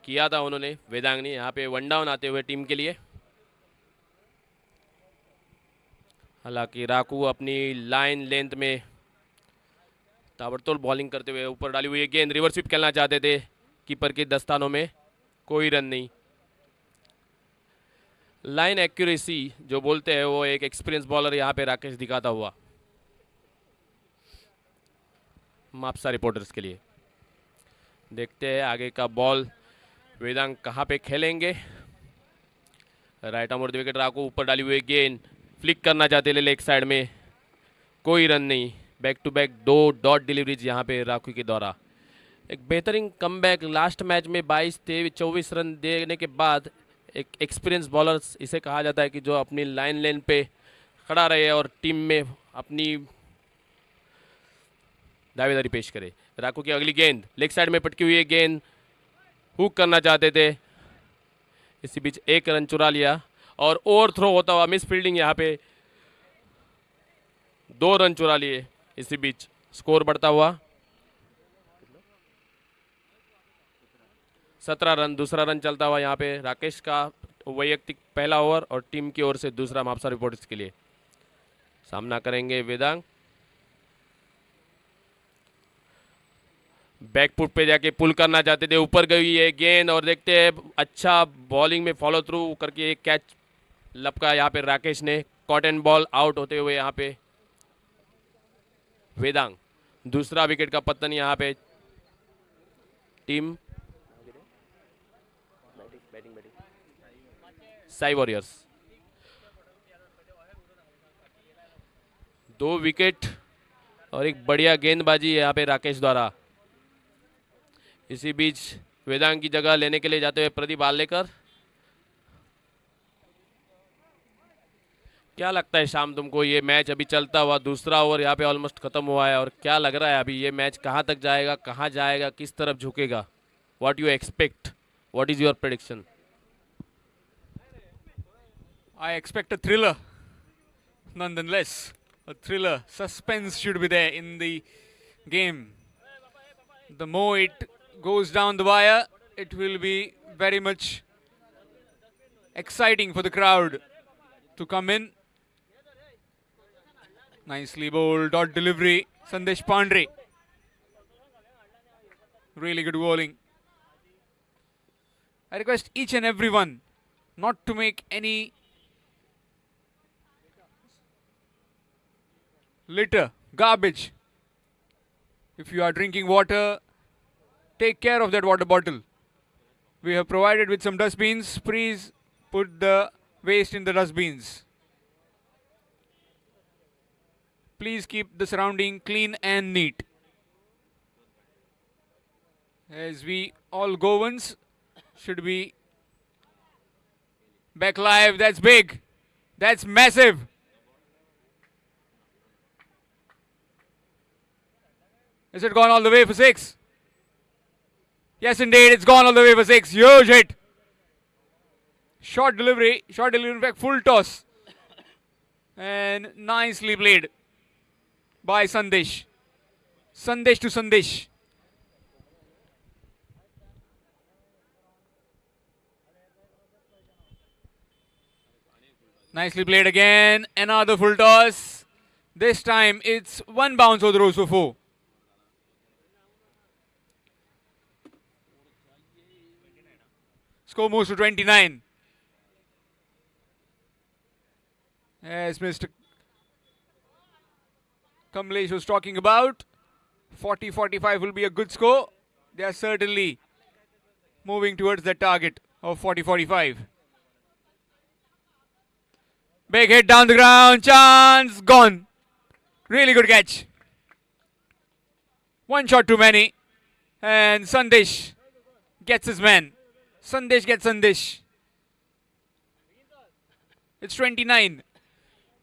Speaker 6: किया था उन्होंने वेदांग ने. यहाँ पे वन डाउन आते हुए टीम के लिए. हालांकि राकू अपनी लाइन लेंथ में ताबड़तोड़ बॉलिंग करते हुए ऊपर डाली हुई गेंद रिवर्स स्वीप खेलना चाहते थे, कीपर के दस्तानों में कोई रन नहीं. लाइन एक्यूरेसी जो बोलते हैं वो एक एक्सपीरियंस बॉलर यहाँ पे राकेश दिखाता हुआ मापसा रिपोर्टर्स के लिए. देखते हैं आगे का बॉल वेदांग कहाँ पे खेलेंगे. राइट आर्म विकेट राकू ऊपर डाली हुई गेंद फ्लिक करना चाहते ले लेग साइड में, कोई रन नहीं. Back to back 2 dot deliveries यहाँ पे राकू के द्वारा. एक बेहतरीन कमबैक लास्ट मैच में 22-23-24 रन देने के बाद एक एक्सपीरियंस बॉलर इसे कहा जाता है कि जो अपनी लाइन लेन पे खड़ा रहे और टीम में अपनी दावेदारी पेश करे. राकू की अगली गेंद लेग साइड में पटकी हुई है गेंद, हुक करना चाहते थे, इसी बीच एक रन चुरा लिया और ओवर थ्रो होता हुआ मिस फील्डिंग यहाँ पे 2 रन चुरा लिए. इसी बीच स्कोर बढ़ता हुआ 17 रन. दूसरा रन चलता हुआ यहाँ पे राकेश का वैयक्तिक पहला ओवर और टीम की ओर से दूसरा मापसा रिपोर्टर्स के लिए. सामना करेंगे वेदांग. बैकफुट पे जाके पुल करना चाहते थे, ऊपर गई है गेंद और देखते हैं अच्छा बॉलिंग में फॉलो थ्रू करके एक कैच लपका यहाँ पे राकेश ने. कॉटन बॉल आउट होते हुए यहाँ पे वेदांग. दूसरा विकेट का पतन यहाँ पे टीम साई वॉरियर्स. 2 विकेट और एक बढ़िया गेंदबाजी यहाँ पे राकेश द्वारा. इसी बीच वेदांग की जगह लेने के लिए जाते हुए प्रदीप आलेकर. क्या लगता है शाम तुमको ये मैच अभी चलता हुआ दूसरा ओवर यहाँ पे ऑलमोस्ट खत्म हुआ है और क्या लग रहा है अभी ये मैच कहाँ तक जाएगा, कहाँ जाएगा, किस तरफ झुकेगा? What you expect, what is your prediction?
Speaker 1: I expect a thriller, nonetheless.
Speaker 5: A thriller, suspense should be there in the game. The more it goes down the wire, it will be very much exciting for the crowd to come in. Nicely bowled, dot delivery, Sandesh Pandre. Really good bowling. I request each and everyone not to make any litter, garbage. If you are drinking water, take care of that water bottle. We have provided with some dustbins. Please put the waste in the dustbins. Please keep the surrounding clean and neat. As we all Goans should be back live. That's big. That's massive. Is it gone all the way for 6? Yes, indeed, it's gone all the way for 6. Huge hit. Short delivery, in fact, full toss. And nicely played by Sandesh. Sandesh to Sandesh. Nicely played again. Another full toss. This time it's one bounce over the rows for 4. Score moves to 29. As Mr. Kamlesh was talking about, 40-45 will be a good score. They are certainly moving towards the target of 40-45. Big hit down the ground. Chance gone. Really good catch. One shot too many. And Sandesh gets his man. Sandesh gets Sandesh. It's 29.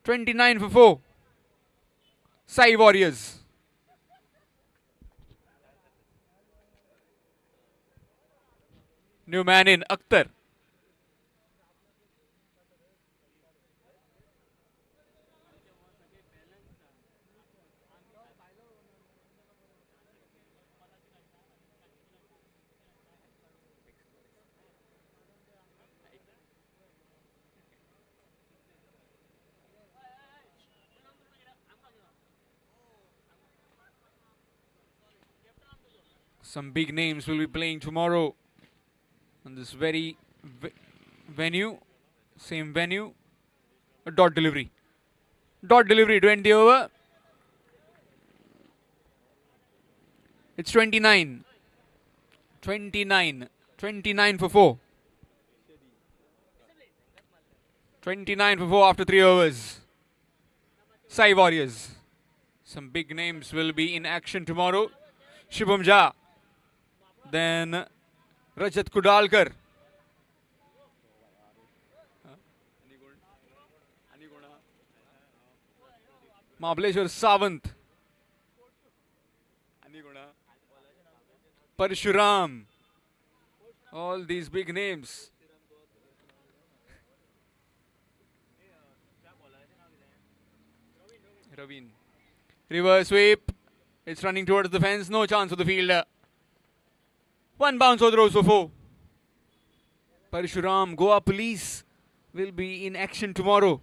Speaker 5: 29 for 4. Sai Warriors. New man in, Akhtar. Some big names will be playing tomorrow on this very venue, same venue. A dot delivery. Dot delivery, 20 over. It's 29. 29. 29 for 4. 29 for 4 after 3 overs. Sai Warriors. Some big names will be in action tomorrow. Shubham Jha. Then Rajat Kudalkar. Mahabaleshwar Sawant. Parshuram. All these big names. Raveen. Reverse sweep. It's running towards the fence. No chance for the fielder. One bounce over the rows for 4. Parshuram, Goa Police will be in action tomorrow.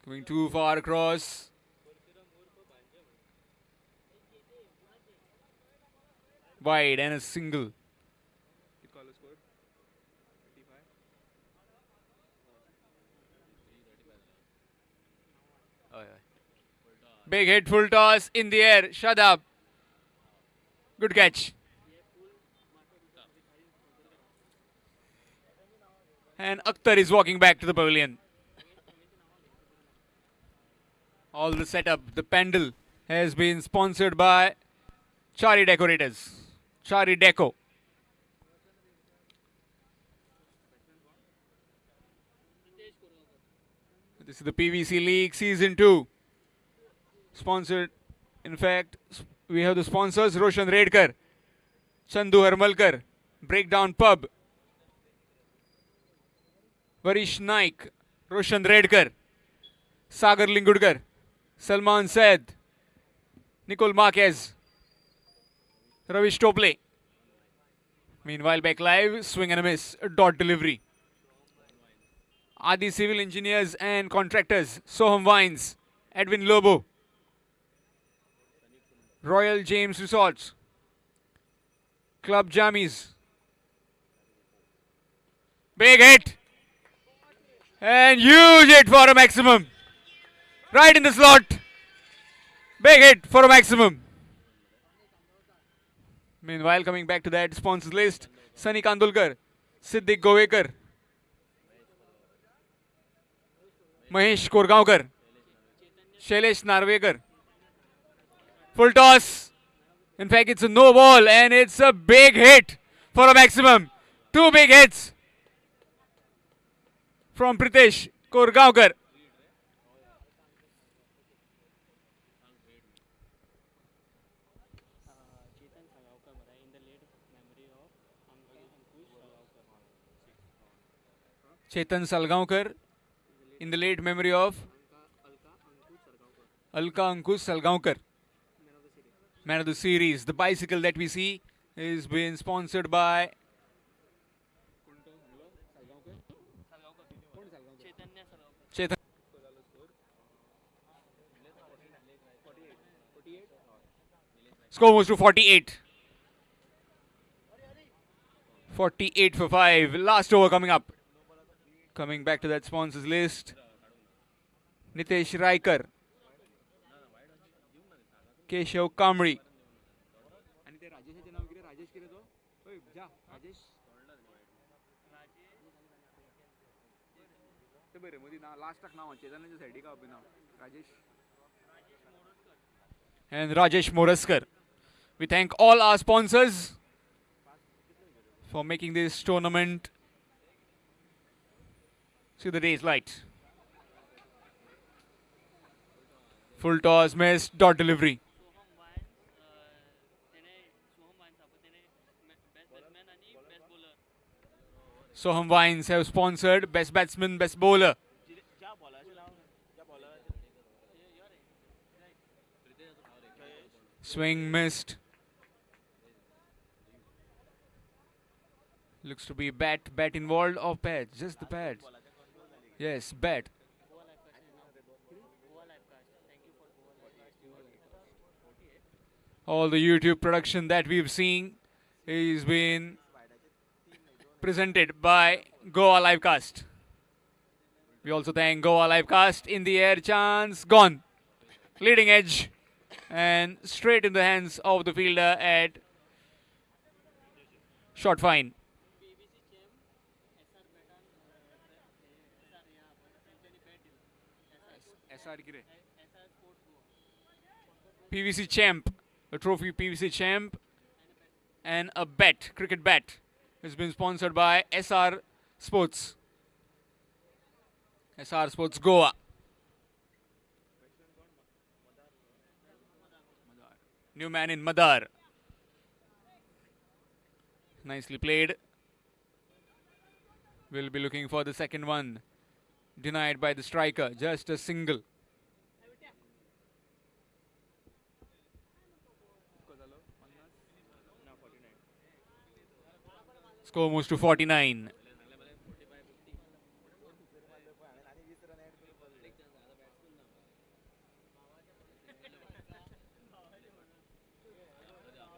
Speaker 5: Coming too far across. Wide and a single. Big hit, full toss in the air. Shut up. Good catch. And Akhtar is walking back to the pavilion. All the setup, the pandal has been sponsored by Chari Decorators. Chari Deco. This is the PVC League Season 2. Sponsored, in fact, we have the sponsors Roshan Redkar, Chandu Harmalkar, Breakdown Pub, Varish Naik, Roshan Redkar, Sagar Lingudkar, Salman Said, Nicole Marquez, Ravish Tople. Meanwhile, back live, swing and a miss, dot delivery. Adi Civil Engineers and Contractors, Soham Wines, Edwin Lobo, Royal James Resorts, Club Jammies. Big hit. And huge hit for a maximum. Right in the slot. Big hit for a maximum. Meanwhile, coming back to that sponsors list, Sunny Kandulkar, Siddiq Govekar, Mahesh Korgaonkar, Shailesh Narvekar. Full toss. In fact, it's a no ball and it's a big hit for a maximum. Two big hits from Pritesh Korgaonkar. Chetan Salgaonkar in the late memory of Alka Ankush Salgaonkar. Man of the series. The bicycle that we see is being sponsored by Chetan. Score moves to 48. 48 for 5. Last over coming up. Coming back to that sponsors list. Nitesh Raikar, Keshav Kamri. And Rajesh Moraskar. We thank all our sponsors for making this tournament see the day's light. Full toss missed, dot delivery. Soham Wines have sponsored best batsman, best bowler. Swing missed. Looks to be bat involved or pad, just the pad. Yes, bat. All the YouTube production that we've seen is being presented by Goa Livecast. We also thank Goa Livecast. In the air, chance gone. Leading edge and straight in the hands of the fielder at short fine. PVC champ, a trophy PVC champ, and a bat, cricket bat, has been sponsored by SR Sports. SR Sports Goa. New man in Madar. Nicely played. We'll be looking for the second one. Denied by the striker, just a single. Score moves to 49.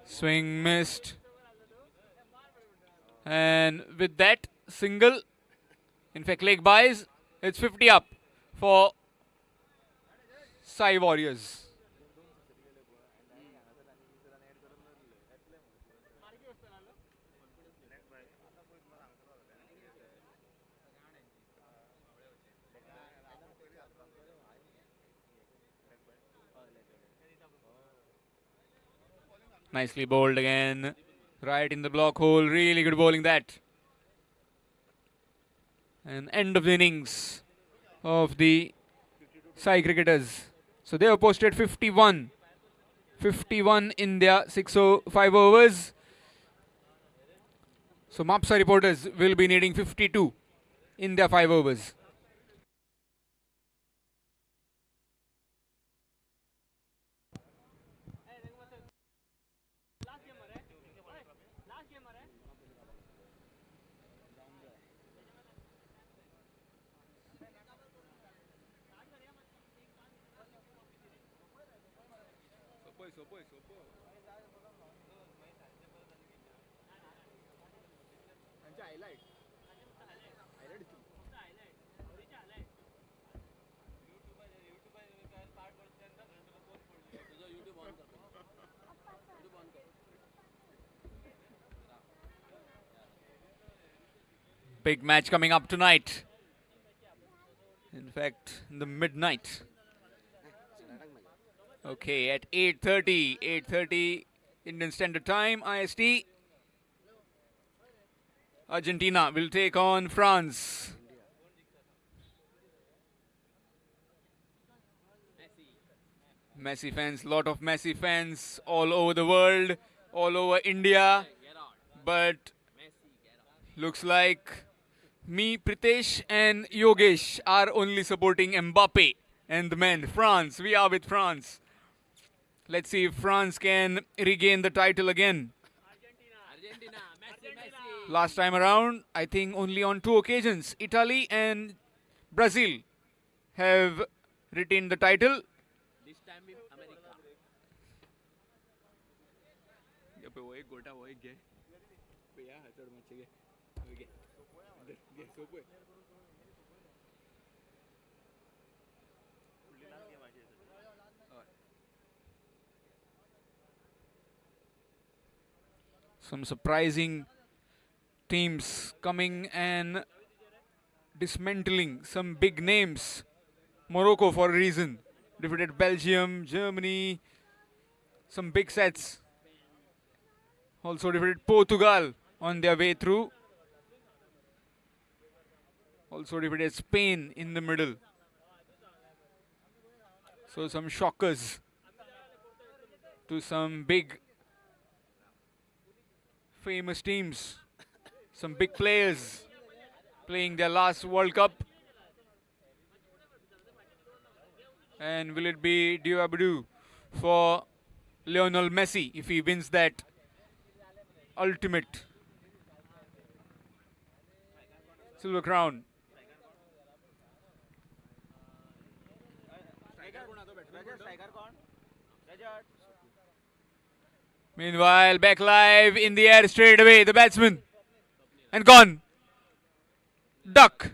Speaker 5: Swing missed. And with that single, in fact leg buys, it's 50 up for Sai Warriors. Nicely bowled again. Right in the block hole. Really good bowling that. And end of the innings of the Sai cricketers. So they have posted 51. 51 in their 5 overs. So Mapsa reporters will be needing 52 in their 5 overs. Big match coming up tonight. In fact, in the midnight. Okay, at 8:30 Indian Standard Time, IST. Argentina will take on France. Messi fans, lot of Messi fans all over the world, all over India. But looks like me, Pritesh and Yogesh are only supporting Mbappe and the men. France, we are with France. Let's see if France can regain the title again. Last time around, I think only on 2 occasions, Italy and Brazil have retained the title.
Speaker 6: This time in America.
Speaker 5: Some surprising teams coming and dismantling some big names. Morocco for a reason. Defeated Belgium, Germany, some big sets. Also defeated Portugal on their way through. Also defeated Spain in the middle. So some shockers to some big famous teams. Some big players playing their last World Cup. And will it be Diabadu for Lionel Messi if he wins that ultimate silver crown? Meanwhile, back live in the air straight away, the batsman. And gone. Duck.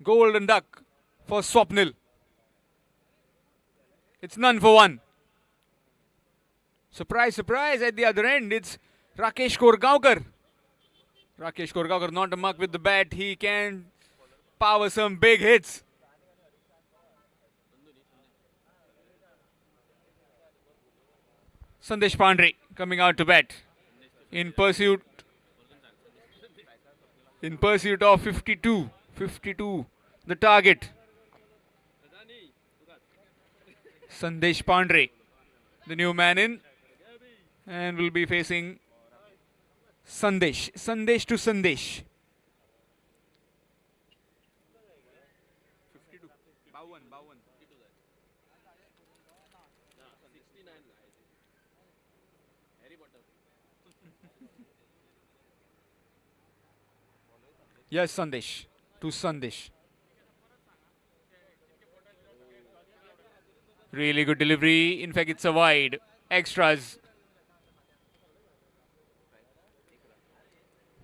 Speaker 5: Golden duck for Swapnil. It's none for one. Surprise, surprise, at the other end, it's Rakesh Korgaonkar. Rakesh Korgaonkar not a muck with the bat. He can power some big hits. Sandesh Pandre coming out to bat in pursuit of 52. 52, the target. Sandesh Pandre, the new man in, and will be facing Sandesh. Sandesh to Sandesh. 52. Bawan. Yes, Sandesh. To Sandesh. Really good delivery. In fact, it's a wide. Extras.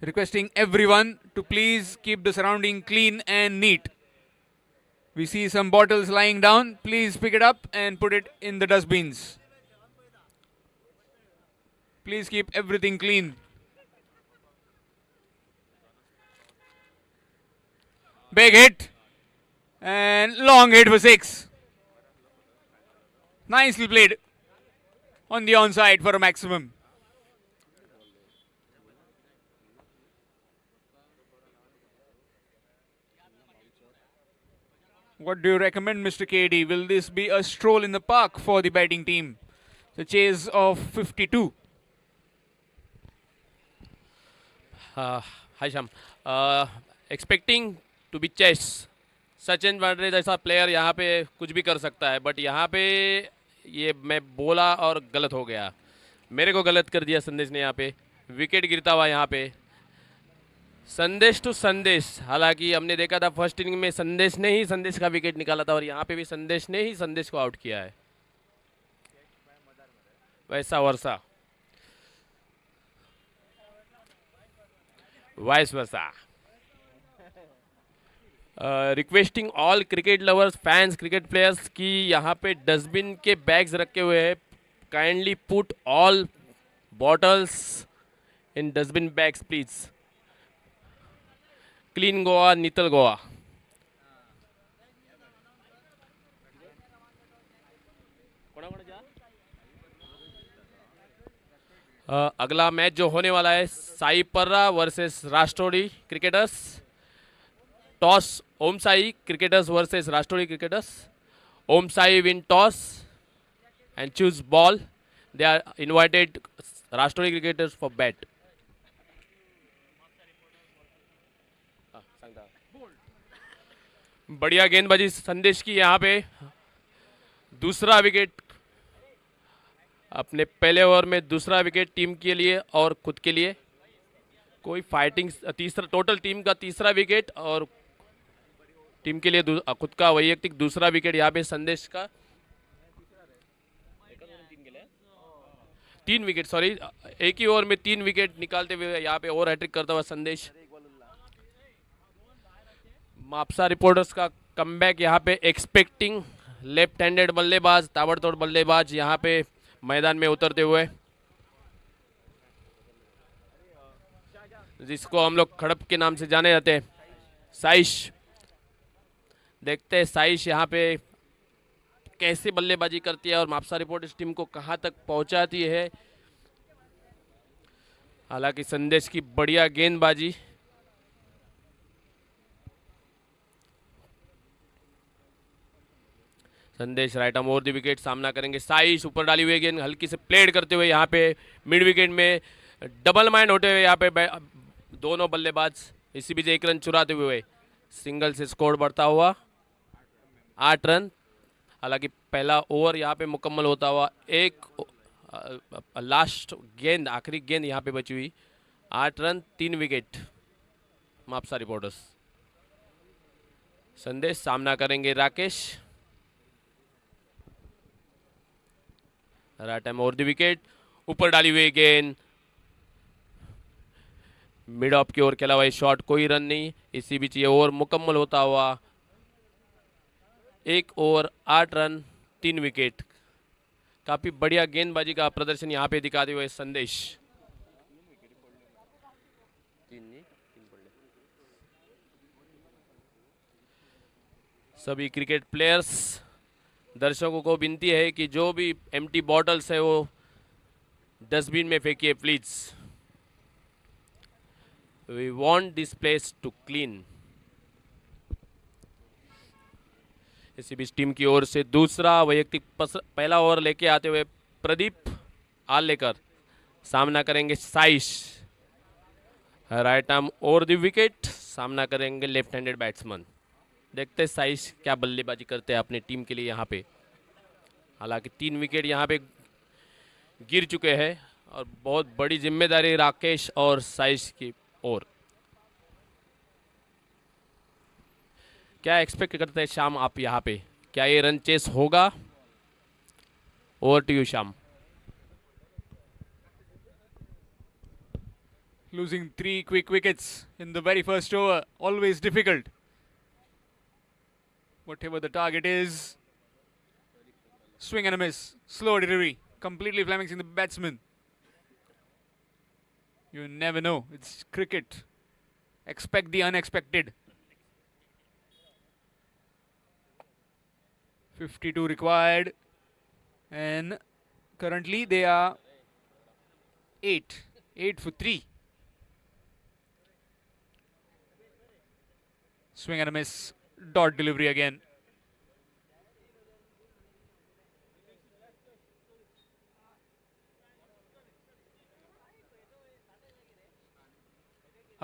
Speaker 5: Requesting everyone to please keep the surrounding clean and neat. We see some bottles lying down. Please pick it up and put it in the dustbins. Please keep everything clean. Big hit. And long hit for 6. Nicely played. On the onside for a maximum. What do you recommend, Mr. KD? Will this be a stroll in the park for the batting team? The chase of 52.
Speaker 6: Hi Sham. Expecting to be chess. Sachin वांड्रे जैसा player यहाँ पे कुछ भी कर सकता है, but यहाँ पे ये मैं बोला और गलत हो गया, मेरे को गलत कर दिया संदेश ने। यहाँ पे विकेट गिरता हुआ यहाँ पे संदेश टू संदेश। हालांकि हमने देखा था फर्स्ट इनिंग में संदेश ने ही संदेश का विकेट निकाला था और यहाँ पे भी संदेश ने ही संदेश को आउट किया है, वैसा वर्षा vice versa. Requesting all cricket lovers, fans, cricket players की यहाँ पे डस्टबिन के बैग्स रखे हुए हैं। Kindly put all bottles in dustbin bags please. Clean Goa, नितल गोवा। अगला मैच जो होने वाला है Sai Parra versus Rashtrodi cricketers. Toss Om Sai cricketers versus Rashtrodi cricketers. Om Sai win toss and choose ball. They are invited Rashtrodi cricketers for bat. बढ़िया गेंदबाजी संदेश की यहाँ पे। दूसरा विकेट अपने पहले ओवर में, दूसरा विकेट टीम के लिए और खुद के लिए। कोई फाइटिंग, तीसरा टोटल टीम का तीसरा विकेट और टीम के लिए खुद का वैयक्तिक दूसरा विकेट यहाँ पे संदेश का। 3 विकेट, सॉरी, एक ही ओवर में 3 विकेट निकालते हुए यहाँ पे ओवर हैट्रिक करता हुआ संदेश। मापसा रिपोर्टर्स का कमबैक यहाँ पे एक्सपेक्टिंग। लेफ्ट हैंडेड बल्लेबाज, ताबड़तोड़ बल्लेबाज यहाँ पे मैदान में उतरते हुए, जिसको हम लोग खड़प के नाम से जाने जाते हैं, साइश। देखते हैं साइश यहाँ पे कैसे बल्लेबाजी करती है और मापसा रिपोर्टर्स टीम को कहां तक पहुंचाती है। हालांकि संदेश की बढ़िया गेंदबाजी। संदेश right arm over the wicket सामना करेंगे। साइश ऊपर डाली हुई गेंद हल्की से प्लेड करते हुए यहाँ पे मिड विकेट में डबल माइंड होते हुए यहाँ पे दोनों बल्लेबाज इसी बीच 1 रन चुराते हुए सिंगल से स्कोर बढ़ता हुआ 8 रन। हालांकि पहला ओवर यहाँ पे मुकम्मल होता हुआ, एक लास्ट गेंद, आखिरी गेंद यहाँ पे बची हुई। 8 रन 3 विकेट। मापसा रिपोर्टर्स। संदेश सामना करेंगे Rakesh. Right time over the wicket, ऊपर डाली हुई गेंद मिड ऑफ की ओर खेला हुआ शॉट, कोई रन नहीं। इसी बीच ये ओवर मुकम्मल होता हुआ 1 ओवर 8 रन 3 विकेट। काफी बढ़िया गेंदबाजी का प्रदर्शन यहाँ पे दिखाते हुए संदेश। सभी क्रिकेट प्लेयर्स, दर्शकों को विनती है कि जो भी एम्प्टी बॉटल्स है वो डस्टबिन में फेंकिए please. We want this place to clean. इसी बीच टीम की ओर से दूसरा वैयक्तिक पहला ओवर लेके आते हुए प्रदीप आलेकर सामना करेंगे Saish. Right arm over the wicket सामना करेंगे लेफ्ट हैंडेड बैट्समैन। देखते हैं साइश क्या बल्लेबाजी करते हैं अपने टीम के लिए यहाँ पे। हालांकि 3 विकेट यहाँ पे गिर चुके हैं और बहुत बड़ी जिम्मेदारी राकेश और साइश की ओर। क्या एक्सपेक्ट करते हैं शाम आप यहाँ पे? क्या ये रन चेस होगा? ओवर टू यू शाम।
Speaker 5: Losing 3 quick wickets in the very first over, always difficult. Whatever the target is, swing and a miss, slow delivery, completely flummoxing the batsman. You never know, it's cricket. Expect the unexpected. 52 required, and currently they are 8 for 3. Swing and a miss, dot delivery again.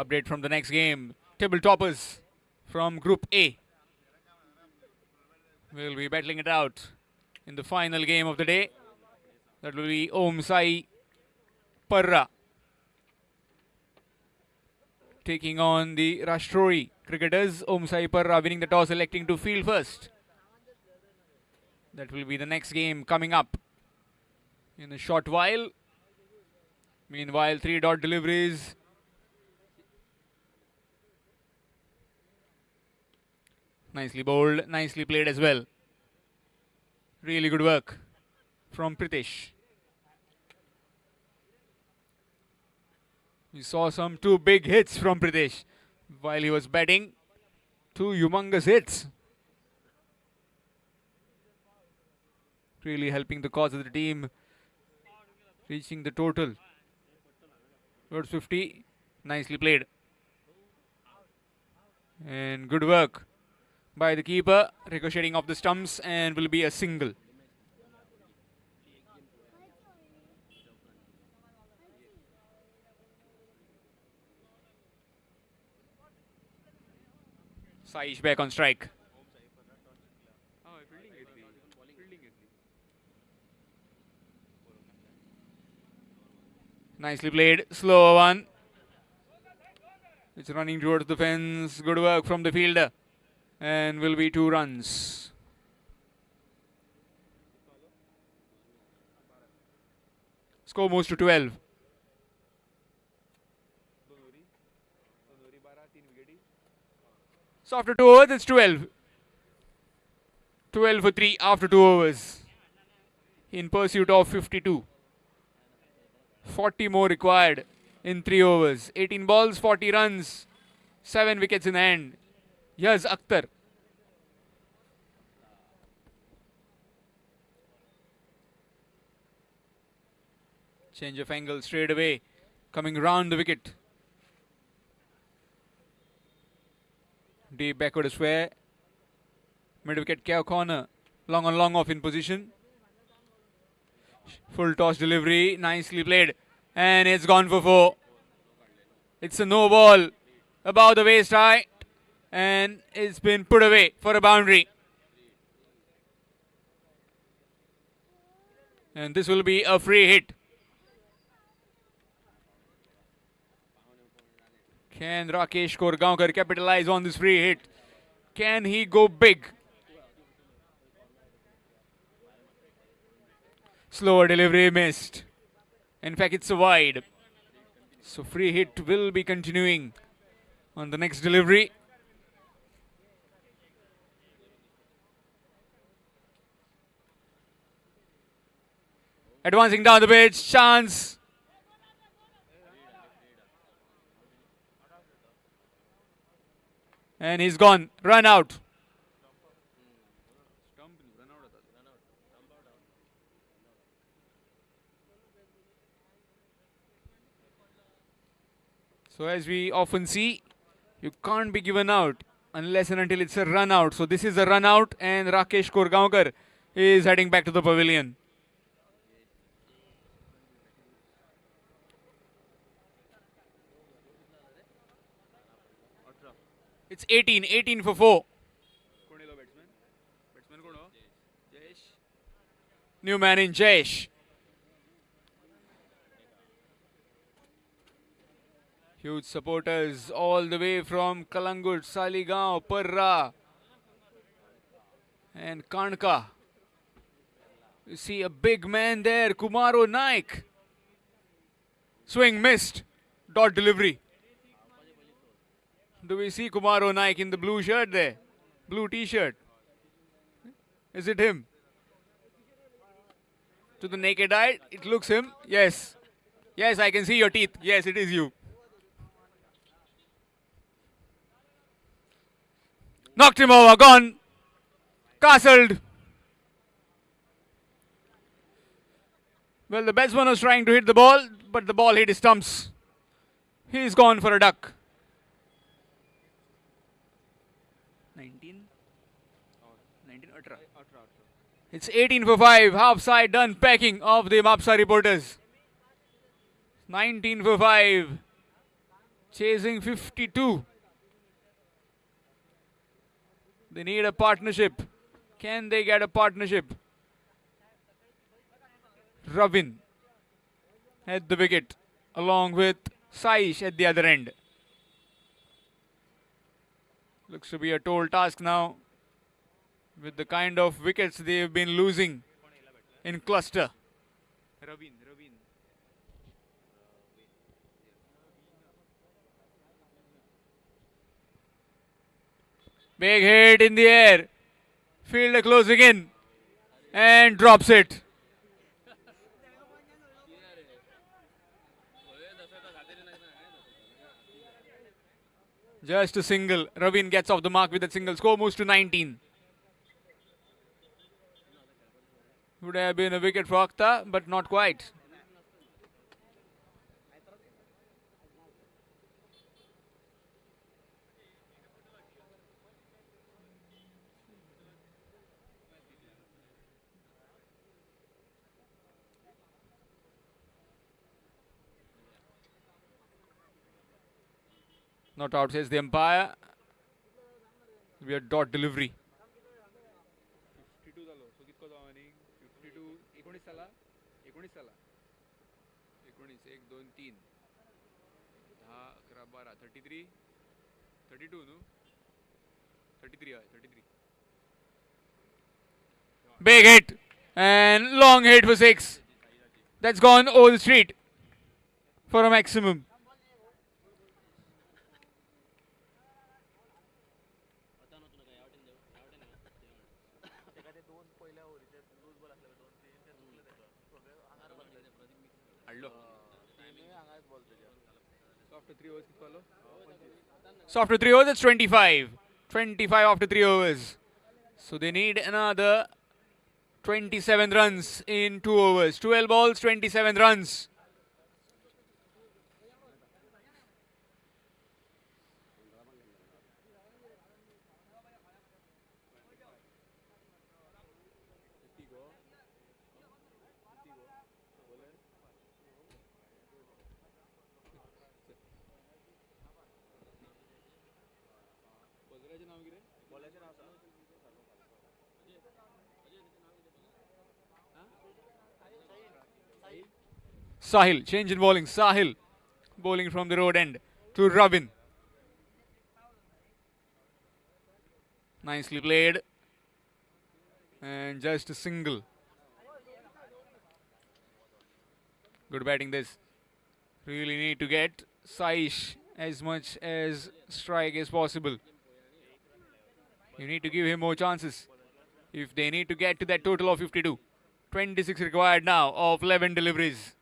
Speaker 5: Update from the next game. Table toppers from Group A will be battling it out in the final game of the day. That will be Om Sai Parra taking on the Rashtroi cricketers. Om Sai Parra winning the toss, electing to field first. That will be the next game coming up in a short while. Meanwhile, 3-dot deliveries. Nicely bowled, nicely played as well. Really good work from Pritesh. We saw some 2 big hits from Pritesh while he was batting. 2 humongous hits. Really helping the cause of the team, reaching the total towards 50. Nicely played. And good work by the keeper, ricocheting off the stumps, and will be a single. Saish back on strike. Nicely played. Slow one. It's running towards the fence. Good work from the fielder. And will be 2 runs. Score moves to 12. So after 2 overs, it's 12. 12 for 3 after 2 overs. In pursuit of 52. 40 more required in 3 overs. 18 balls, 40 runs. 7 wickets in hand. Here's Akhtar. Change of angle straight away. Coming round the wicket. Deep backward square. Mid wicket corner. Long on long off in position. Full toss delivery. Nicely played. And it's gone for 4. It's a no ball. Above the waist high. And it's been put away for a boundary. And this will be a free hit. Can Rakesh Korgaonkar capitalize on this free hit? Can he go big? Slower delivery missed. In fact, it's a wide. So free hit will be continuing on the next delivery. Advancing down the pitch, chance. And he's gone, run out. So as we often see, you can't be given out unless and until it's a run out. So this is a run out and Rakesh Korgaonkar is heading back to the pavilion. It's 18 for 4. New man in Jayesh. Huge supporters all the way from Kalangut, Saligaon, Parra and Kanka. You see a big man there, Kumaro Naik. Swing missed. Dot delivery. Do we see Kumaro Naik in the blue shirt there? Blue t-shirt. Is it him? To the naked eye, it looks him. Yes. Yes, I can see your teeth. Yes, it is you. Knocked him over, gone. Castled. Well, the batsman was trying to hit the ball, but the ball hit his stumps. He's gone for a duck. 19? 19 18. It's 18 for 5. Half side done packing of the Mapsa reporters. 19 for 5. chasing 52. They need a partnership. Can they get a partnership? Ravin at the wicket along with Saish at the other end. Looks to be a tall task now with the kind of wickets they've been losing in cluster. Ravin. Big hit in the air. Fielder closing in and drops it. Just a single. Ravin gets off the mark with a single. Score moves to 19. Would have been a wicket for Akhtar, but not quite. Not out, says the umpire. We are dot delivery.
Speaker 1: 52 झालो. So कितको जावं आनी? 52 19 जाला. 19 जाला. 19 1 2 3 10 11 12 33 32 नु 33 हय 33.
Speaker 5: Big hit and long hit for 6. That's gone over the street for a maximum. So after 3 overs, it's 25. 25 after 3 overs. So they need another 27 runs in 2 overs. 12 balls, 27 runs. Sahil, change in bowling. Sahil bowling from the road end to Ravin. Nicely played. And just a single. Good batting this. Really need to get Saish as much as strike as possible. You need to give him more chances if they need to get to that total of 52. 26 required now of 11 deliveries.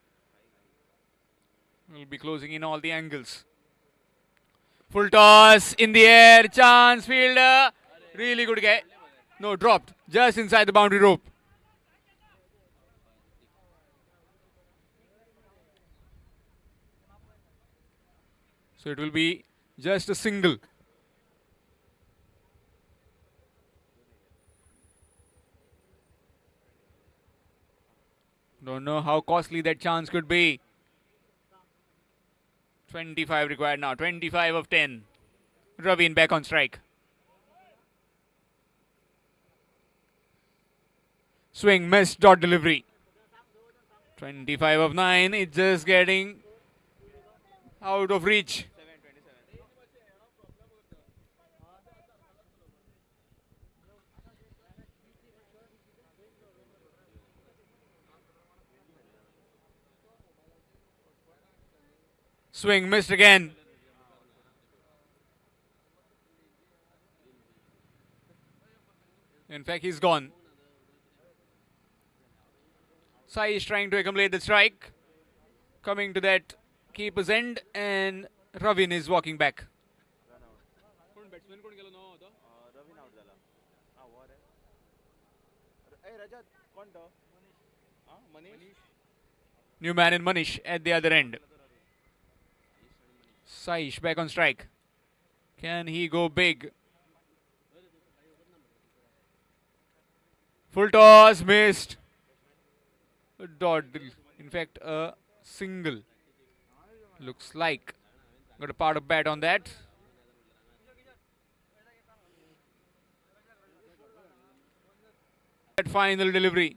Speaker 5: We'll be closing in all the angles. Full toss in the air. Chance fielder. Really good guy. No, dropped. Just inside the boundary rope. So it will be just a single. Don't know how costly that chance could be. 25 required now. 25 of 10. Ravin back on strike. Swing, missed, dot delivery. 25 of 9. It's just getting out of reach. Swing, missed again. In fact, he's gone. Sai is trying to accumulate the strike. Coming to that keeper's end, and Ravin is walking back. New man in Manish at the other end. Saish back on strike. Can he go big? Full toss, missed. A dot, in fact, a single. Looks like. Got a part of bat on that. That final delivery.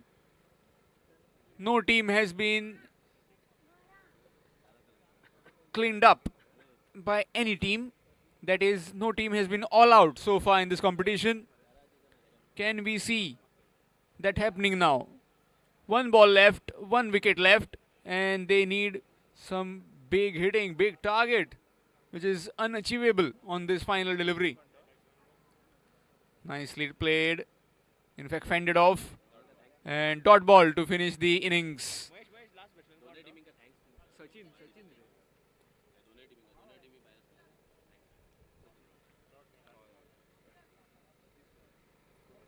Speaker 5: No team has been cleaned up by any team. That is, no team has been all out so far in this competition. Can we see that happening now? One ball left, one wicket left, and they need some big hitting, big target, which is unachievable on this final delivery. Nicely played. In fact, fended off. And dot ball to finish the innings.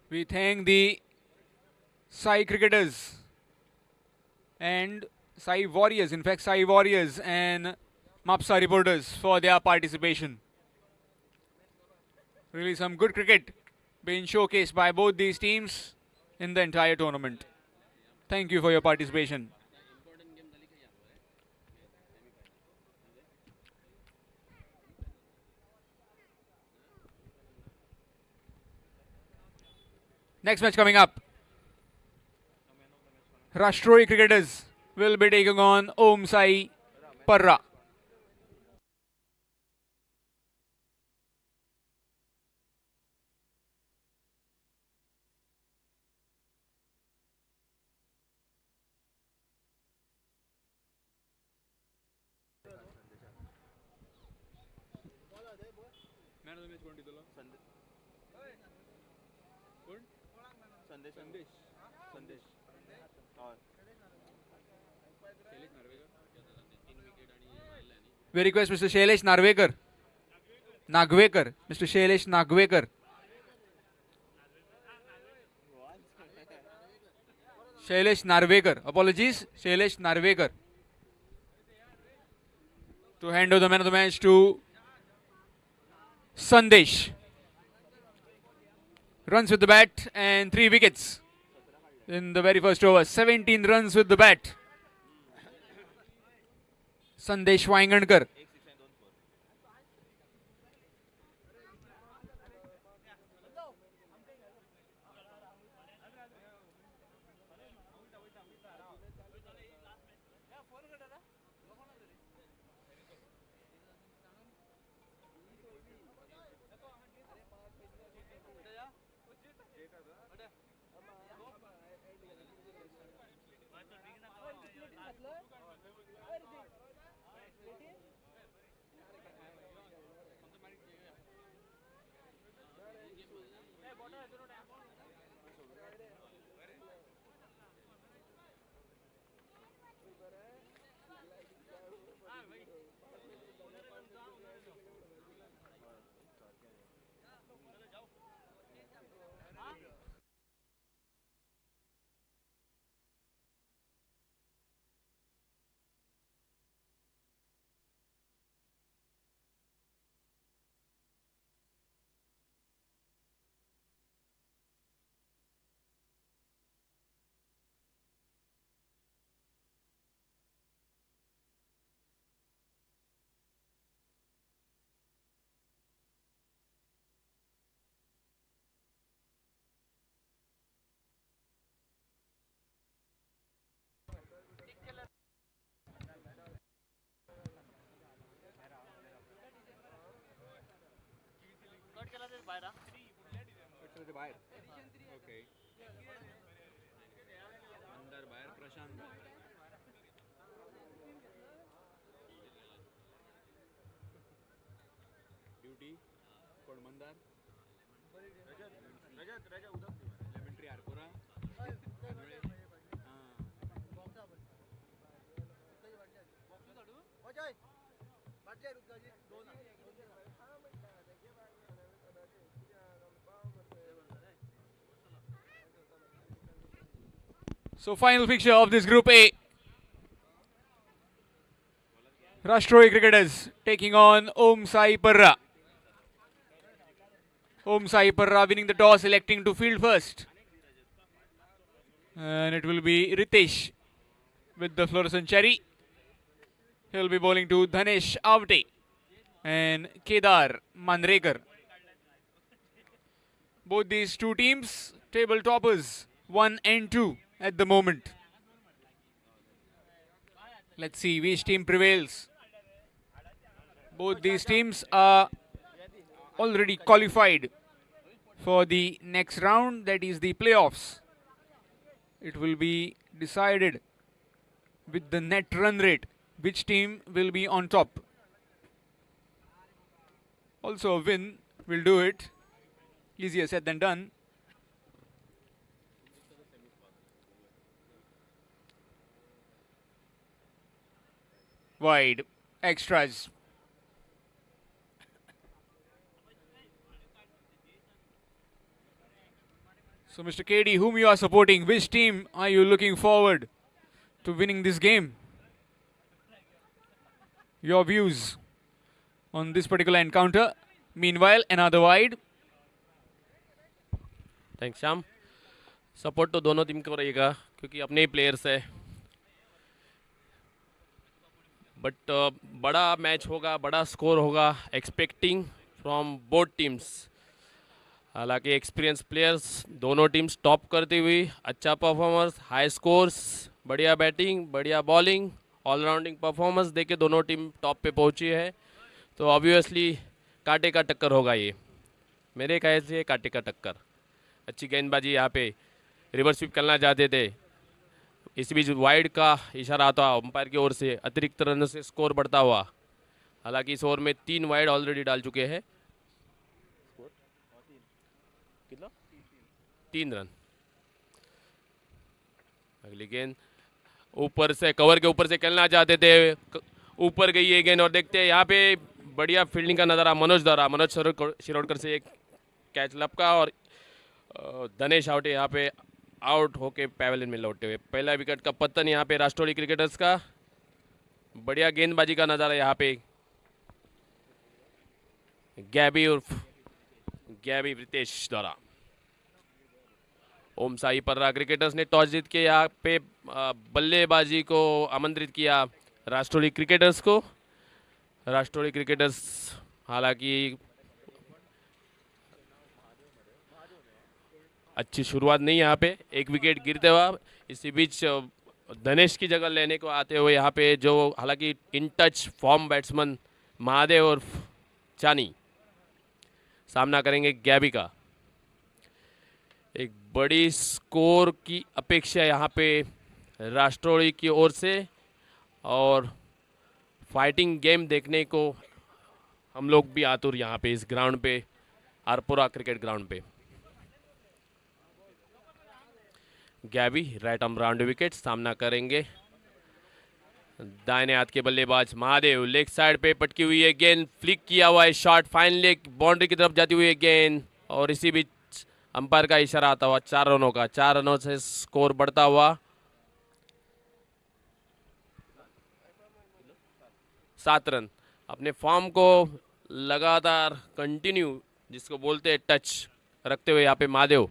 Speaker 5: We thank the Sai cricketers and Sai warriors, in fact Sai warriors and Mapsa reporters for their participation. Really some good cricket being showcased by both these teams in the entire tournament. Thank you for your participation. Next match coming up. Rashtrohi cricketers will be taking on Om Sai Parra. We request Mr. Shailesh Narvekar. Mr. Shailesh Nagvekar. Shailesh Narvekar. Apologies, Shailesh Narvekar. To hand over the man of the match to Sandesh. Runs with the bat and 3 wickets in the very first over. 17 runs with the bat. Sandesh Waingankar. So final fixture of this Group A. Rashtrohi cricketers taking on Om Sai Parra. Om Sai Parra winning the toss, electing to field first. And it will be Ritesh with the fluorescent cherry. He'll be bowling to Dhanesh Avte. and Kedar Manrekar. Both these two teams table toppers 1 and 2 at the moment. Let's see which team prevails. Both these teams are already qualified for the next round, that is the playoffs. It will be decided with the net run rate, which team will be on top. Also, a win will do it. Easier said than done. Wide extras. So, Mr. KD, whom you are supporting? Which team are you looking forward to winning this game? Your views on this particular encounter. Meanwhile, another wide.
Speaker 6: Thanks Shyam. Support तो दोनों team को रहेगा क्योंकि अपने ही players है. But बड़ा match होगा, बड़ा स्कोर होगा, एक्सपेक्टिंग फ्रॉम बोथ टीम्स. हालांकि एक्सपीरियंस प्लेयर्स दोनों टीम्स टॉप करती हुई, अच्छा परफॉर्मेंस, हाई स्कोर्स, बढ़िया बैटिंग, बढ़िया बॉलिंग, ऑलराउंडिंग परफॉर्मेंस देके दोनों टीम टॉप पे पहुंची है. तो ऑब्वियसली कांटे का टक्कर होगा ये. मेरे ख्याल से कांटे का टक्कर. अच्छी गेंदबाजी. यहाँ पे रिवर्स स्वीप करना चाहते थे, इस बीच वाइड का इशारा आता अंपायर की ओर से, अतिरिक्त रन से स्कोर बढ़ता हुआ. हालांकि इस ओवर में 3 वाइड ऑलरेडी डाल चुके हैं. कितना? 3 रन. अगली गेंद ऊपर से, कवर के ऊपर से खेलना चाहते थे, ऊपर गई ये गेंद और देखते हैं यहाँ पे बढ़िया फील्डिंग का नज़ारा मनोज शिरोडकर से एक कैच लपका और धनेश आवटे यहाँ पे आउट होके पैवेलियन में लौटते हुए. पहला विकेट का पतन यहाँ पे राष्ट्रवादी क्रिकेटर्स का. बढ़िया गेंदबाजी का नज़ारा यहाँ पे. गैबी रितेश द्वारा. ओम साई पर्रा क्रिकेटर्स ने टॉस जीत के यहाँ पे बल्लेबाजी को आमंत्रित किया राष्ट्रवादी क्रिकेटर्स को. राष्ट्रवादी क्रिकेटर्स हालांकि अच्छी शुरुआत नहीं यहाँ पे, एक विकेट गिरते हुआ. इसी बीच धनेश की जगह लेने को आते हुए यहाँ पे जो हालांकि in touch form batsman Mahadev और चानी सामना करेंगे गैबी का. एक बड़ी स्कोर की अपेक्षा यहाँ पे राष्ट्रवादी की ओर से और फाइटिंग गेम देखने को हम लोग भी आतुर यहाँ पे इस ग्राउंड पे, आरपुरा क्रिकेट ग्राउंड पे. गैबी राइट आर्म राउंड विकेट सामना करेंगे. दाहिने हाथ के बल्लेबाज महादेव लेग साइड पे पटकी हुई है गेंद, फ्लिक किया हुआ है शॉट, फाइन लेग बाउंड्री की तरफ जाती हुई है गेंद और इसी बीच अंपायर का इशारा आता हुआ 4 रनों का. 4 रनों से स्कोर बढ़ता हुआ 7 रन. अपने फॉर्म को लगातार कंटिन्यू जिसको बोलते हैं टच रखते हुए यहाँ पे महादेव.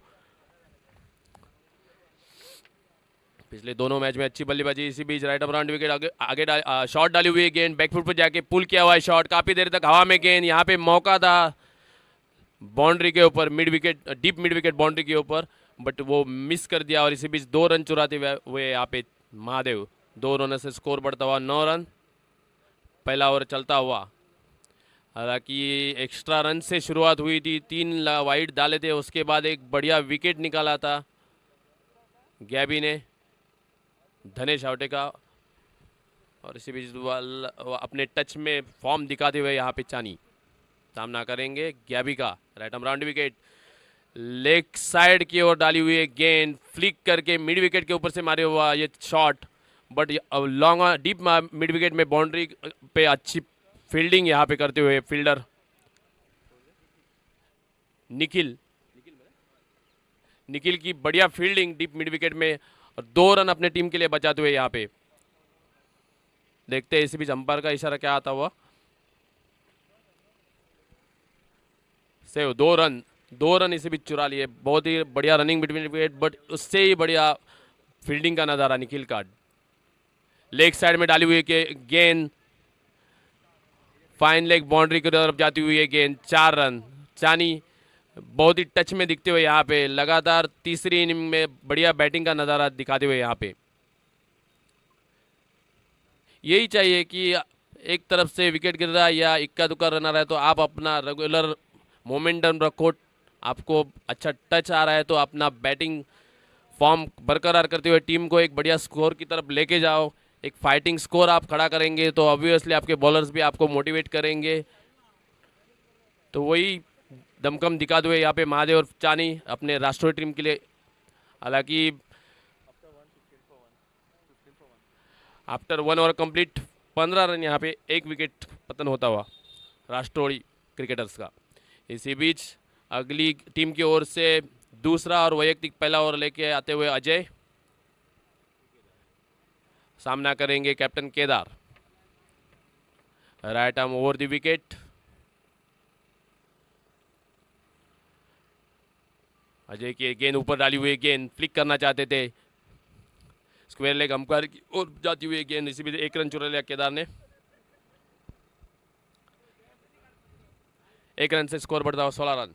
Speaker 6: पिछले दोनों मैच में अच्छी बल्लेबाजी. इसी बीच राइट अराउंड विकेट आगे शॉट डाली हुई है गेंद, बैकफुट पर जाके पुल किया हुआ है शॉट, काफी देर तक हवा में गेंद. यहाँ पे मौका था बाउंड्री के ऊपर, mid wicket, deep mid wicket boundary के ऊपर, बट वो मिस कर दिया और इसी बीच 2 रन चुराते हुए यहाँ पे महादेव. 2 रनों से स्कोर बढ़ता हुआ 9 रन. पहला ओवर चलता हुआ. हालांकि एक्स्ट्रा रन से शुरुआत हुई थी, 3 वाइड डाले थे, उसके बाद एक बढ़िया विकेट निकाला था गैबी ने धनेश आवटे का और इसी बीच अपने टच में फॉर्म दिखाते हुए यहाँ पे चानी सामना करेंगे गैबी का. Right arm round wicket leg side की ओर डाली हुई है गेंद, फ्लिक करके मिड विकेट के ऊपर से मारे हुआ ये shot, but long deep mid wicket में बाउंड्री पे अच्छी फील्डिंग यहाँ पे करते हुए फील्डर निखिल की बढ़िया फील्डिंग डीप मिड विकेट में और 2 रन अपने टीम के लिए बचाते हुए यहाँ पे. देखते हैं इसी बीच अंपायर का इशारा क्या आता हुआ. सेव 2 रन इसी बीच चुरा लिए. बहुत ही बढ़िया रनिंग बिटवीन विकेट, बट उससे ही बढ़िया फील्डिंग का नज़ारा निखिल का. लेग साइड में डाली हुई गेंद फाइन लेग बाउंड्री की तरफ जाती हुई है गेंद, 4 रन। चानी बहुत ही टच में दिखते हुए यहाँ पे लगातार तीसरी इनिंग में बढ़िया बैटिंग का नज़ारा दिखाते हुए यहाँ पे। यही चाहिए कि एक तरफ से विकेट गिर रहा है या इक्का दुक्का रन आ रहा है तो आप अपना रेगुलर मोमेंटम रखो, आपको अच्छा टच आ रहा है तो अपना बैटिंग फॉर्म बरकरार करते हुए टीम को एक बढ़िया स्कोर की तरफ लेके जाओ। एक फाइटिंग स्कोर आप खड़ा करेंगे तो ऑब्वियसली आपके बॉलर्स भी आपको मोटिवेट करेंगे। तो वही दमखम दिखाते हुए यहाँ पे महादेव और चानी अपने राष्ट्रीय टीम के लिए, हालांकि आफ्टर 1 ओवर कंप्लीट 15 रन यहाँ पे 1 विकेट पतन होता हुआ राष्ट्रीय क्रिकेटर्स का। इसी बीच अगली टीम की ओर से दूसरा और वैयक्तिक पहला ओवर लेके आते हुए अजय सामना करेंगे captain Kedar. Right arm over the wicket. Ajay की गेंद ऊपर डाली हुई गेंद, फ्लिक करना चाहते थे, स्क्वायर लेग अंपायर की ओर जाती हुई गेंद, इसी बीच 1 रन चुरा लिया केदार ने। 1 रन से स्कोर बढ़ता हुआ 16 रन।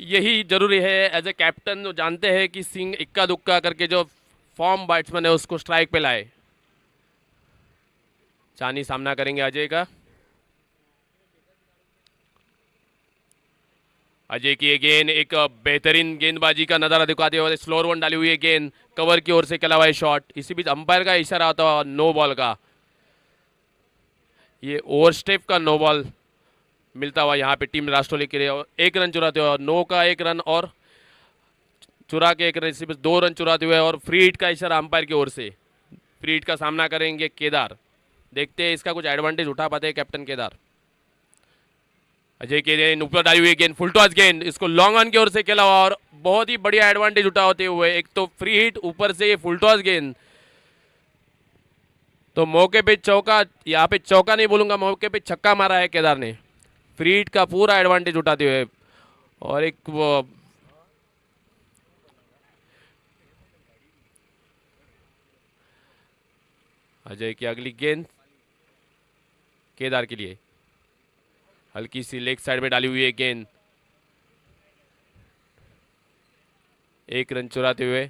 Speaker 6: यही जरूरी है एज ए कैप्टन, जो जानते हैं कि सिंह इक्का दुक्का करके जो फॉर्म बैट्समैन है उसको स्ट्राइक पे लाए। चानी सामना करेंगे अजय का। अजय की ये गेंद एक बेहतरीन गेंदबाजी का नज़ारा दिखाते हुए स्लोअर वन डाली हुई है गेंद, कवर की ओर से खेला हुआ है शॉट। इसी बीच अंपायर का इशारा आता हुआ नो बॉल का, ये ओवर स्टेप का नो बॉल मिलता हुआ यहाँ पे टीम राष्ट्रवादी के लिए। 1 रन चुराते हुए, नो का 1 रन और चुरा के 1 रन, इसी बीच 2 रन चुराते हुए और फ्री हिट का इशारा अंपायर की ओर से। फ्री हिट का सामना करेंगे केदार, देखते हैं इसका कुछ एडवांटेज उठा पाते हैं कैप्टन केदार। अजय के गेंद ऊपर डाली हुई गेंद, फुल टॉस गेंद, इसको लॉन्ग ऑन की ओर से खेला हुआ और बहुत ही बढ़िया एडवांटेज उठाते हुए एक तो फ्री हिट, ऊपर से ये फुल टॉस गेंद। तो मौके पे चौका, यहाँ पे चौका नहीं बोलूंगा, मौके पे छक्का मारा है केदार ने, फ्री हिट का पूरा एडवांटेज उठाते हुए। और एक वो अजय की अगली गेंद केदार के लिए, हल्की सी लेग साइड में डाली हुई है गेंद, 1 रन चुराते हुए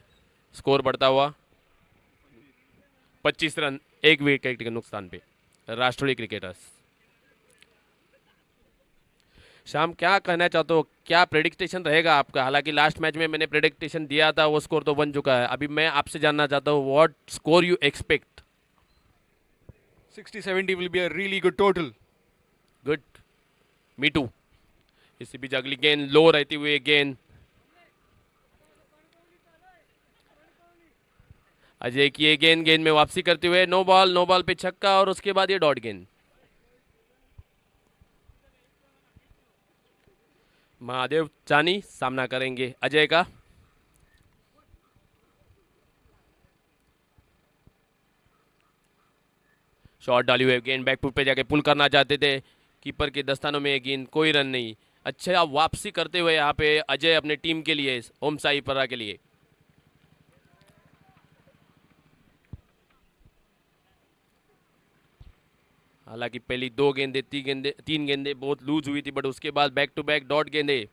Speaker 6: स्कोर बढ़ता हुआ 25 रन 1 विकेट के नुकसान पे राष्ट्रीय क्रिकेटर्स। शाम क्या कहना चाहते हो, क्या प्रेडिक्टेशन रहेगा आपका? हालांकि लास्ट मैच में मैंने प्रेडिक्टेशन दिया था, वो स्कोर तो बन चुका है। अभी मैं आपसे जानना चाहता हूँ what score you expect?
Speaker 5: 60-70 will be a really good total.
Speaker 6: Good, me too. इसी बीच अगली गेंद लो रहती हुई गेंद, अजय की ये गेंद में वापसी करते हुए नो बॉल पे छक्का और उसके बाद ये डॉट गेंद। महादेव चानी सामना करेंगे अजय का। शॉट डाली हुई गेंद, बैकफुट पे जाके पुल करना चाहते थे, कीपर के दस्तानों में गेंद, कोई रन नहीं। अच्छा वापसी करते हुए यहाँ पे अजय अपने टीम के लिए, ओम साई पर्रा के लिए। हालांकि पहली 2 गेंदे 3 गेंदे बहुत लूज हुई थी, बट उसके बाद बैक टू बैक डॉट गेंदे।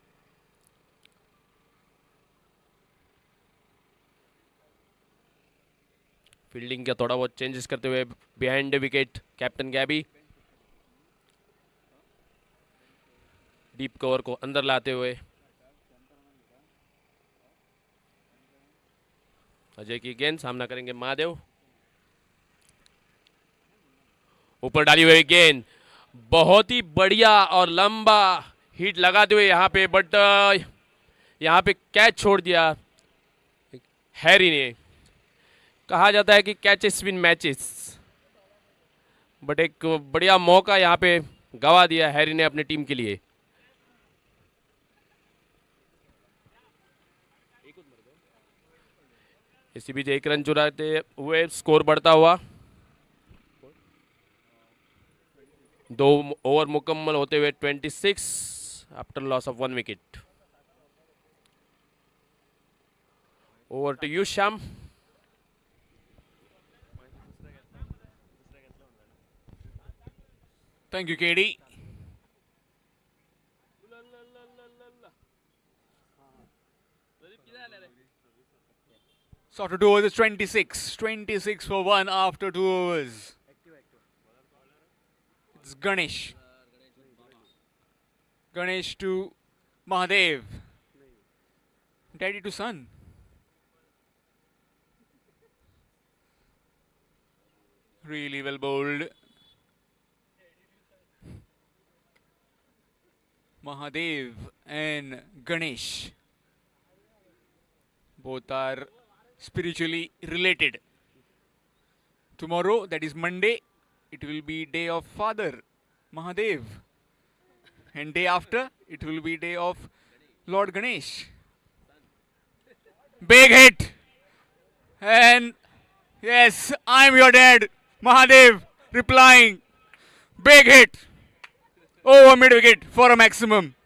Speaker 6: फील्डिंग का थोड़ा बहुत चेंजेस करते हुए behind the wicket captain Gabby, deep cover को अंदर लाते हुए अजय की गेंद, सामना करेंगे महादेव। ऊपर डाली हुई गेंद, बहुत ही बढ़िया और लंबा हिट लगाते हुए यहाँ पे, बट यहाँ पे कैच छोड़ दिया हैरी ने। कहा जाता है कि कैचेस विन मैचेस, बट एक बढ़िया मौका यहाँ पे गवा दिया हैरी ने अपनी टीम के लिए। इसी बीच 1 रन चुराते हुए स्कोर बढ़ता हुआ 2 ओवर मुकम्मल होते हुए 26 after loss of 1 wicket. Over to you Shyam.
Speaker 5: Thank you, KD. So after 2 overs, it's 26. 26 for 1 after 2 overs. It's Ganesh. Ganesh to Mahadev. Daddy to son. Really well bowled. Mahadev and Ganesh. Both are spiritually related. Tomorrow, that is Monday, it will be day of Father Mahadev. And day after, it will be day of Lord Ganesh. Big hit. And yes, I'm your dad. Mahadev replying. Big hit. Over mid wicket for a maximum.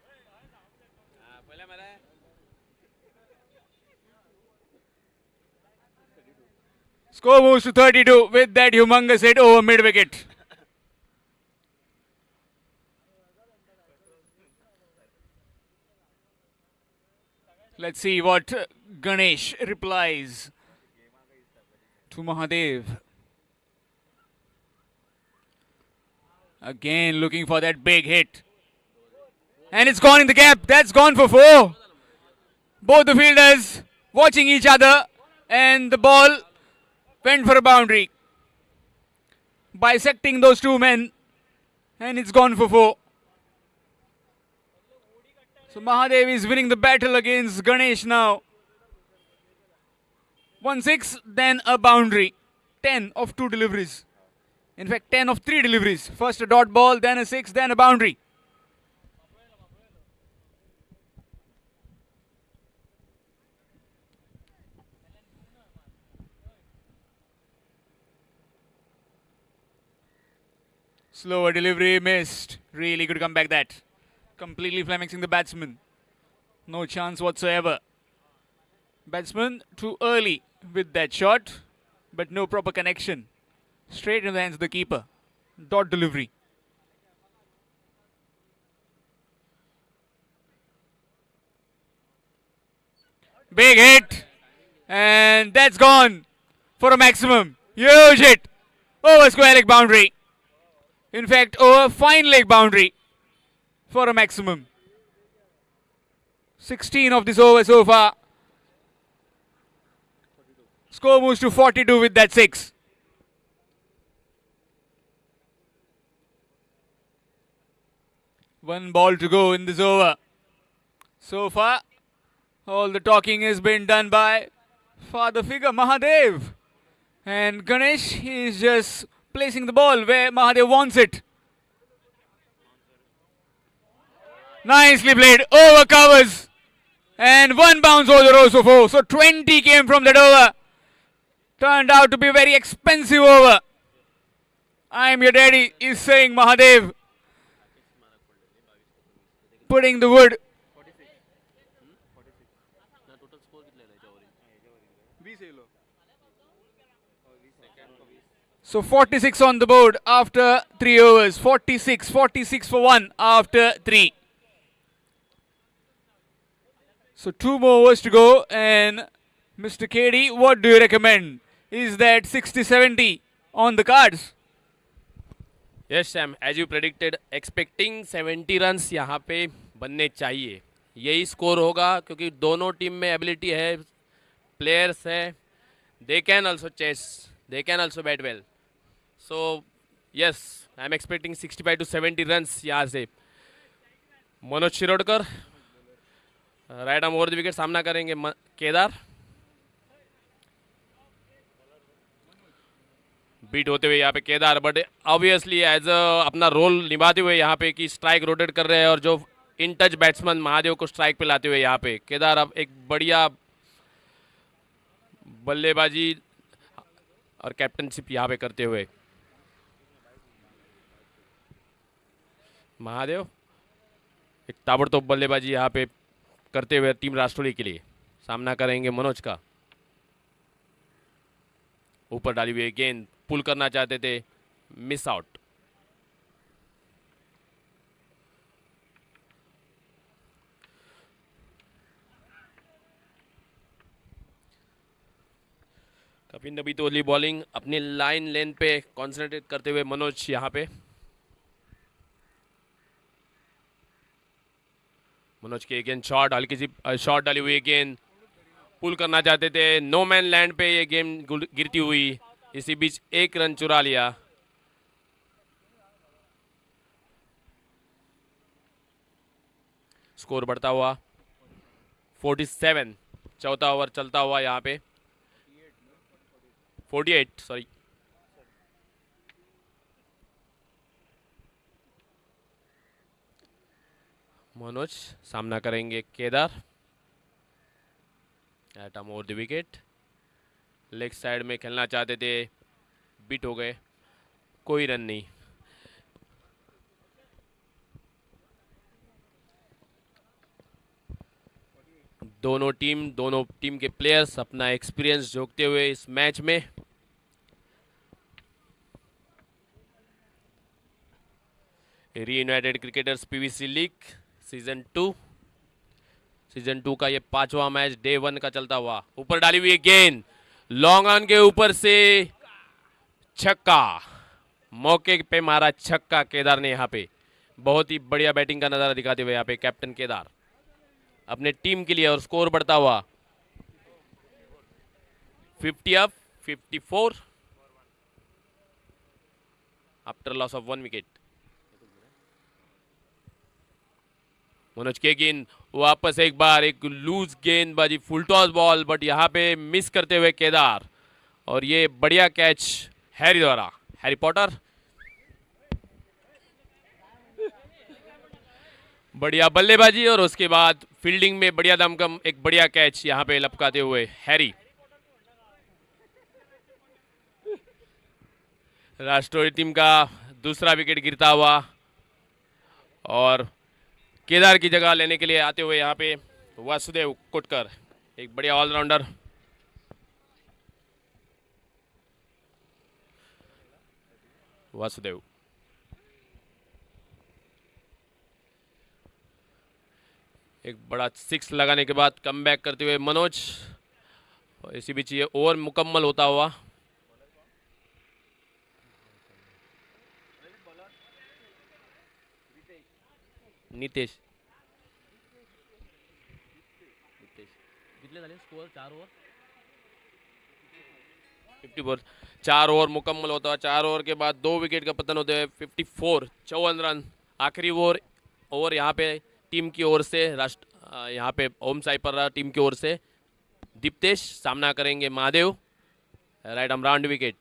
Speaker 5: Score moves to 32 with that humongous hit over mid wicket. Let's see what Ganesh replies to Mahadev. Again looking for that big hit. And it's gone in the gap. That's gone for 4. Both the fielders watching each other, and the ball went for a boundary. Bisecting those two men, and it's gone for 4. So Mahadev is winning the battle against Ganesh now. 1-6, then a boundary. 10 of 2 deliveries. In fact, 10 of 3 deliveries. First a dot ball, then a 6, then a boundary. Slower delivery, missed. Really good comeback that. Completely flummoxing the batsman. No chance whatsoever. Batsman too early with that shot, but no proper connection. Straight in the hands of the keeper. Dot delivery. Big hit. And that's gone for a maximum. Huge hit. Over square leg boundary. In fact, over fine leg boundary for a maximum. 16 of this over so far. Score moves to 42 with that 6. One ball to go in this over. So far, all the talking has been done by father figure Mahadev. And Ganesh is just placing the ball where Mahadev wants it. Nicely played. Over covers. And one bounce over the rows for 4. So 20 came from that over. Turned out to be a very expensive over. I'm your daddy is saying Mahadev. Putting the wood. So 46 on the board after 3 overs. 46 for 1 after 3. So 2 more overs to go. And Mr. KD, what do you recommend? Is that 60-70 on the cards?
Speaker 6: Yes Sam, as you predicted, expecting 70 runs यहाँ पे बनने चाहिए. यही score होगा क्योंकि दोनों team में ability है, प्लेयर्स है, they can also chase, they can also bat well. So yes, I am expecting 65 to 70 runs यहाँ से. Manoj Shirodkar right arm over the wicket सामना करेंगे केदार. बीट होते हुए यहाँ पे केदार, बट ऑब्वियसली एज अपना रोल निभाते हुए यहाँ पे कि स्ट्राइक रोटेट कर रहे हैं और जो इन टच बैट्समैन महादेव को स्ट्राइक पे लाते हुए यहाँ पे केदार अब एक बढ़िया बल्लेबाजी और कैप्टनशिप यहाँ पे करते हुए महादेव एक ताबड़तोड़ बल्लेबाजी यहाँ पे करते हुए टीम राष्ट्रवादी के लिए सामना करेंगे मनोज का. ऊपर डाली हुई गेंद पुल करना चाहते थे, मिस आउट. काफ़ी नबी तोली बॉलिंग, अपनी लाइन लेन पे कॉन्सेंट्रेट करते हुए मनोज यहाँ पे। मनोज की अगेन शॉट, हल्की सी शॉट डाली हुई गेंद, पुल करना चाहते थे, नो मैन लैंड पे ये गेम गिरती हुई, इसी बीच एक रन चुरा लिया। स्कोर बढ़ता हुआ 47, चौथा ओवर चलता हुआ यहाँ पे 48, सॉरी। मनोज सामना करेंगे Kedar at more the wicket. Leg side में खेलना चाहते थे, बीट हो गए, कोई रन नहीं। दोनों टीम के प्लेयर्स अपना एक्सपीरियंस झोंकते हुए इस मैच में। Reunited cricketers PVC league season 2 का ये 5वां मैच डे 1 का चलता हुआ। ऊपर डाली हुई गेंद, लॉन्ग ऑन के ऊपर से छक्का, मौके पे मारा छक्का केदार ने यहाँ पे। बहुत ही बढ़िया बैटिंग का नजारा दिखाते हुए यहाँ पे कैप्टन केदार अपने टीम के लिए। और स्कोर बढ़ता हुआ 50 up 54 after loss of 1 wicket. Manoj के गेंद वापस एक बार, एक लूज गेंदबाजी, फुल टॉस बॉल, बट यहाँ पे मिस करते हुए केदार। और ये बढ़िया कैच हैरी द्वारा, हैरी पॉटर। बढ़िया बल्लेबाजी और उसके बाद फील्डिंग में बढ़िया दमकम, एक बढ़िया कैच यहाँ पे लपकाते हुए हैरी। राष्ट्रीय टीम का दूसरा विकेट गिरता हुआ और केदार की जगह लेने के लिए आते हुए यहाँ पे वासुदेव कोटकर, एक बढ़िया ऑलराउंडर। वासुदेव एक बड़ा 6 लगाने के बाद कमबैक करते हुए मनोज। और इसी बीच ये ओवर मुकम्मल होता हुआ नितेश कितने झाले स्कोर? 4 ओवर 54, 4 ओवर मुकम्मल होता है। 4 ओवर के बाद 2 विकेट का पतन होते हुए 54, 54 रन। आखिरी ओवर यहाँ पे टीम की ओर से यहाँ पे ओम साई पर टीम की ओर से दीप्तेश सामना करेंगे Mahadev, right arm round wicket.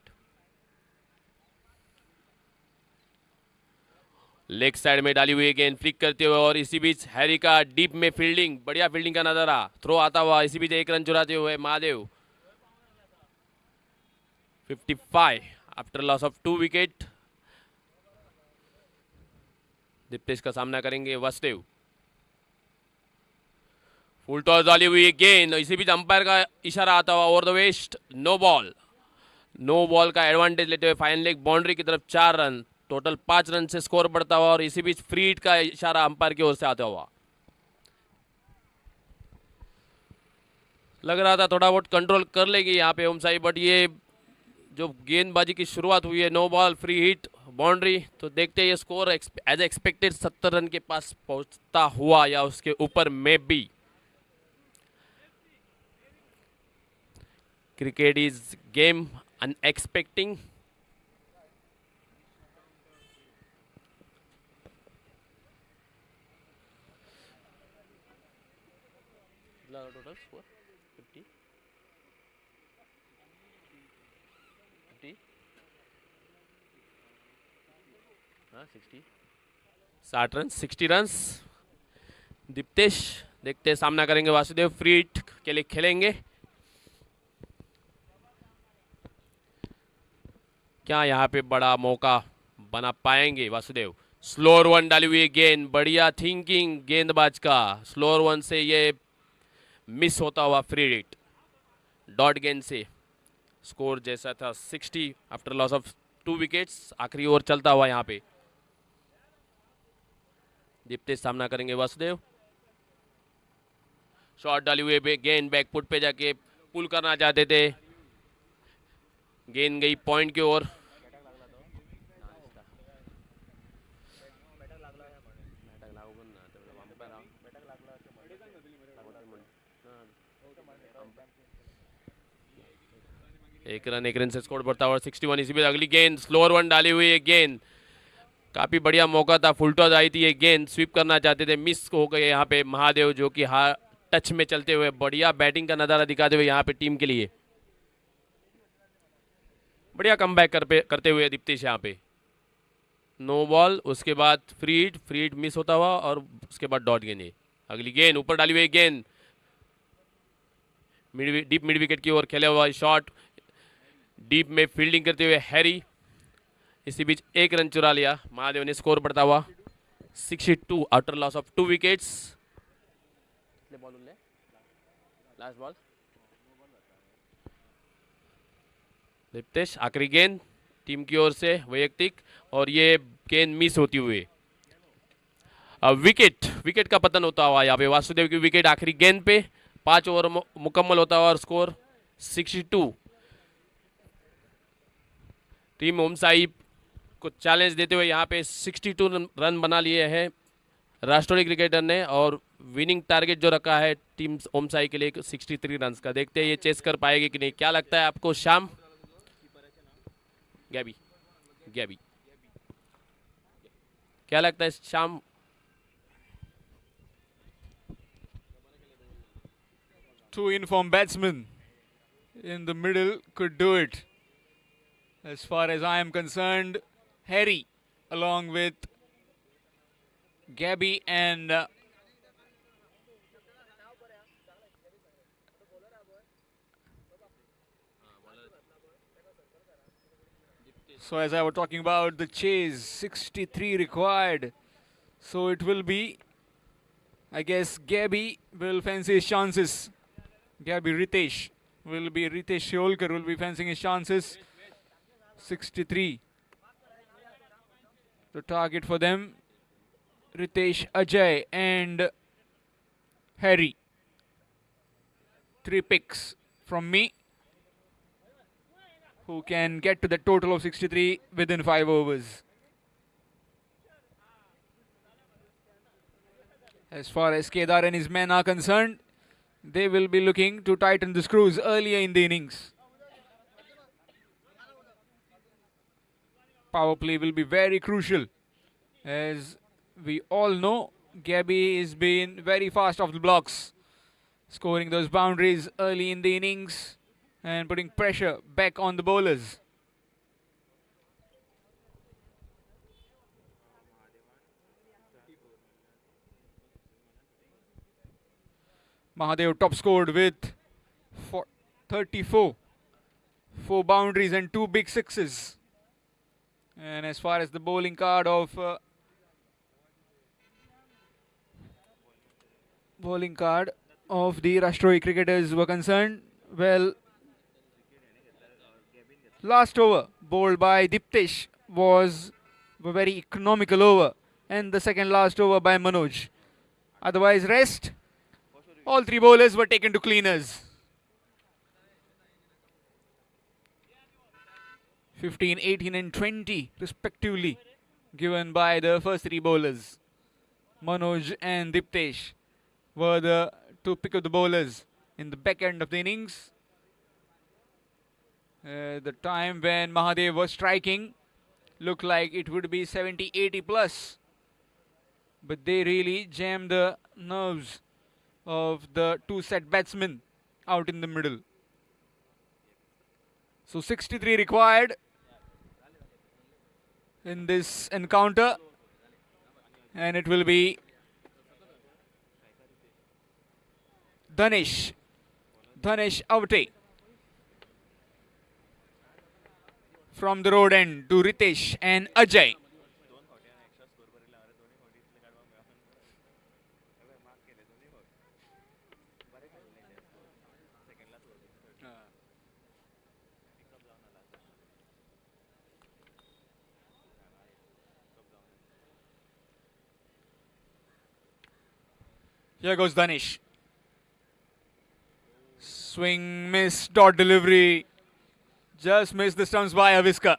Speaker 6: Leg side में डाली हुई गेंद फ्लिक करते हुए और इसी बीच हैरी का डीप में फील्डिंग, बढ़िया फील्डिंग का नजारा, थ्रो आता हुआ, इसी बीच 1 रन चुराते हुए Mahadev. 55 after loss of 2 wicket. Diptesh का सामना करेंगे वासुदेव। फुल टॉस डाली हुई गेंद, इसी बीच अंपायर का इशारा आता हुआ over the waist, no ball. No ball का एडवांटेज लेते हुए फाइन लेग बाउंड्री की तरफ 4 रन, टोटल 5 रन से स्कोर बढ़ता हुआ। और इसी बीच फ्री हिट का इशारा अंपायर की ओर से आता हुआ। लग रहा था थोड़ा बहुत कंट्रोल कर लेगी यहाँ पे ओम साई, बट ये जो गेंदबाजी की शुरुआत हुई है, no ball, free hit, boundary, तो देखते हैं ये स्कोर एज एक्सपेक्टेड 70 रन के पास पहुंचता हुआ या उसके ऊपर में भी। Cricket is game unexpecting. Total score 50 60 run, 60 run. Diptesh देखते हैं सामना करेंगे वासुदेव, फ्री हिट के लिए खेलेंगे। क्या यहाँ पे बड़ा मौका बना पाएंगे वासुदेव? स्लोअर वन डाली हुई गेंद, बढ़िया थिंकिंग गेंदबाज का, स्लोअर वन से ये मिस होता हुआ फ्री हिट, डॉट गेंद से। स्कोर जैसा था 60 आफ्टर लॉस ऑफ 2 विकेट्स। आखिरी ओवर चलता हुआ यहाँ पे दीप्तेश सामना करेंगे वासुदेव। शॉट डाली हुई गेंद बैकफुट पे जाके पुल करना चाहते थे, गेंद गई पॉइंट की ओर। एक रन से स्कोर बढ़ता हुआ 61। इसी पे अगली गेंद स्लोअर वन डाली हुई है गेंद, काफी बढ़िया मौका था, फुल टॉस आई थी ये गेंद, स्वीप करना चाहते थे, मिस हो गए यहाँ पे महादेव, जो कि टच में चलते हुए बढ़िया बैटिंग का नजारा दिखाते हुए यहाँ पे टीम के लिए बढ़िया कमबैक करते हुए दीप्तेश यहाँ पे। नो बॉल, उसके बाद फ्रीड मिस होता हुआ और उसके बाद डॉट गेंद। अगली गेंद ऊपर डाली हुई गेंद, डीप मिड विकेट की ओर खेला हुआ शॉट, डीप में फील्डिंग करते हुए हैरी, इसी बीच एक रन चुरा लिया महादेव ने। स्कोर बढ़ता हुआ 62 after loss of 2 wickets. Last ball Diptesh, आखिरी गेंद टीम की ओर से वैयक्तिक, और ये गेंद मिस होती हुई विकेट का पतन होता हुआ यहाँ पे वासुदेव की विकेट आखिरी गेंद पे। 5 ओवर मुकम्मल होता हुआ और स्कोर 62। टीम ओम साई को चैलेंज देते हुए यहाँ पे 62 रन बना लिए हैं राष्ट्रीय क्रिकेटर ने, और विनिंग टारगेट जो रखा है टीम ओम साई के लिए 63 रन का। देखते हैं ये चेस कर पाएगी कि नहीं। क्या लगता है आपको शाम? गैबी क्या लगता है शाम?
Speaker 5: Two in-form batsmen in the middle could do it. As far as I am concerned, Harry along with Gabby and so as I was talking about the chase, 63 required. So it will be, I guess Gabby will fancy his chances. Ritesh Sholkar will be fancying his chances. 63. The target for them, Ritesh, Ajay and Harry. 3 picks from me, who can get to the total of 63 within 5 overs. As far as Kedar and his men are concerned, they will be looking to tighten the screws earlier in the innings. Power play will be very crucial. As we all know, Gabby has been very fast off the blocks, scoring those boundaries early in the innings and putting pressure back on the bowlers. Mahadev top scored with 34. 4 boundaries and 2 big sixes. And as far as the bowling card of the Rashtrohi cricketers were concerned, well, last over bowled by Diptesh was a very economical over, and the second last over by Manoj. Otherwise, rest, all 3 bowlers were taken to cleaners. 15, 18 and 20 respectively given by the first 3 bowlers. Manoj and Diptesh were the 2 pick of the bowlers in the back end of the innings. The time when Mahadev was striking looked like it would be 70, 80 plus. But they really jammed the nerves of the 2 set batsmen out in the middle. So 63 required in this encounter, and it will be Dhanesh Avte from the road end to Ritesh and Ajay. Here goes Danish. Swing, miss, dot delivery. Just missed the stumps by a whisker.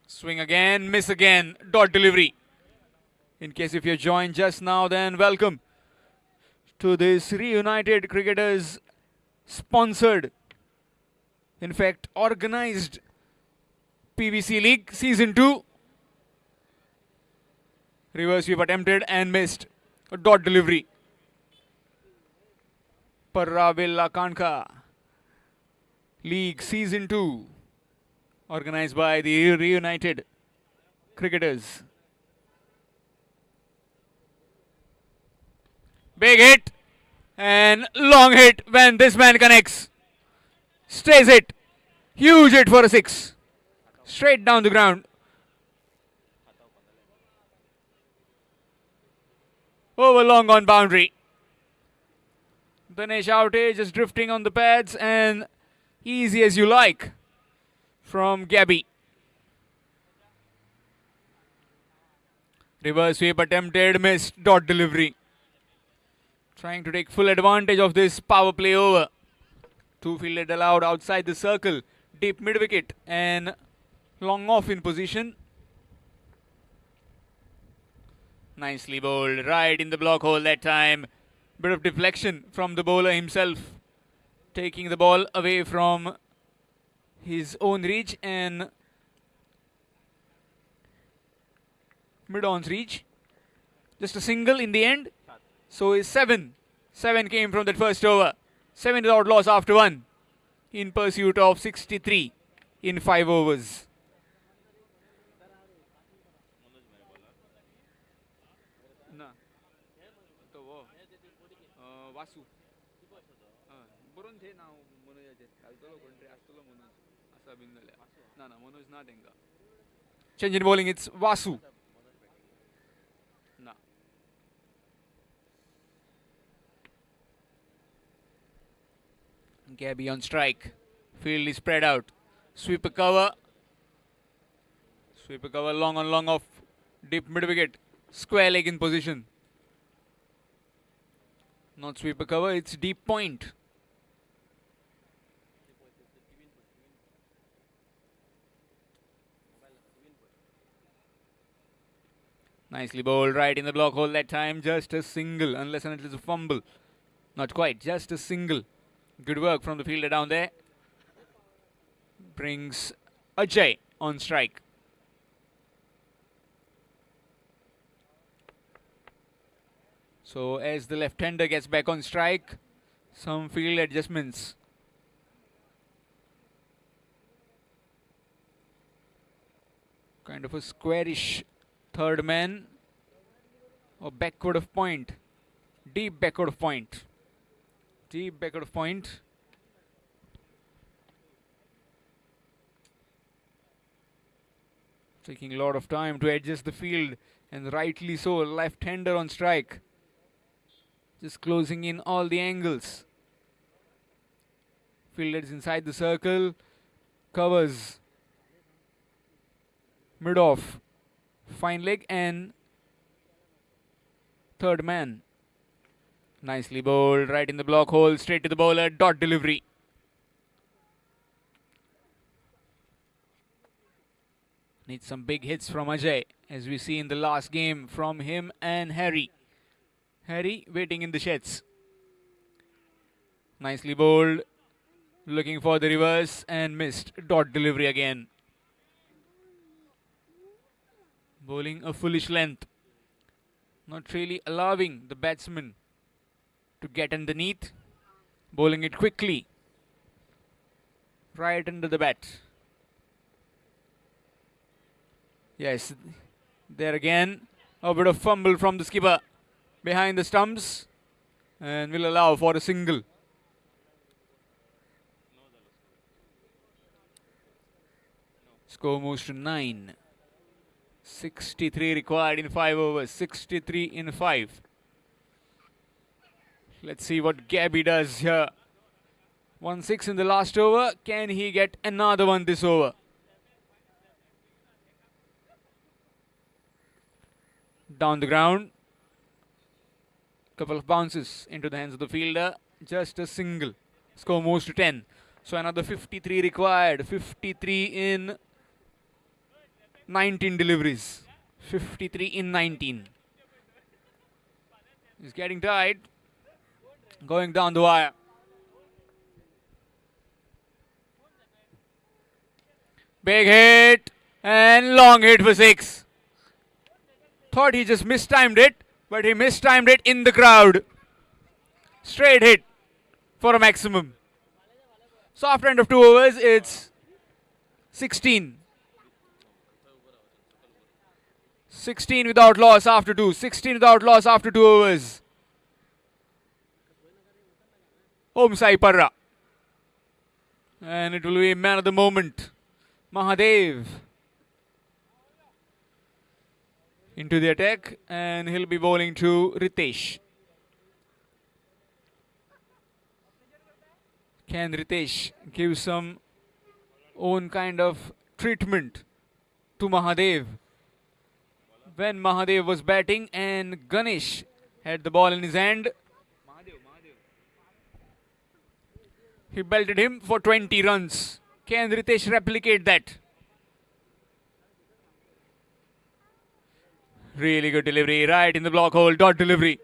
Speaker 5: Swing again, miss again, dot delivery. In case if you're joined just now, then welcome to this Reunited Cricketers sponsored, in fact organized PVC League Season 2. Reverse sweep attempted and missed. A dot delivery. Parravilla Kanka League Season 2, organized by the Reunited Cricketers. Big hit and long hit when this man connects. Stays it. Huge hit for a 6. Straight down the ground. Over long on boundary. Dinesh outage is drifting on the pads and easy as you like from Gabby. Reverse sweep attempted, missed, dot delivery. Trying to take full advantage of this power play over. 2 fielded allowed outside the circle. Deep mid wicket and long off in position. Nicely bowled, right in the block hole that time. Bit of deflection from the bowler himself, taking the ball away from his own reach and mid-on's reach. Just a single in the end. So is 7. 7 came from that first over. 7 without loss after 1 in pursuit of 63 in 5 overs. वासू बरोवन थे नाव मनोजाचे घालतलो कोण तरी आसतलो मनोज असा been जाल्यार ना ना मनोज ना तेंका चेंज इन बॉलिंग इट्स वासू ना Gabby on strike. Field is spread out. Sweeper cover long on long off deep mid wicket. Square leg in position. Not sweeper cover, it's deep point. Nicely bowled, right in the block hole that time. Just a single, unless and it is a fumble. Not quite, just a single. Good work from the fielder down there. Brings Ajay on strike. So as the left-hander gets back on strike, some field adjustments. Kind of a squarish third man or backward of point. Deep backward of point. Deep backward of point. Taking a lot of time to adjust the field, and rightly so. Left-hander on strike. Just closing in all the angles. Fielder is inside the circle. Covers. Mid-off. Fine leg and third man. Nicely bowled. Right in the block hole. Straight to the bowler. Dot delivery. Needs some big hits from Ajay, as we see in the last game from him and Harry. Harry waiting in the sheds. Nicely bowled. Looking for the reverse and missed. Dot delivery again. Bowling a foolish length. Not really allowing the batsman to get underneath. Bowling it quickly. Right under the bat. Yes, there again. A bit of fumble from the skipper behind the stumps, and will allow for a single. Score moves to 9. 63 required in 5 overs. 63 in 5. Let's see what Gabby does here. 1-6 in the last over. Can he get another one this over? Down the ground. Couple of bounces into the hands of the fielder. Just a single. Score moves to 10. So another 53 required. 53 in 19 deliveries. 53 in 19. He's getting tight. Going down the wire. Big hit and long hit for 6. Thought he just mistimed it, but he mistimed it in the crowd. Straight hit for a maximum. So after end of 2 overs, it's 16. 16 without loss after 2. 16 without loss after 2 overs. Om Sai Parra. And it will be man of the moment. Mahadev. Into the attack, and he'll be bowling to Ritesh. Can Ritesh give some own kind of treatment to Mahadev? When Mahadev was batting and Ganesh had the ball in his hand, he belted him for 20 runs. Can Ritesh replicate that? Really good delivery, right in the block hole, dot delivery.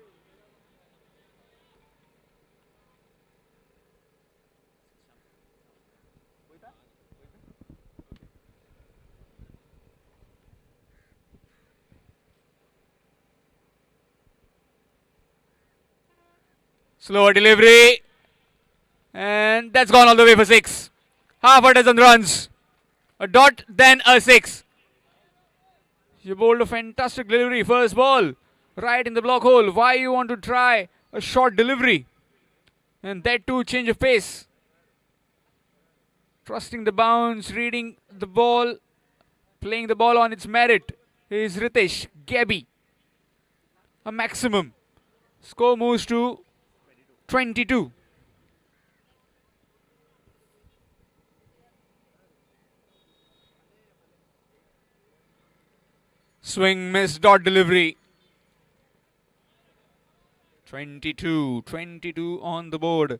Speaker 5: Slower delivery. And that's gone all the way for 6. Half a dozen runs. A dot, then a 6. You bowled a fantastic delivery. First ball, right in the block hole. Why you want to try a short delivery? And that too, change of pace. Trusting the bounce, reading the ball, playing the ball on its merit is Ritesh Gabby. A maximum. Score moves to 22. Swing miss, dot delivery. 22 on the board.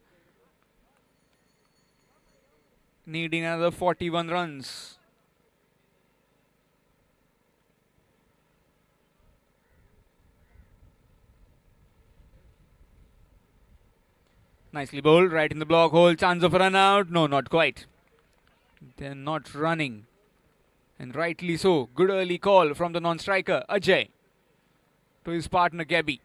Speaker 5: Needing another 41 runs. Nicely bowled, right in the block hole. Chance of a run out. No, not quite. They're not running. And rightly so. Good early call from the non-striker, Ajay, to his partner, Gabby.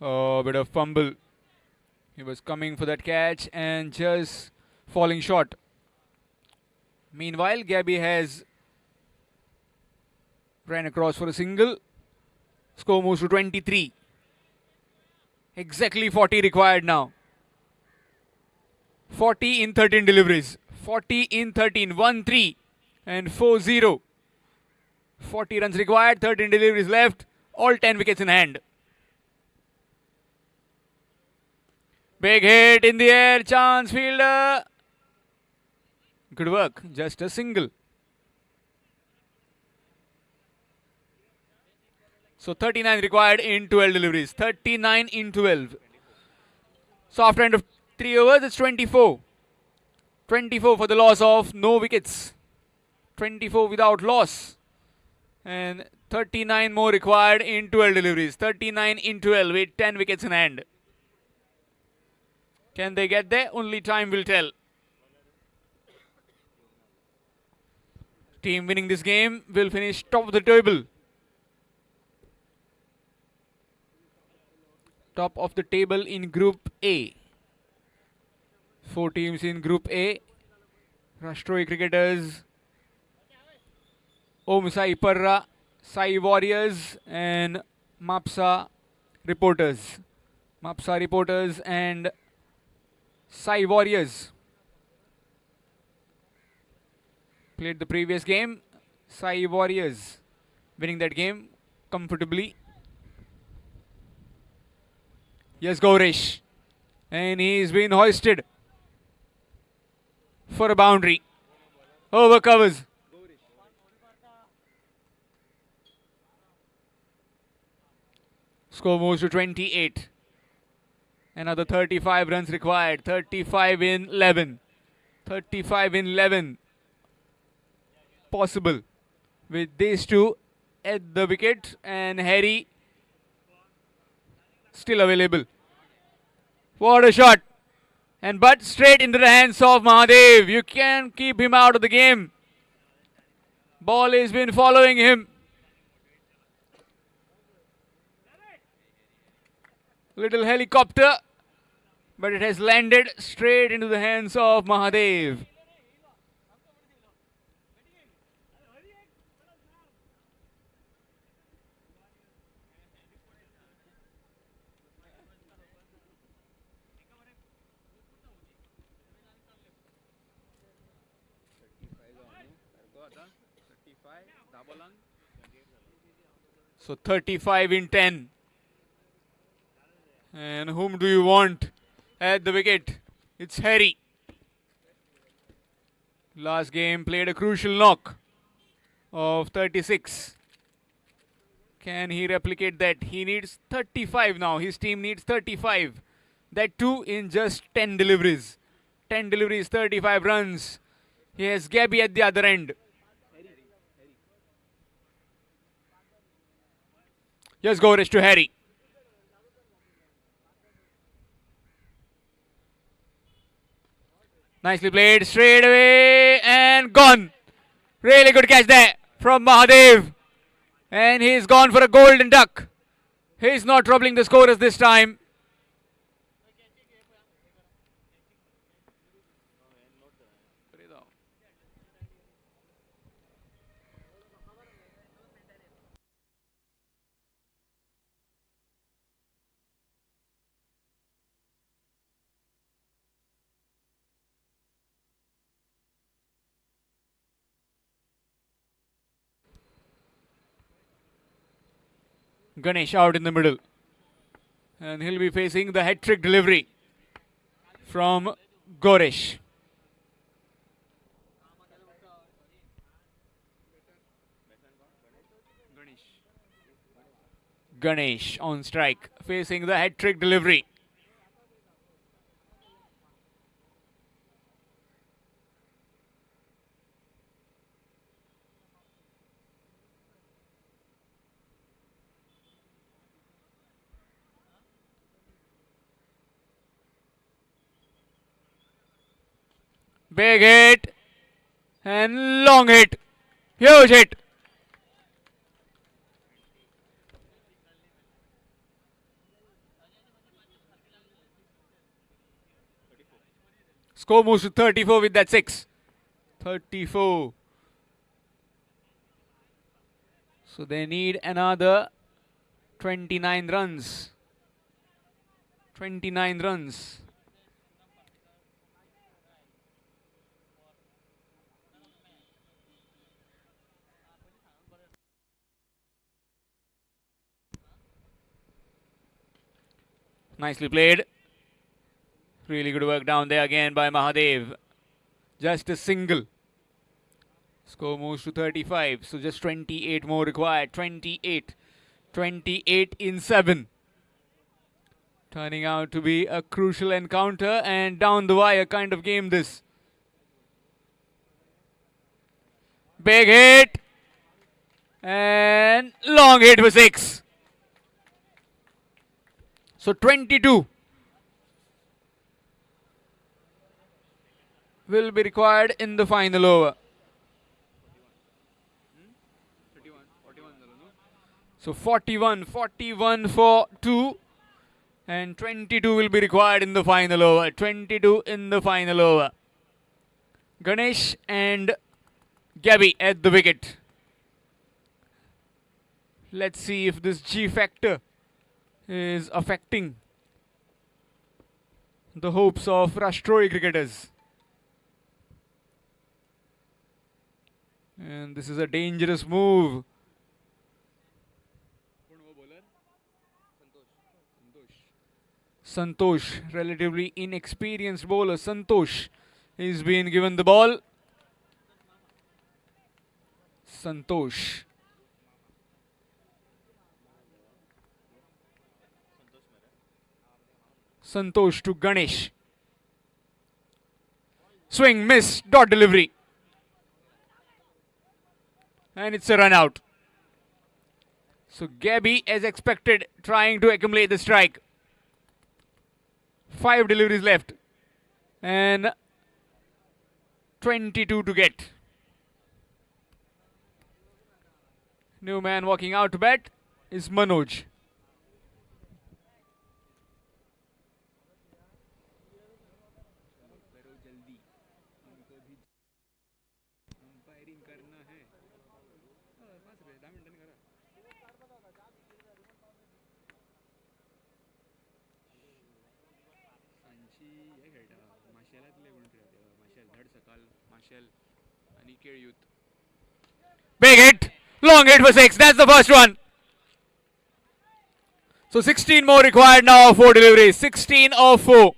Speaker 5: Oh, a bit of fumble. He was coming for that catch and just falling short. Meanwhile, Gabby has ran across for a single. Score moves to 23. Exactly 40 required now. 40 in 13 deliveries. 40 in 13. 1-3 and 4-0. 40 runs required. 13 deliveries left. All 10 wickets in hand. Big hit in the air. Chance fielder. Good work. Just a single. So 39 required in 12 deliveries. 39 in 12. So after end of 3 overs, it's 24. 24 for the loss of no wickets. 24 without loss. And 39 more required in 12 deliveries. 39 in 12 with 10 wickets in hand. Can they get there? Only time will tell. Team winning this game will finish top of the table. Top of the table in Group A. 4 teams in Group A. Rashtroy Cricketers, Om Sai Parra, Sai Warriors and Mapsa Reporters. Mapsa Reporters and Sai Warriors. Played the previous game. Sai Warriors winning that game comfortably. Yes, Gaurish. And he's been hoisted for a boundary. Over covers. Score moves to 28. Another 35 runs required. 35 in 11. 35 in 11. Possible with these two at the wicket, and Harry still available. What a shot! And but straight into the hands of Mahadev. You can keep him out of the game. Ball has been following him. Little helicopter, but it has landed straight into the hands of Mahadev. So 35 in 10. And whom do you want at the wicket? It's Harry. Last game played a crucial knock of 36. Can he replicate that? He needs 35 now. His team needs 35. That too in just 10 deliveries. 10 deliveries, 35 runs. He has Gabby at the other end. Yes, Gorish to Harry. Nicely played, straight away and gone. Really good catch there from Mahadev. And he's gone for a golden duck. He's not troubling the scorers this time. Ganesh out in the middle. And he'll be facing the hat-trick delivery from Gorish. Ganesh on strike, facing the hat-trick delivery. Big hit and long hit. Huge hit. Score moves to 34 with that 6. 34. So they need another 29 runs. 29 runs. Nicely played. Really good work down there again by Mahadev. Just a single. Score moves to 35. So just 28 more required. 28. 28 in 7. Turning out to be a crucial encounter and down the wire kind of game this. Big hit. And long hit for 6. So 22 will be required in the final over. So 41 for 2 and 22 will be required in the final over. 22 in the final over. Ganesh and Gabby at the wicket. Let's see if this G factor is affecting the hopes of Rashtroy cricketers. And this is a dangerous move. Santosh, relatively inexperienced bowler. Santosh is being given the ball. Santosh. Santosh to Ganesh. Swing, miss, dot delivery. And it's a run out. So Gabby, as expected, trying to accumulate the strike. 5 deliveries left. And 22 to get. New man walking out to bat is Manoj. Big hit. Long hit for 6. That's the first one. So 16 more required now of 4 deliveries. 16 of 4.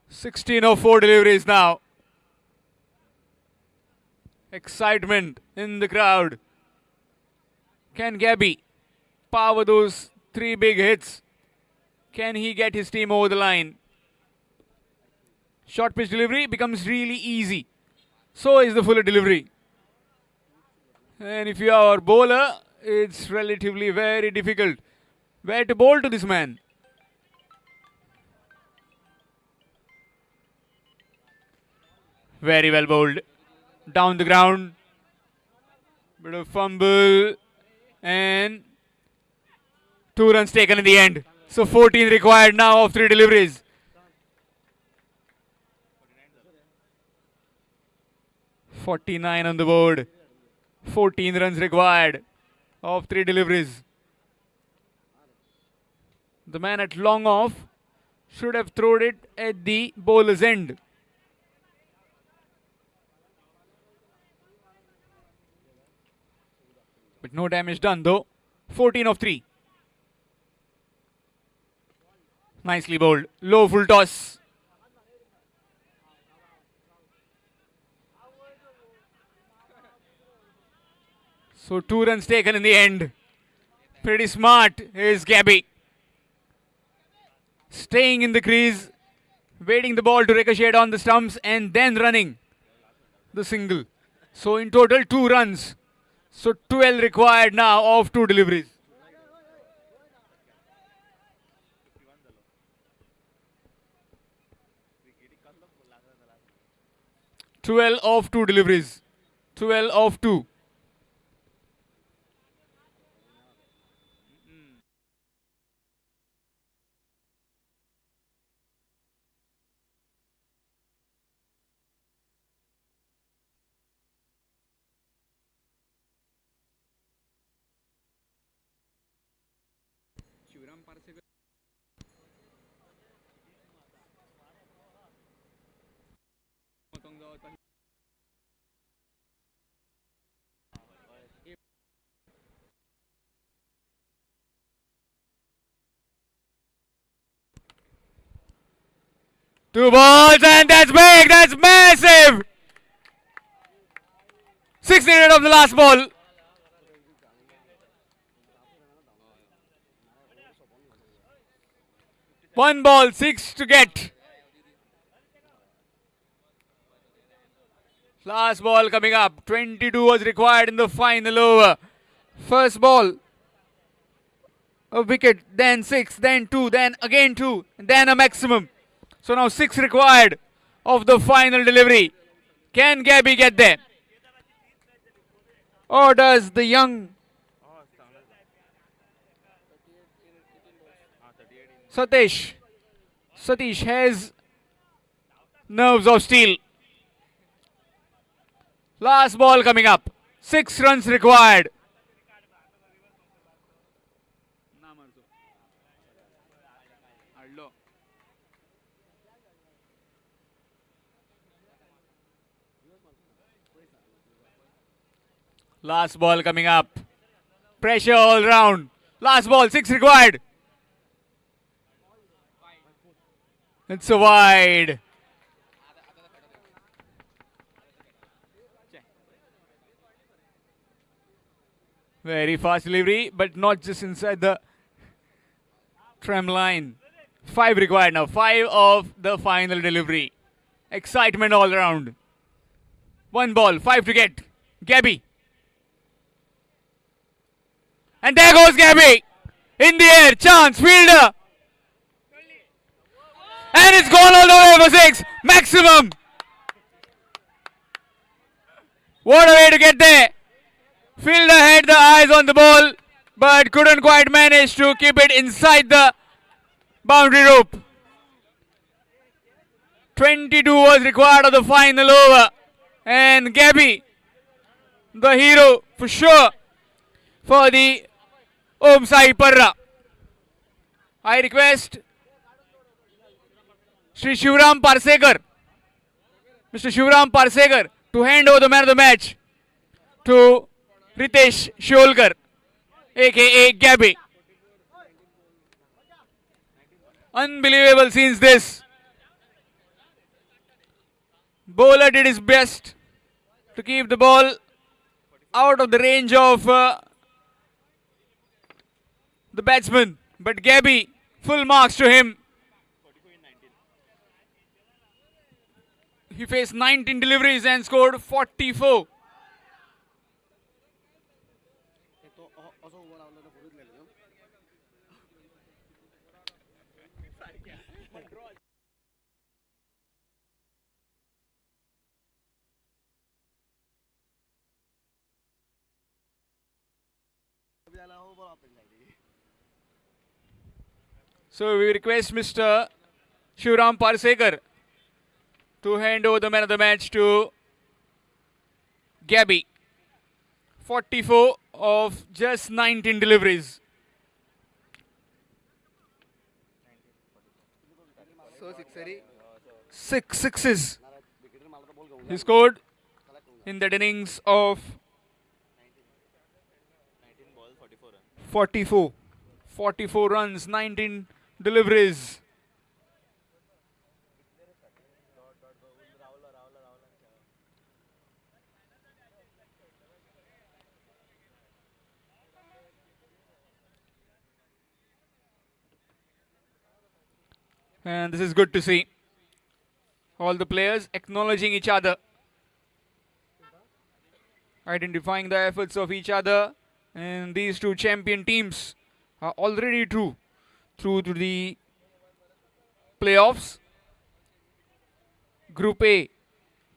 Speaker 5: Sixteen of 4 deliveries now. Excitement in the crowd. Can Gabby power those 3 big hits? Can he get his team over the line? Short pitch delivery becomes really easy. So is the fuller delivery. And if you are a bowler, it's relatively very difficult. Where to bowl to this man? Very well bowled. Down the ground. Bit of fumble. And 2 runs taken in the end. So 14 required now of 3 deliveries. 49 on the board. 14 runs required of 3 deliveries. The man at long off should have thrown it at the bowler's end. But no damage done though. 14 of 3. Nicely bowled. Low full toss. So 2 runs taken in the end. Pretty smart is Gabby. Staying in the crease, waiting the ball to ricochet on the stumps and then running the single. So in total 2 runs. So 12 required now of 2 deliveries. 12 of 2 deliveries. 12 of 2. Two balls and that's big, that's massive. 6 needed of the last ball. One ball, 6 to get. Last ball coming up. 22 was required in the final over. First ball, a wicket, then 6, then 2, then again 2, then a maximum. So now 6 required of the final delivery. Can Gabby get there? Or does the young Satish has nerves of steel? Last ball coming up. 6 runs required. Last ball coming up. Pressure all round. Last ball, 6 required. It's a wide. Very fast delivery, but not just inside the tram line. 5 required now. 5 of the final delivery. Excitement all around. 1 ball, 5 to get. Gabby. And there goes Gabby. In the air, chance, fielder. And it's gone all the way for 6. Maximum. What a way to get there. Fielder had the eyes on the ball, but couldn't quite manage to keep it inside the boundary rope. 22 was required of the final over. And Gabby, the hero for sure for the Om Sai Parra. I request Shri Shivram Parsekar, Mr. Shivram Parsekar, to hand over the man of the match to Ritesh Sholkar, aka Gabby. Unbelievable scenes this. Bowler did his best to keep the ball out of the range of the batsman, but Gabby, full marks to him. He faced 19 deliveries and scored 44. So we request Mr. Shivram Parsekar to hand over the man of the match to Gabby. 44 of just 19 deliveries. Six sixes. He scored in that innings of 44. 44 runs, 19 deliveries. And this is good to see. All the players acknowledging each other, identifying the efforts of each other, and these two champion teams are already through to the playoffs. Group A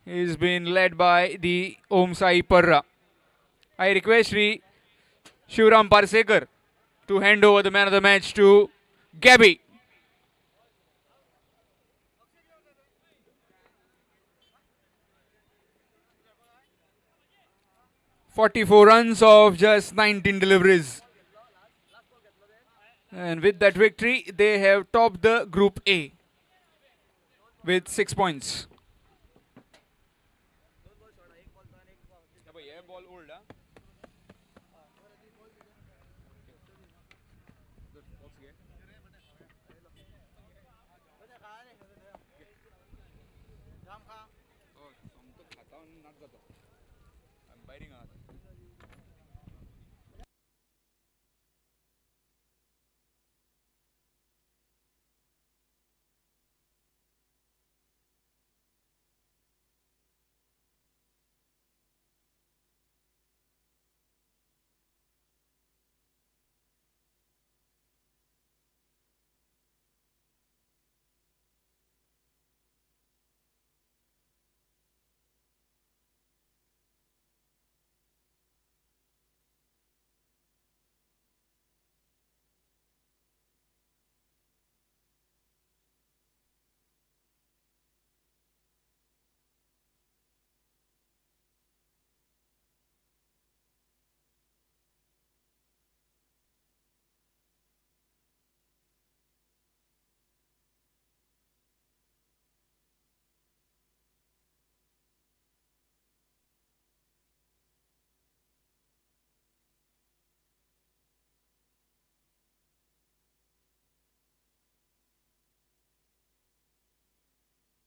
Speaker 5: is being led by the Om Sai Parra. I request Shri Shivram Parsekar to hand over the man of the match to Gabby. "44 runs of just 19 deliveries." And with that victory, they have topped the Group A with 6 points.